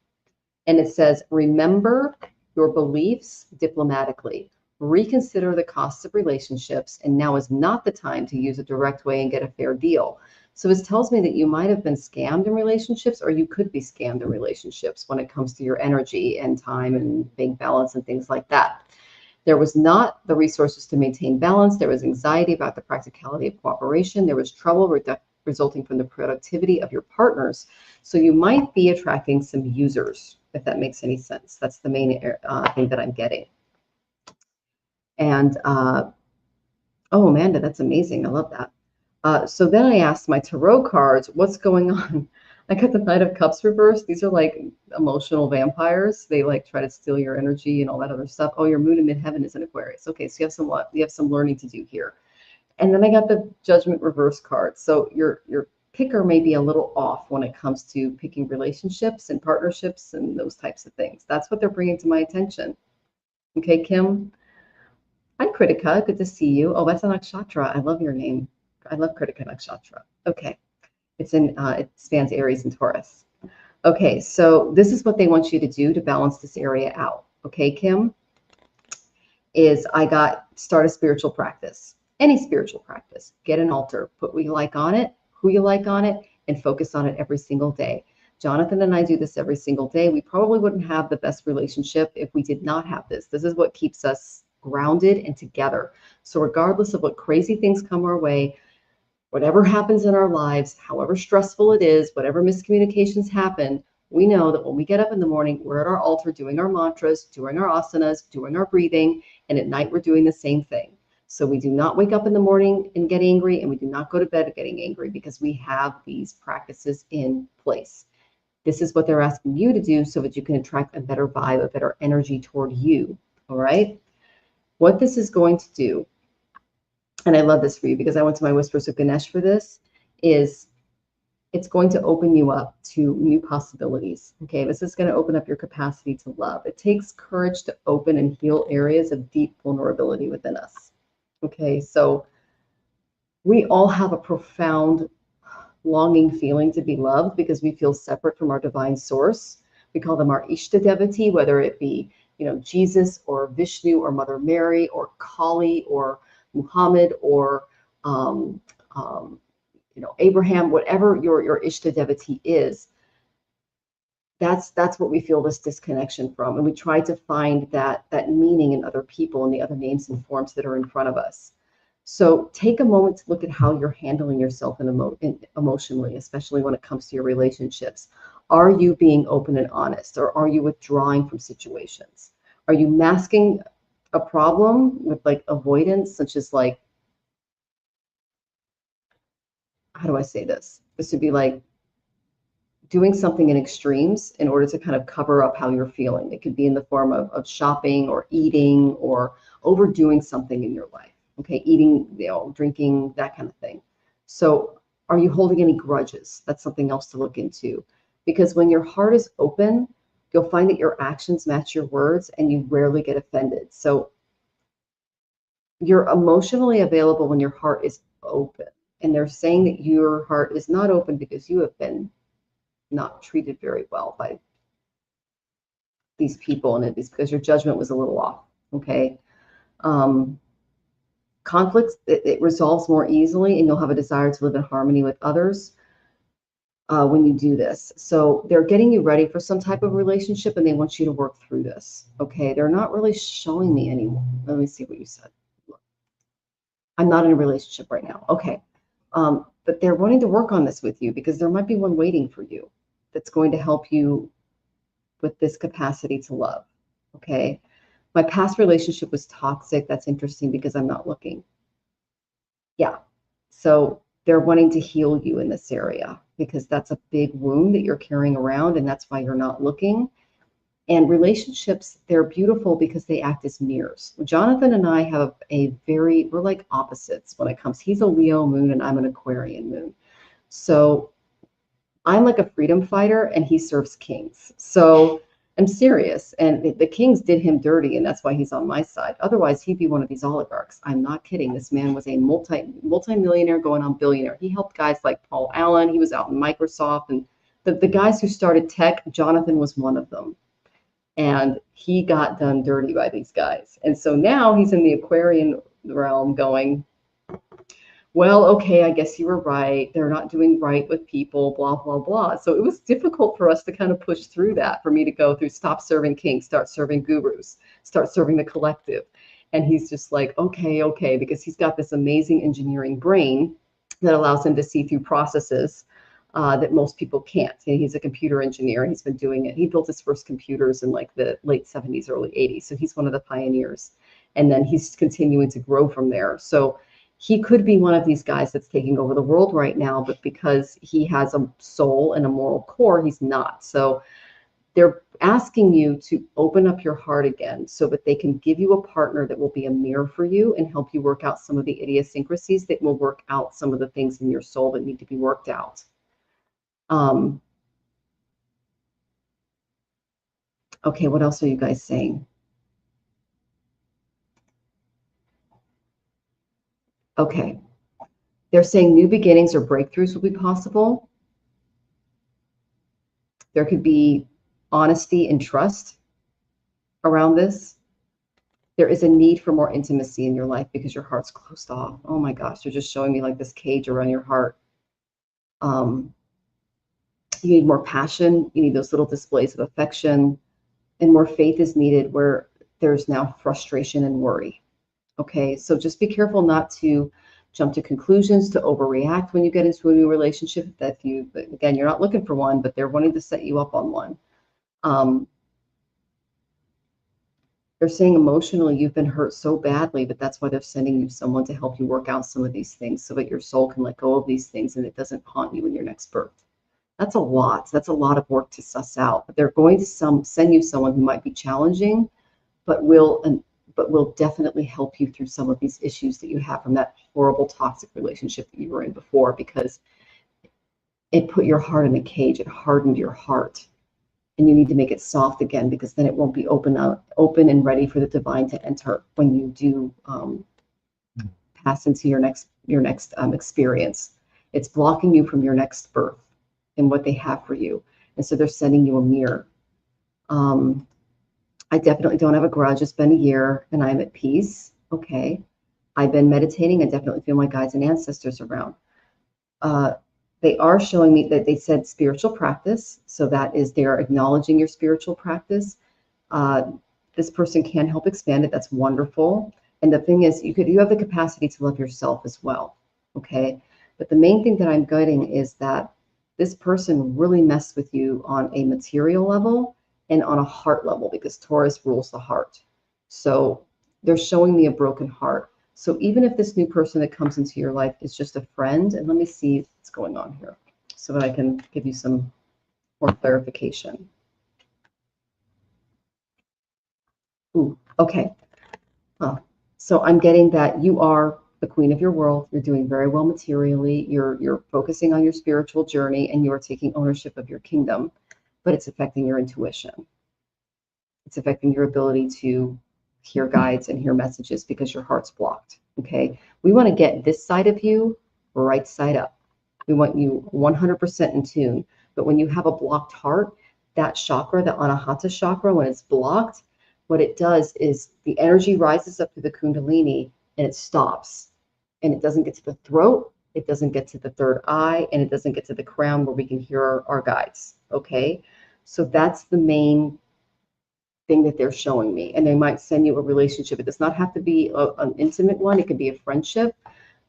And it says, remember your beliefs diplomatically. Reconsider the costs of relationships, and now is not the time to use a direct way and get a fair deal. So this tells me that you might have been scammed in relationships, or you could be scammed in relationships when it comes to your energy and time and bank balance and things like that. There was not the resources to maintain balance. There was anxiety about the practicality of cooperation. There was trouble resulting from the productivity of your partners. So you might be attracting some users, if that makes any sense. That's the main thing that I'm getting. And oh, Amanda, that's amazing. I love that. So then I asked my tarot cards, what's going on? I got the Knight of Cups reversed. These are like emotional vampires. They like try to steal your energy and all that other stuff. Oh, your moon in midheaven is in Aquarius. Okay, so you have some learning to do here. And then I got the Judgment reverse card. So your picker may be a little off when it comes to picking relationships and partnerships and those types of things. That's what they're bringing to my attention. Okay, Kim. Hi, Kritika. Good to see you. Oh, that's a nakshatra. I love your name. I love Kritika nakshatra. Okay. It spans Aries and Taurus. Okay, so this is what they want you to do to balance this area out. Okay, Kim, is start a spiritual practice. Any spiritual practice. Get an altar. Put what you like on it, who you like on it, and focus on it every single day. Jonathan and I do this every single day. We probably wouldn't have the best relationship if we did not have this. This is what keeps us grounded and together. So regardless of what crazy things come our way, whatever happens in our lives, however stressful it is, whatever miscommunications happen, we know that when we get up in the morning, we're at our altar doing our mantras, doing our asanas, doing our breathing, and at night we're doing the same thing. So we do not wake up in the morning and get angry, and we do not go to bed getting angry because we have these practices in place. This is what they're asking you to do so that you can attract a better vibe, a better energy toward you. All right? What this is going to do, and I love this for you because I went to my Whispers of Ganesh for this, is it's going to open you up to new possibilities. Okay, this is going to open up your capacity to love. It takes courage to open and heal areas of deep vulnerability within us. Okay, so we all have a profound longing feeling to be loved because we feel separate from our divine source. We call them our Ishta Devotee, whether it be, Jesus or Vishnu or Mother Mary or Kali or Muhammad or Abraham, whatever your Ishta Devotee is. That's what we feel this disconnection from, and we try to find that meaning in other people and the other names and forms that are in front of us. So take a moment to look at how you're handling yourself emotionally, especially when it comes to your relationships. Are you being open and honest, or are you withdrawing from situations? Are you masking a problem with like avoidance, such as like, how do I say this? This would be like doing something in extremes in order to kind of cover up how you're feeling. It could be in the form of shopping or eating or overdoing something in your life. Okay, eating, drinking, that kind of thing. So are you holding any grudges? That's something else to look into. Because when your heart is open, you'll find that your actions match your words and you rarely get offended. So you're emotionally available when your heart is open. And they're saying that your heart is not open because you have been not treated very well by these people, and it's because your judgment was a little off. Okay. Conflicts, it resolves more easily, and you'll have a desire to live in harmony with others when you do this. So they're getting you ready for some type of relationship, and they want you to work through this. Okay. They're not really showing me anymore. Let me see what you said. I'm not in a relationship right now. Okay. But they're wanting to work on this with you because there might be one waiting for you that's going to help you with this capacity to love. Okay. My past relationship was toxic. That's interesting because I'm not looking. Yeah. So they're wanting to heal you in this area because that's a big wound that you're carrying around, and that's why you're not looking. And relationships, they're beautiful because they act as mirrors. Jonathan and I have we're like opposites when it comes. He's a Leo moon and I'm an Aquarian moon. So I'm like a freedom fighter and he serves kings. So I'm serious. And the kings did him dirty, and that's why he's on my side. Otherwise, he'd be one of these oligarchs. I'm not kidding. This man was a multi-millionaire going on billionaire. He helped guys like Paul Allen. He was out in Microsoft. And the guys who started tech, Jonathan was one of them. And he got done dirty by these guys. And so now he's in the Aquarian realm going, well, okay, I guess you were right. They're not doing right with people, blah, blah, blah. So it was difficult for us to kind of push through that, for me to go through stop serving kings, start serving gurus, start serving the collective. And he's just like, okay, because he's got this amazing engineering brain that allows him to see through processes that most people can't. And he's a computer engineer. He's been doing it. He built his first computers in like the late 70s, early 80s. So he's one of the pioneers. And then he's continuing to grow from there. So he could be one of these guys that's taking over the world right now, but because he has a soul and a moral core, he's not. So they're asking you to open up your heart again so that they can give you a partner that will be a mirror for you and help you work out some of the idiosyncrasies that will work out some of the things in your soul that need to be worked out. Okay, what else are you guys saying? Okay, they're saying new beginnings or breakthroughs will be possible. There could be honesty and trust around this. There is a need for more intimacy in your life because your heart's closed off. Oh my gosh, you're just showing me like this cage around your heart. You need more passion. You need those little displays of affection, and more faith is needed where there's now frustration and worry. Okay, so just be careful not to jump to conclusions, to overreact when you get into a new relationship. That you, again, you're not looking for one, but they're wanting to set you up on one. They're saying emotionally you've been hurt so badly, but that's why they're sending you someone to help you work out some of these things so that your soul can let go of these things and it doesn't haunt you in your next birth. That's a lot. That's a lot of work to suss out. But they're going to send you someone who might be challenging, but will definitely help you through some of these issues that you have from that horrible toxic relationship that you were in before, because it put your heart in a cage. It hardened your heart. And you need to make it soft again, because then it won't be open and ready for the divine to enter when you do pass into your next experience. It's blocking you from your next birth and what they have for you. And so they're sending you a mirror. I definitely don't have a grudge. It's been a year and I'm at peace. Okay. I've been meditating. I definitely feel my guides and ancestors around. They are showing me that they said spiritual practice. So that is, they are acknowledging your spiritual practice. This person can help expand it. That's wonderful. And the thing is, you have the capacity to love yourself as well. Okay. But the main thing that I'm getting is that this person really messed with you on a material level and on a heart level, because Taurus rules the heart. So they're showing me a broken heart. So even if this new person that comes into your life is just a friend, and let me see what's going on here so that I can give you some more clarification. Ooh, okay. So I'm getting that you are the queen of your world. You're doing very well materially. You're focusing on your spiritual journey, and you are taking ownership of your kingdom, but it's affecting your intuition. It's affecting your ability to hear guides and hear messages because your heart's blocked. Okay. We want to get this side of you right side up. We want you 100% in tune. But when you have a blocked heart, that chakra, the Anahata chakra, when it's blocked, what it does is the energy rises up to the Kundalini and it stops. And it doesn't get to the throat, it doesn't get to the third eye, and it doesn't get to the crown where we can hear our guides. Okay. So that's the main thing that they're showing me. And they might send you a relationship. It does not have to be an intimate one. It could be a friendship,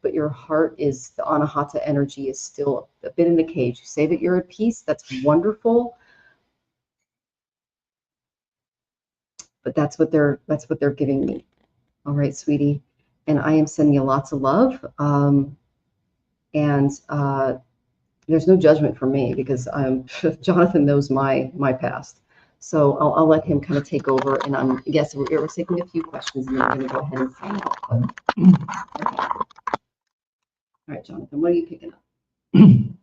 but your heart is, the Anahata energy is still a bit in the cage. You say that you're at peace. That's wonderful. But that's what they're giving me. All right, sweetie. And I am sending you lots of love. And there's no judgment for me, because Jonathan knows my past. So I'll let him kind of take over, and I'm we're taking a few questions, and then we're going to go ahead and sign out. Okay. All right, Jonathan, what are you picking up?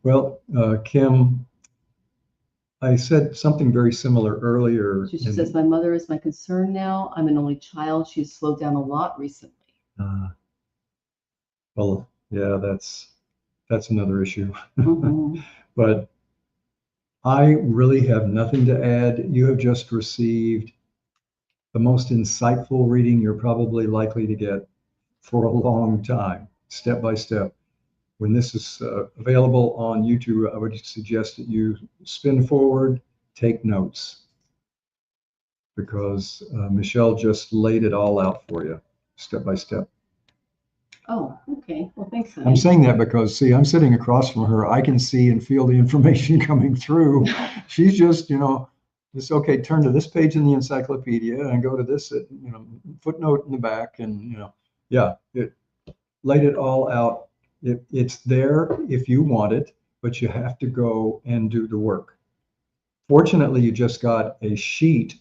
Well, Kim, I said something very similar earlier. She says, my mother is my concern now. I'm an only child. She's slowed down a lot recently. Well, yeah, that's another issue. Mm-hmm. But I really have nothing to add. You have just received the most insightful reading you're probably likely to get for a long time, step by step. When this is available on YouTube, I would suggest that you spin forward, take notes, because Michelle just laid it all out for you, step by step. Oh, okay. Well, thanks, honey. I'm saying that because, see, I'm sitting across from her. I can see and feel the information coming through. She's just, just, okay, turn to this page in the encyclopedia and go to this, footnote in the back. And, yeah, it laid it all out. It's there if you want it, but you have to go and do the work. Fortunately, you just got a sheet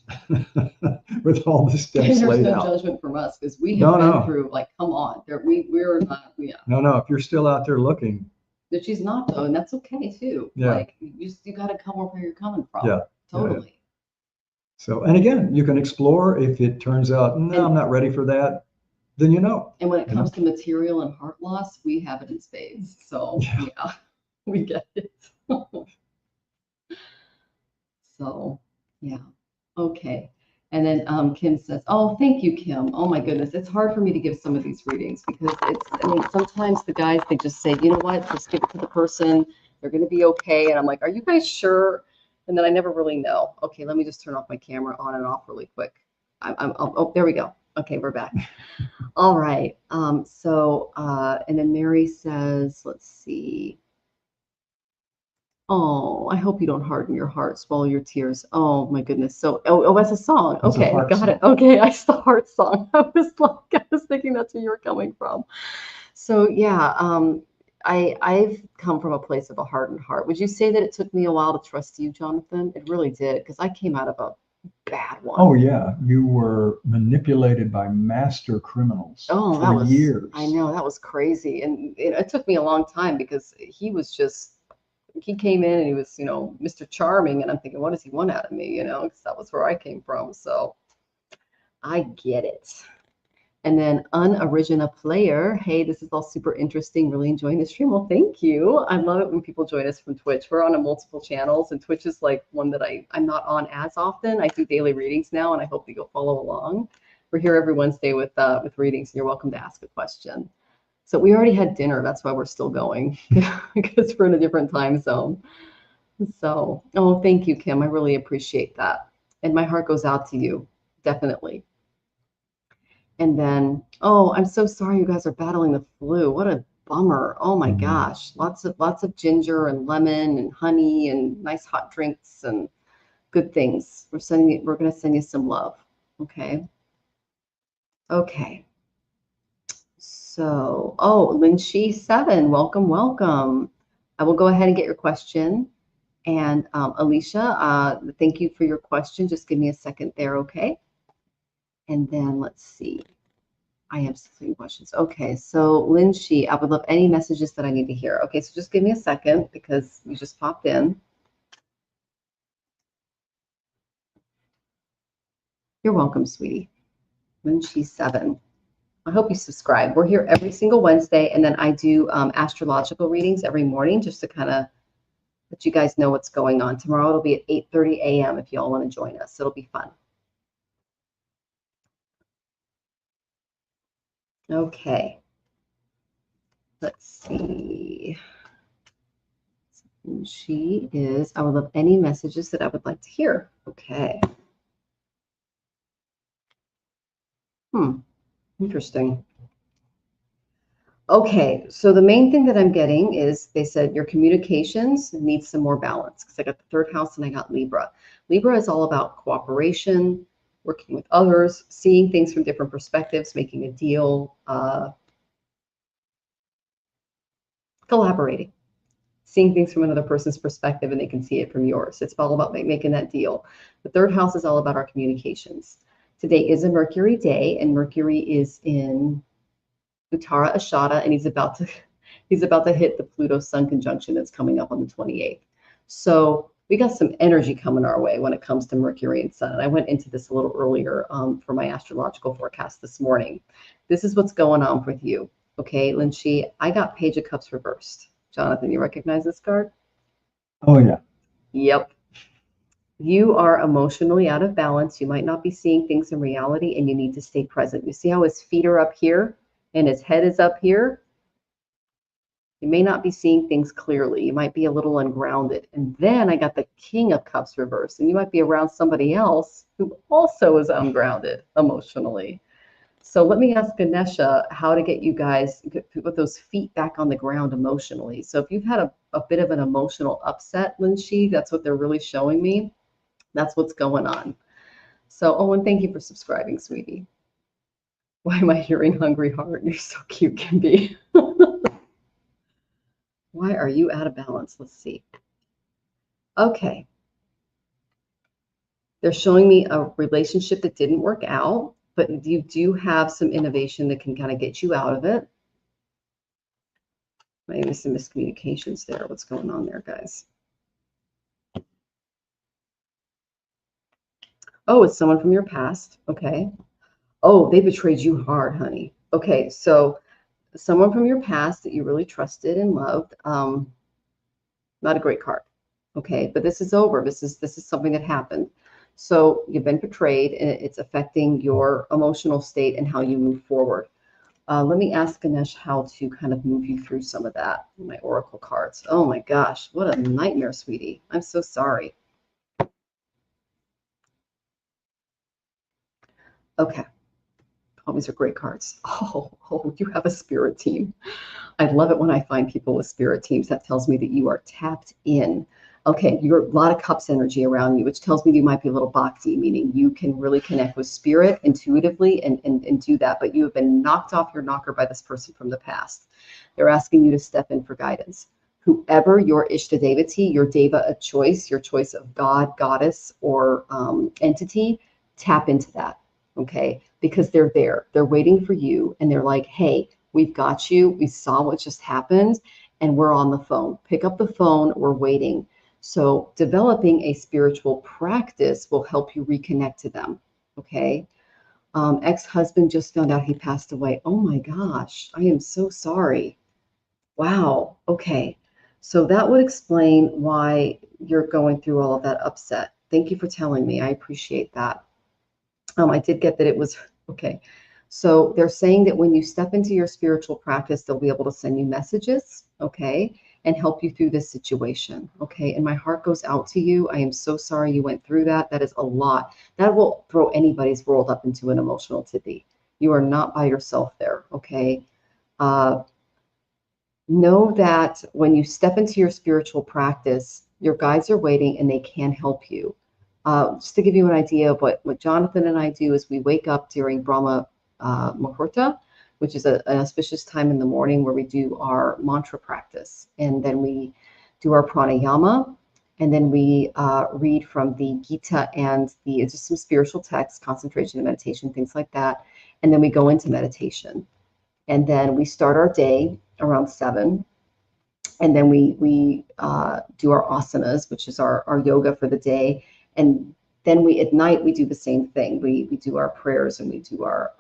with all the steps There's laid no out. judgment from us because we No, have been no. through, like, come on. We're not, yeah. No, if you're still out there looking, But she's not, though, and that's okay, too. Yeah. Like, you got to come where you're coming from. Yeah. Totally. so, and again, you can explore. If it turns out, no, I'm not ready for that, then you know. And when it comes to material and heart loss, we have it in spades. So, yeah, we get it. So, yeah. Okay. And then Kim says, oh, thank you, Kim. Oh my goodness. It's hard for me to give some of these readings because sometimes the guys, they just say, you know what, just give it to the person. They're going to be okay. And I'm like, are you guys sure? And then I never really know. Okay, let me just turn off my camera on and off really quick. Oh, there we go. Okay, we're back. All right. And then Mary says, let's see. Oh, I hope you don't harden your heart, swallow your tears. Oh my goodness. So, that's a song. That's a Okay, heart got song. it. Okay, I saw heart song. I was thinking that's where you were coming from. So yeah, I've come from a place of a hardened heart. Would you say that it took me a while to trust you, Jonathan? It really did, because I came out of a bad one. Oh yeah, you were manipulated by master criminals for years. I know, that was crazy, and it took me a long time because he came in and he was, Mr. Charming, and I'm thinking, what does he want out of me? Because that was where I came from. So I get it. And then Unoriginal Player, hey, this is all super interesting. Really enjoying the stream. Well, thank you. I love it when people join us from Twitch. We're on multiple channels, and Twitch is like one that I'm not on as often. I do daily readings now, and I hope that you'll follow along. We're here every Wednesday with readings, and you're welcome to ask a question. So we already had dinner. That's why we're still going because we're in a different time zone. So, oh, thank you, Kim. I really appreciate that. And my heart goes out to you, definitely. And then, oh, I'm so sorry you guys are battling the flu. What a bummer. Oh my gosh. Lots of ginger and lemon and honey and nice hot drinks and good things. We're going to send you some love. Okay. Okay. So, oh, Linshi 7, welcome. I will go ahead and get your question. And Alicia, thank you for your question. Just give me a second there, okay? And then let's see. I have some questions. Okay, so Linshi, I would love any messages that I need to hear. Okay, so just give me a second because you just popped in. You're welcome, sweetie. Linshi 7. I hope you subscribe. We're here every single Wednesday, and then I do astrological readings every morning just to kind of let you guys know what's going on. Tomorrow it'll be at 8:30 a.m. if y'all want to join us. It'll be fun. Okay. Let's see. She is, I would love any messages that I would like to hear. Okay. Interesting. Okay, so the main thing that I'm getting is they said your communications need some more balance because I got the third house and I got Libra. Libra is all about cooperation, working with others, seeing things from different perspectives, making a deal, collaborating, seeing things from another person's perspective and they can see it from yours. It's all about making that deal. The third house is all about our communications. Today is a Mercury day, and Mercury is in Uttara Ashada, and he's about to hit the Pluto Sun conjunction that's coming up on the 28th. So we got some energy coming our way when it comes to Mercury and Sun. And I went into this a little earlier for my astrological forecast this morning. This is what's going on with you. Okay, Linshi, I got Page of Cups reversed. Jonathan, you recognize this card? Oh yeah. Yep. You are emotionally out of balance. You might not be seeing things in reality, and you need to stay present. You see how his feet are up here and his head is up here? You may not be seeing things clearly. You might be a little ungrounded. And then I got the King of Cups reversed, and you might be around somebody else who also is ungrounded emotionally. So let me ask Ganesha how to get you guys put those feet back on the ground emotionally. So if you've had a bit of an emotional upset, Linshi, that's what they're really showing me. That's what's going on. So, Owen, thank you for subscribing, sweetie. Why am I hearing hungry heart? You're so cute, Kimby. Why are you out of balance? Let's see. Okay. They're showing me a relationship that didn't work out, but you do have some innovation that can kind of get you out of it. Maybe some miscommunications there. What's going on there, guys? Oh, it's someone from your past. Okay. Oh, they betrayed you hard, honey. Okay, so someone from your past that you really trusted and loved. Not a great card. Okay, but this is over. This is something that happened. So you've been betrayed, and it's affecting your emotional state and how you move forward. Let me ask Ganesh how to kind of move you through some of that. My oracle cards. Oh my gosh, what a nightmare, sweetie. I'm so sorry. Okay. Oh, these are great cards. Oh, you have a spirit team. I love it when I find people with spirit teams. That tells me that you are tapped in. Okay, you're a lot of cups energy around you, which tells me you might be a little bhakti, meaning you can really connect with spirit intuitively and do that. But you have been knocked off your knocker by this person from the past. They're asking you to step in for guidance. Whoever your Ishtadevati, your deva of choice, your choice of God, goddess, or entity, tap into that. Okay, because they're there. They're waiting for you, and they're like, hey, we've got you. We saw what just happened, and we're on the phone. Pick up the phone. We're waiting. So developing a spiritual practice will help you reconnect to them. Okay. Ex-husband just found out he passed away. Oh my gosh. I am so sorry. Wow. Okay. So that would explain why you're going through all of that upset. Thank you for telling me. I appreciate that. I did get that it was okay. So they're saying that when you step into your spiritual practice, they'll be able to send you messages, okay, and help you through this situation, okay? And my heart goes out to you. I am so sorry you went through that. That is a lot. That will throw anybody's world up into an emotional tizzy. You are not by yourself there, okay? Know that when you step into your spiritual practice, your guides are waiting and they can help you. Just to give you an idea of what Jonathan and I do is we wake up during Brahma Muhurta, which is an auspicious time in the morning where we do our mantra practice. And then we do our pranayama. And then we read from the Gita and just some spiritual texts, concentration and meditation, things like that. And then we go into meditation. And then we start our day around 7. And then we do our asanas, which is our yoga for the day. And then we at night we do the same thing. We do our prayers and we do our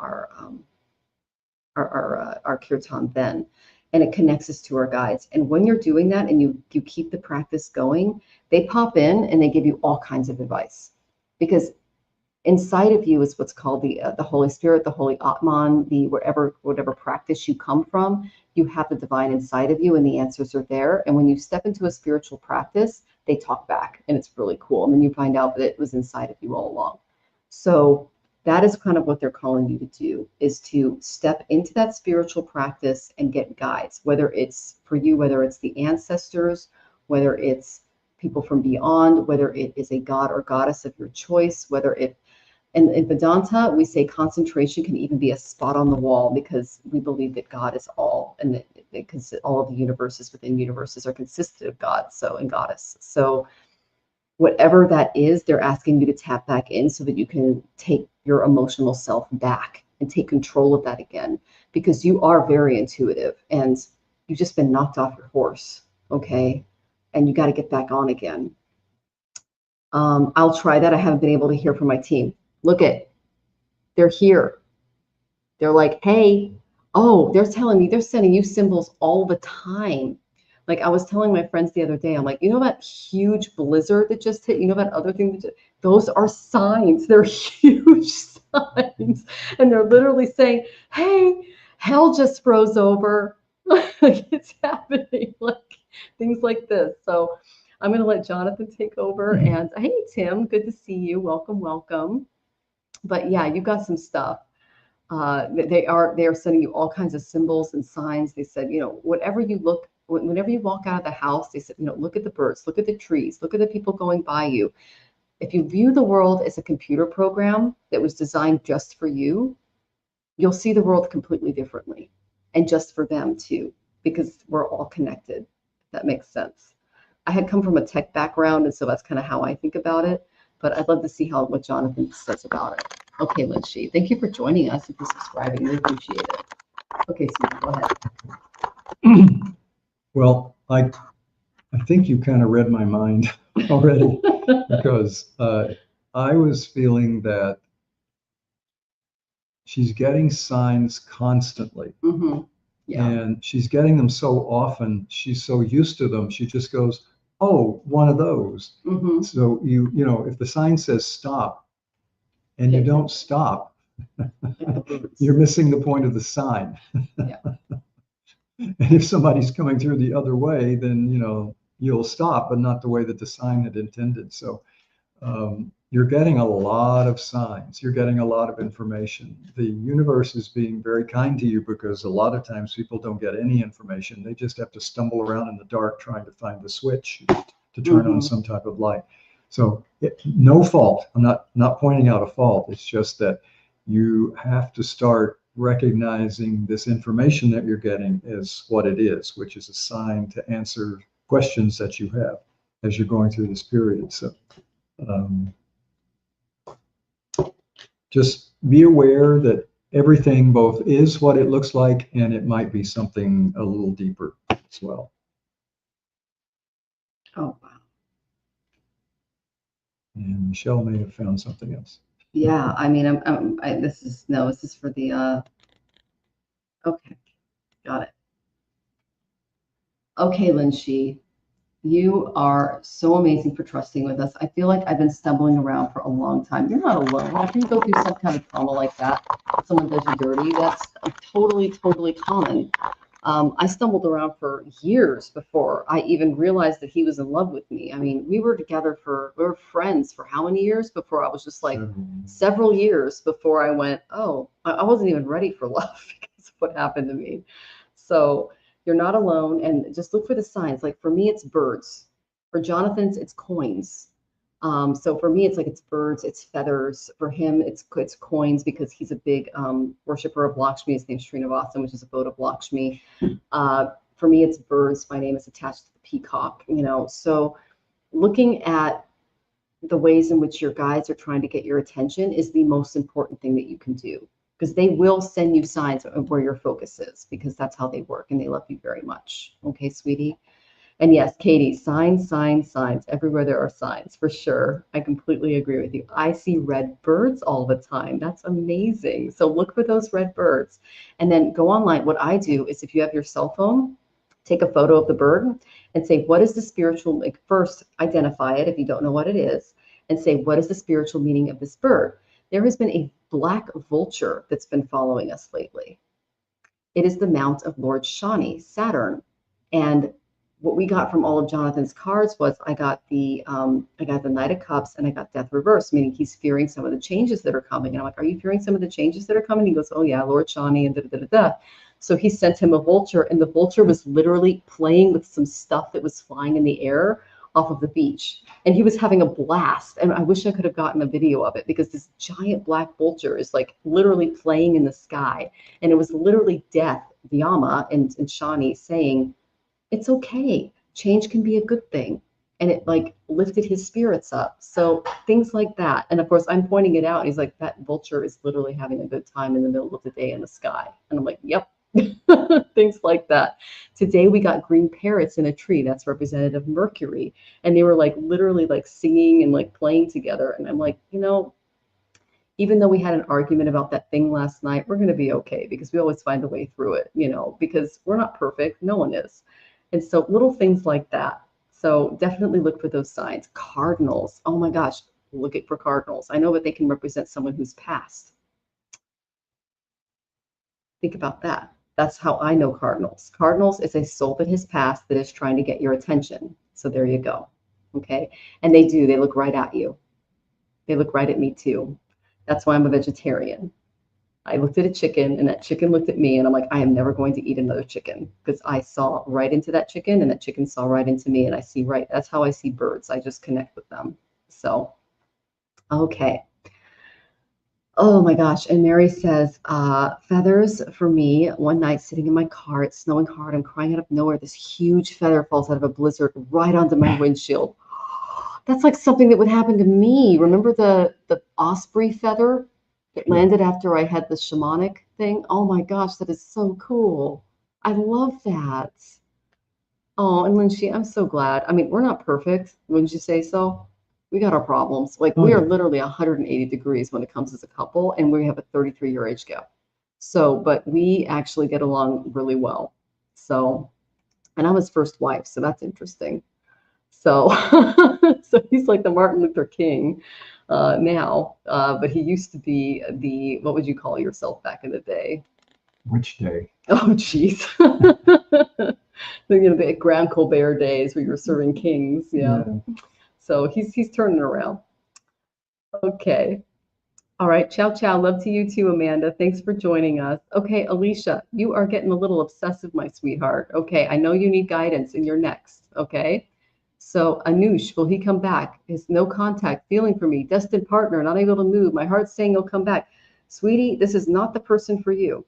kirtan then, and it connects us to our guides. And when you're doing that and you keep the practice going, they pop in and they give you all kinds of advice, because inside of you is what's called the Holy Spirit, the Holy Atman, the whatever practice you come from. You have the divine inside of you, and the answers are there. And when you step into a spiritual practice, they talk back, and it's really cool. And then you find out that it was inside of you all along. So that is kind of what they're calling you to do, is to step into that spiritual practice and get guides, whether it's for you, whether it's the ancestors, whether it's people from beyond, whether it is a god or goddess of your choice, whether it, and in Vedanta, we say concentration can even be a spot on the wall, because we believe that God is all, and that because all of the universes within universes are consisted of God, so, and goddess. So whatever that is, they're asking you to tap back in so that you can take your emotional self back and take control of that again, because you are very intuitive and you've just been knocked off your horse, okay? And you got to get back on again. I'll try that. I haven't been able to hear from my team. Look at, they're here. They're like, hey, oh, they're telling me, they're sending you symbols all the time. Like I was telling my friends the other day, I'm like, you know that huge blizzard that just hit? You know that other thing? Those are signs. They're huge signs. And they're literally saying, hey, hell just froze over. Like it's happening. Like things like this. So I'm going to let Jonathan take over. And hey, Tim, good to see you. Welcome, welcome. But yeah, you've got some stuff. They are sending you all kinds of symbols and signs. They said, whatever you look, whenever you walk out of the house, they said, look at the birds, look at the trees, look at the people going by you. If you view the world as a computer program that was designed just for you, you'll see the world completely differently, and just for them too, because we're all connected, if that makes sense. I had come from a tech background, and so that's kind of how I think about it, but I'd love to see what Jonathan says about it. Okay, Lindsay, thank you for joining us and for subscribing. We appreciate it. Okay, Steve, go ahead. Well, I think you kind of read my mind already, because I was feeling that she's getting signs constantly. Mm-hmm. Yeah. And she's getting them so often, she's so used to them, she just goes, oh, one of those. Mm-hmm. So if the sign says stop and you don't stop, you're missing the point of the sign. Yeah. And if somebody's coming through the other way, then you'll stop, but not the way that the sign had intended. So you're getting a lot of signs. You're getting a lot of information. The universe is being very kind to you, because a lot of times people don't get any information. They just have to stumble around in the dark trying to find the switch to turn on some type of light. So no fault. I'm not pointing out a fault. It's just that you have to start recognizing this information that you're getting as what it is, which is a sign to answer questions that you have as you're going through this period. So just be aware that everything both is what it looks like, and it might be something a little deeper as well. Oh, wow. And Michelle may have found something else. Yeah, I mean, this is for the, okay, got it. Okay, Lindsay, you are so amazing for trusting with us. I feel like I've been stumbling around for a long time. You're not alone. After you go through some kind of trauma like that, someone does you dirty, that's totally, totally common. I stumbled around for years before I even realized that he was in love with me. I mean, we were friends for how many years before I was just like several years before I went, oh, I wasn't even ready for love because of what happened to me. So you're not alone, and just look for the signs. Like for me, it's birds. For Jonathan's, it's coins. So for me, it's birds, it's feathers. For him, it's coins, because he's a big worshiper of Lakshmi. His name's Srinivasa, which is a boat of Lakshmi. For me, it's birds. My name is attached to the peacock. So looking at the ways in which your guides are trying to get your attention is the most important thing that you can do, because they will send you signs of where your focus is, because that's how they work, and they love you very much. Okay, sweetie? And yes, Katie, signs, signs, signs. Everywhere there are signs, for sure. I completely agree with you. I see red birds all the time. That's amazing. So look for those red birds. And then go online. What I do is, if you have your cell phone, take a photo of the bird and say, what is the spiritual, first identify it if you don't know what it is, and say, what is the spiritual meaning of this bird? There has been a black vulture that's been following us lately. It is the mount of Lord Shani, Saturn. And what we got from all of Jonathan's cards was I got the Knight of Cups, and I got Death Reverse, meaning he's fearing some of the changes that are coming. And I'm like, are you fearing some of the changes that are coming? He goes, oh yeah, Lord Shani and da da da da. So he sent him a vulture, and the vulture was literally playing with some stuff that was flying in the air off of the beach. And he was having a blast. And I wish I could have gotten a video of it, because this giant black vulture is literally playing in the sky. And it was literally Death, Vyama, and Shani saying, it's okay. Change can be a good thing. And it lifted his spirits up. So things like that. And of course, I'm pointing it out. And he's like, that vulture is literally having a good time in the middle of the day in the sky. And I'm like, yep. Things like that. Today we got green parrots in a tree. That's representative of Mercury. And they were literally singing and playing together. And I'm like, even though we had an argument about that thing last night, we're going to be okay, because we always find a way through it, because we're not perfect. No one is. And so little things like that. So definitely look for those signs. Cardinals. Oh my gosh, look for cardinals. I know that they can represent someone who's passed. Think about that. That's how I know cardinals. Cardinals is a soul that has passed that is trying to get your attention. So there you go. Okay. And they do. They look right at you. They look right at me too. That's why I'm a vegetarian. I looked at a chicken and that chicken looked at me and I'm like, I am never going to eat another chicken because I saw right into that chicken and that chicken saw right into me and I see right. That's how I see birds. I just connect with them. So, okay. Oh my gosh. And Mary says, feathers for me. One night sitting in my car, it's snowing hard. I'm crying out of nowhere. This huge feather falls out of a blizzard right onto my windshield. That's like something that would happen to me. Remember the osprey feather that landed after I had the shamanic thing? Oh my gosh, that is so cool. I love that. Oh, and Lindsay, I'm so glad. I mean, we're not perfect, wouldn't you say so? We got our problems. Like we are literally 180 degrees when it comes as a couple, and we have a 33-year age gap. So, but we actually get along really well. So, and I'm his first wife, so that's interesting. So, so he's like the Martin Luther King now, but he used to be the, what would you call yourself back in the day? Which day? Oh, geez. The Grand Colbert days where you were serving kings. Yeah. So he's turning around. Okay. All right. Ciao, ciao. Love to you too, Amanda. Thanks for joining us. Okay, Alicia, you are getting a little obsessive, my sweetheart. Okay. I know you need guidance and you're next. Okay. So Anush, will he come back? His no contact, feeling for me, destined partner, not able to move. My heart's saying he'll come back. Sweetie, this is not the person for you.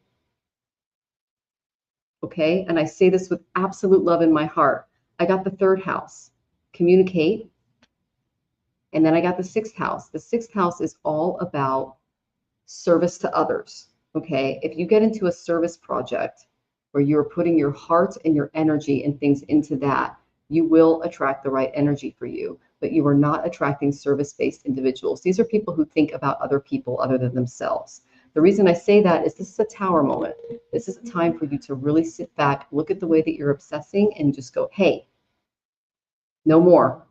Okay. And I say this with absolute love in my heart. I got the third house, communicate. And then I got the sixth house. The sixth house is all about service to others. Okay. If you get into a service project where you're putting your heart and your energy and things into that, you will attract the right energy for you, but you are not attracting service-based individuals. These are people who think about other people other than themselves. The reason I say that is this is a tower moment. This is a time for you to really sit back, look at the way that you're obsessing and just go, hey, no more.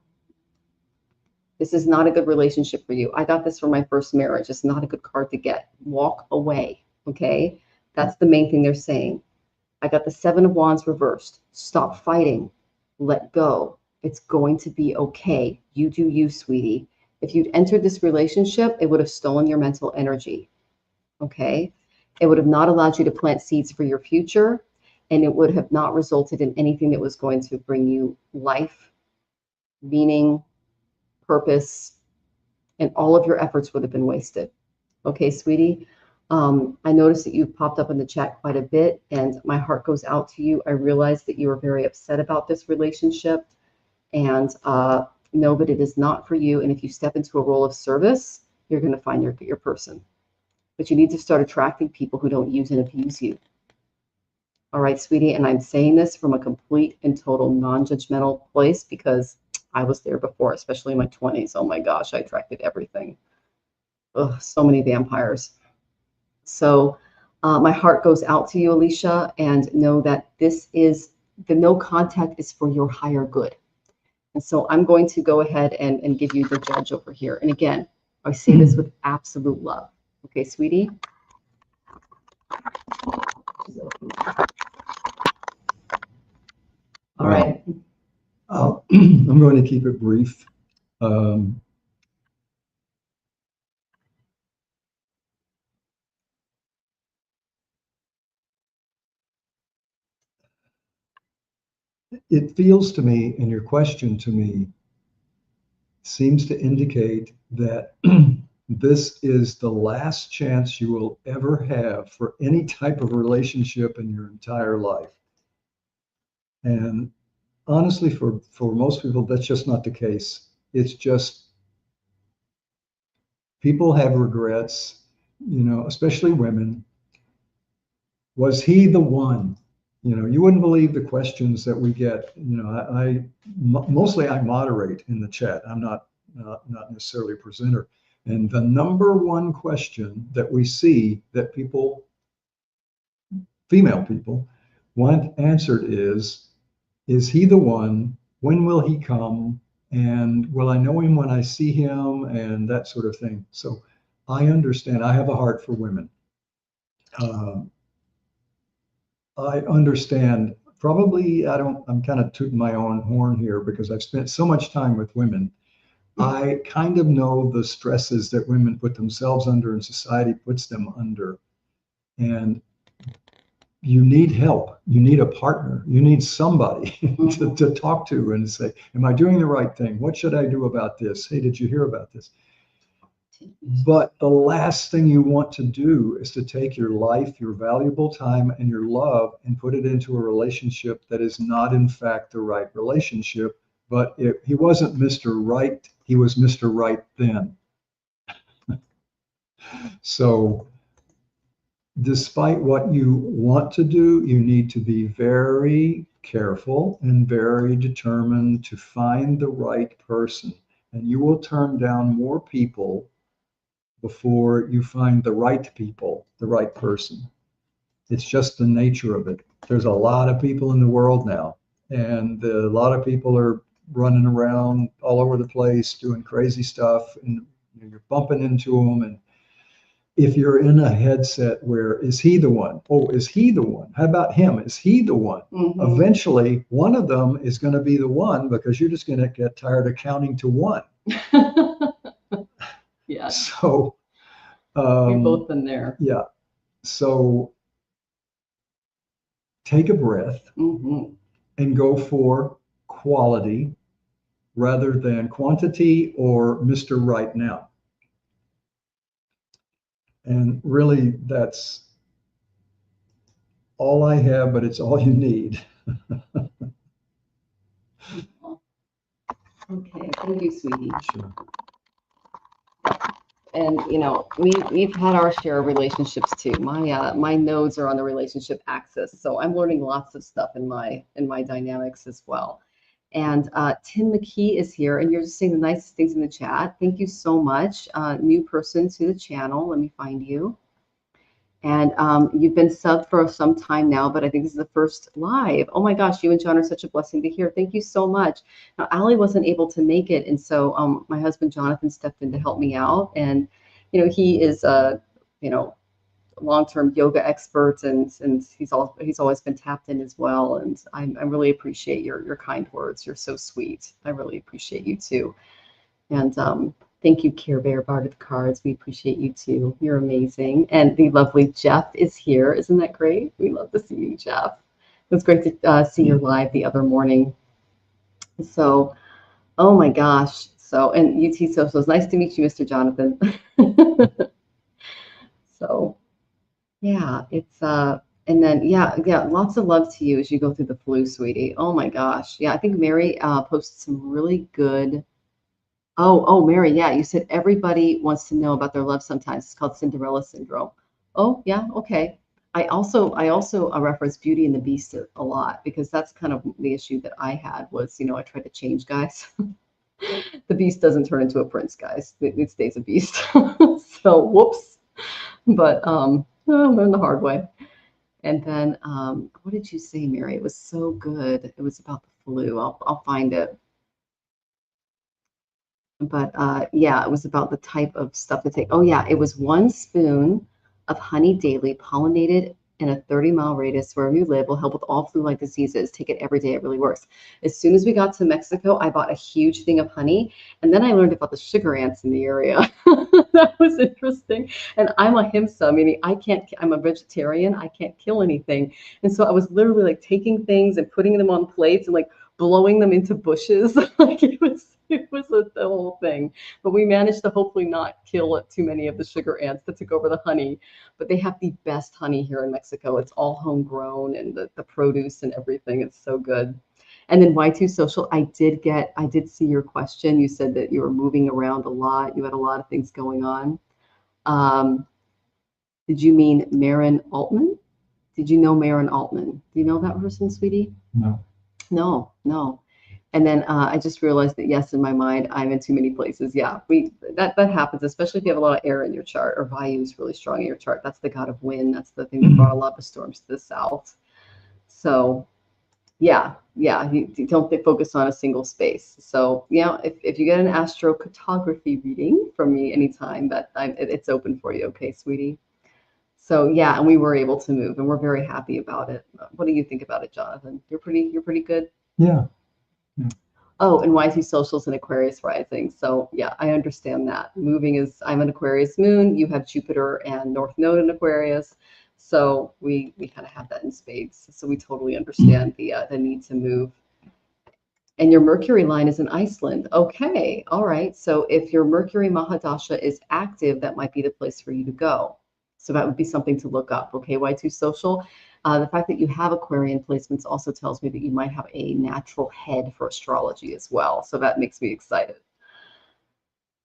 This is not a good relationship for you. I got this from my first marriage. It's not a good card to get. Walk away. Okay. That's the main thing they're saying. I got the Seven of Wands reversed. Stop fighting. Let go. It's going to be okay. You do you, sweetie. If you'd entered this relationship, it would have stolen your mental energy. Okay. It would have not allowed you to plant seeds for your future. And it would have not resulted in anything that was going to bring you life, meaning, purpose, and all of your efforts would have been wasted. Okay, sweetie. I noticed that you've popped up in the chat quite a bit, and my heart goes out to you. I realize that you are very upset about this relationship, and know that it is not for you. And if you step into a role of service, you're going to find your person. But you need to start attracting people who don't use and abuse you. All right, sweetie. And I'm saying this from a complete and total non-judgmental place because I was there before, especially in my 20s. Oh my gosh, I attracted everything. Ugh, so many vampires. So my heart goes out to you, Alicia, and know that this is the no contact is for your higher good. And so I'm going to go ahead and give you the judge over here. And again, I say this with absolute love. Okay, sweetie? All right. I'm going to keep it brief. It feels to me, and your question to me seems to indicate that this is the last chance you will ever have for any type of relationship in your entire life. And honestly, for most people, that's just not the case. It's just people have regrets, especially women. Was he the one? You wouldn't believe the questions that we get. Mostly I moderate in the chat. I'm not necessarily a presenter. And the number one question that we see that female people, want answered is he the one? When will he come? And will I know him when I see him? And that sort of thing. So I understand. I have a heart for women. I understand. Probably I'm kind of tooting my own horn here because I've spent so much time with women. I kind of know the stresses that women put themselves under and society puts them under. and you need help. You need a partner. You need somebody to talk to and say, am I doing the right thing? What should I do about this? Hey, did you hear about this? But the last thing you want to do is to take your life, your valuable time, and your love and put it into a relationship that is not, in fact, the right relationship. But he wasn't Mr. Right, he was Mr. Right then. So, despite what you want to do, you need to be very careful and very determined to find the right person. And you will turn down more people before you find the right people, the right person. It's just the nature of it. There's a lot of people in the world now, and a lot of people are running around all over the place doing crazy stuff, and you're bumping into them. And if you're in a headset where, is he the one? Oh, is he the one? How about him? Is he the one? Eventually, one of them is going to be the one, because you're just going to get tired of counting to one. Yeah. So we've both been there. Yeah. So take a breath and go for quality rather than quantity or Mr. Right now. And really, that's all I have, but it's all you need. Okay, thank you, sweetie. Sure. And you know, we've had our share of relationships too. My nodes are on the relationship axis, so I'm learning lots of stuff in my dynamics as well. And Tim McKee is here, and you're just saying the nicest things in the chat. Thank you so much. New person to the channel. Let me find you. And you've been subbed for some time now, but I think this is the first live. Oh my gosh, you and John are such a blessing to hear. Thank you so much. Now, Allie wasn't able to make it, and so my husband Jonathan stepped in to help me out. And you know, he is a long-term yoga expert, and he's always been tapped in as well. And I really appreciate your kind words. You're so sweet. I really appreciate you too. And thank you, Care Bear Bard of the Cards. We appreciate you too. You're amazing. And the lovely Jeff is here. Isn't that great? We love to see you, Jeff. It was great to see you live the other morning. So, oh my gosh. So, and UT Socials. Nice to meet you, Mr. Jonathan. So, yeah, it's and then yeah, lots of love to you as you go through the flu, sweetie. Oh my gosh. Yeah, I think Mary posted some really good. Oh, Mary, yeah, you said everybody wants to know about their love sometimes. It's called Cinderella syndrome. Oh, yeah, okay. I also reference Beauty and the Beast a lot, because that's kind of the issue that I had was, I tried to change guys. The beast doesn't turn into a prince, guys. It stays a beast. So, whoops. But I learned the hard way. And then, what did you say, Mary? It was so good. It was about the flu. I'll find it. But yeah, it was about the type of stuff to take. Oh yeah, it was 1 spoon of honey daily, pollinated in a 30-mile radius wherever you live, will help with all flu-like diseases. Take it every day. It really works. As soon as we got to Mexico, I bought a huge thing of honey, and then I learned about the sugar ants in the area. That was interesting. And I'm a himsa, meaning I'm a vegetarian. I can't kill anything. And so I was literally like taking things and putting them on plates and like blowing them into bushes. Like it was the whole thing. But we managed to hopefully not kill too many of the sugar ants that took over the honey. But they have the best honey here in Mexico. It's all homegrown, and the produce and everything. It's so good. And then Y2 Social, I did see your question. You said that you were moving around a lot. You had a lot of things going on. Did you mean Marin Altman? Did you know Marin Altman? Do you know that person, sweetie? No. No. And then I just realized that, yes, in my mind, I'm in too many places. Yeah, that happens, especially if you have a lot of air in your chart, or Vayu is really strong in your chart. That's the god of wind. That's the thing that brought a lot of storms to the south. So, yeah, you don't focus on a single space. So, if you get an astrocartography reading from me anytime, it's open for you. Okay, sweetie? So, yeah, and we were able to move, and we're very happy about it. What do you think about it, Jonathan? You're pretty good? Yeah. Oh, and YT Socials and Aquarius rising. So yeah, I understand that. I'm an Aquarius moon. You have Jupiter and North Node in Aquarius. So we kind of have that in spades. So we totally understand the need to move. And your Mercury line is in Iceland. Okay, all right. So if your Mercury Mahadasha is active, that might be the place for you to go. So that would be something to look up. Okay, Y2 Social. The fact that you have Aquarian placements also tells me that you might have a natural head for astrology as well. So that makes me excited.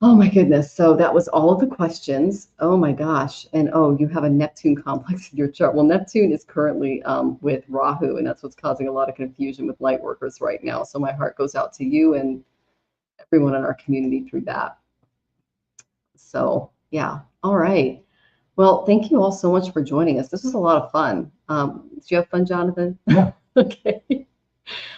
Oh my goodness. So that was all of the questions. Oh my gosh. And oh, you have a Neptune complex in your chart. Well, Neptune is currently with Rahu, and that's what's causing a lot of confusion with light workers right now. So my heart goes out to you and everyone in our community through that. So yeah. All right. Well, thank you all so much for joining us. This was a lot of fun. Did you have fun, Jonathan? Yeah. Okay.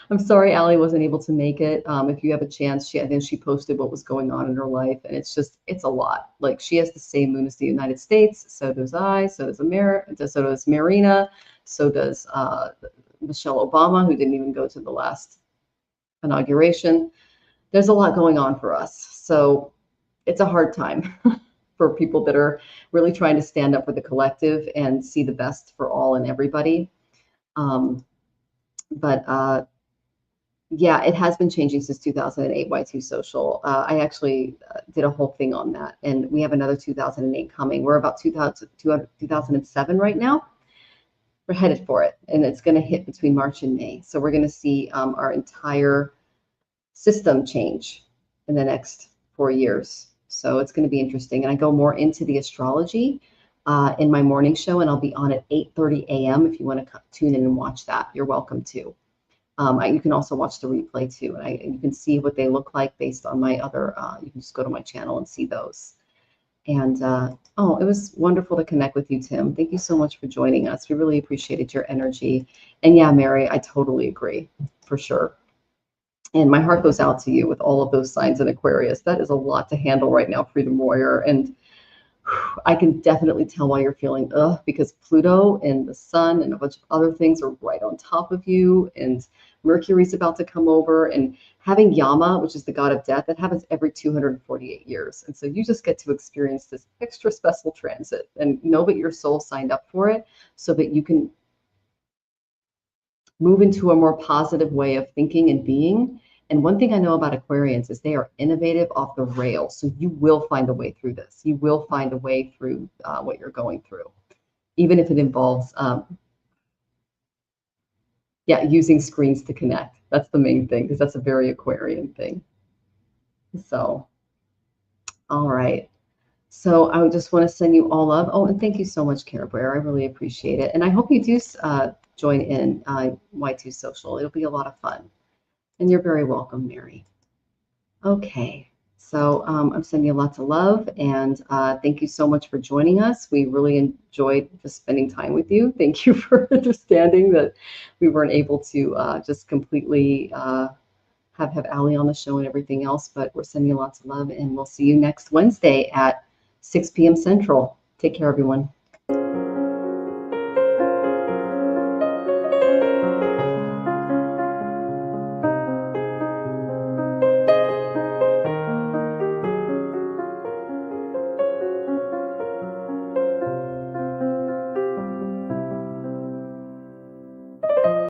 I'm sorry Allie wasn't able to make it. If you have a chance, she posted what was going on in her life, and it's a lot. Like, she has the same moon as the United States, so does I, so does so does Marina, so does Michelle Obama, who didn't even go to the last inauguration. There's a lot going on for us, so it's a hard time for people that are really trying to stand up for the collective and see the best for all and everybody. Yeah, it has been changing since 2008, Y2 Social. I actually did a whole thing on that, and we have another 2008 coming. We're about 2007 right now. We're headed for it, and it's going to hit between March and May. So we're going to see our entire system change in the next 4 years. So it's going to be interesting. And I go more into the astrology in my morning show, and I'll be on at 8:30 a.m. If you want to tune in and watch that, you're welcome to. You can also watch the replay too, and you can see what they look like based on my other. You can just go to my channel and see those. And oh, it was wonderful to connect with you, Tim. Thank you so much for joining us. We really appreciated your energy. And yeah, Mary, I totally agree, for sure. And my heart goes out to you with all of those signs in Aquarius. That is a lot to handle right now, Freedom Warrior. And I can definitely tell why you're feeling because Pluto and the sun and a bunch of other things are right on top of you, and Mercury's about to come over, and having Yama, which is the god of death, that happens every 248 years. And so you just get to experience this extra special transit and know that your soul signed up for it so that you can move into a more positive way of thinking and being. And one thing I know about Aquarians is they are innovative off the rails. So you will find a way through this. You will find a way through what you're going through, even if it involves, using screens to connect. That's the main thing, because that's a very Aquarian thing. So, all right. So I just want to send you all love. Oh, and thank you so much, Cara Bear. I really appreciate it. And I hope you do join in Y2 Social. It'll be a lot of fun. And you're very welcome, Mary. Okay, so I'm sending you lots of love, and thank you so much for joining us. We really enjoyed just spending time with you. Thank you for understanding that we weren't able to just completely have Allie on the show and everything else, but we're sending you lots of love, and we'll see you next Wednesday at 6 p.m. Central. Take care, everyone.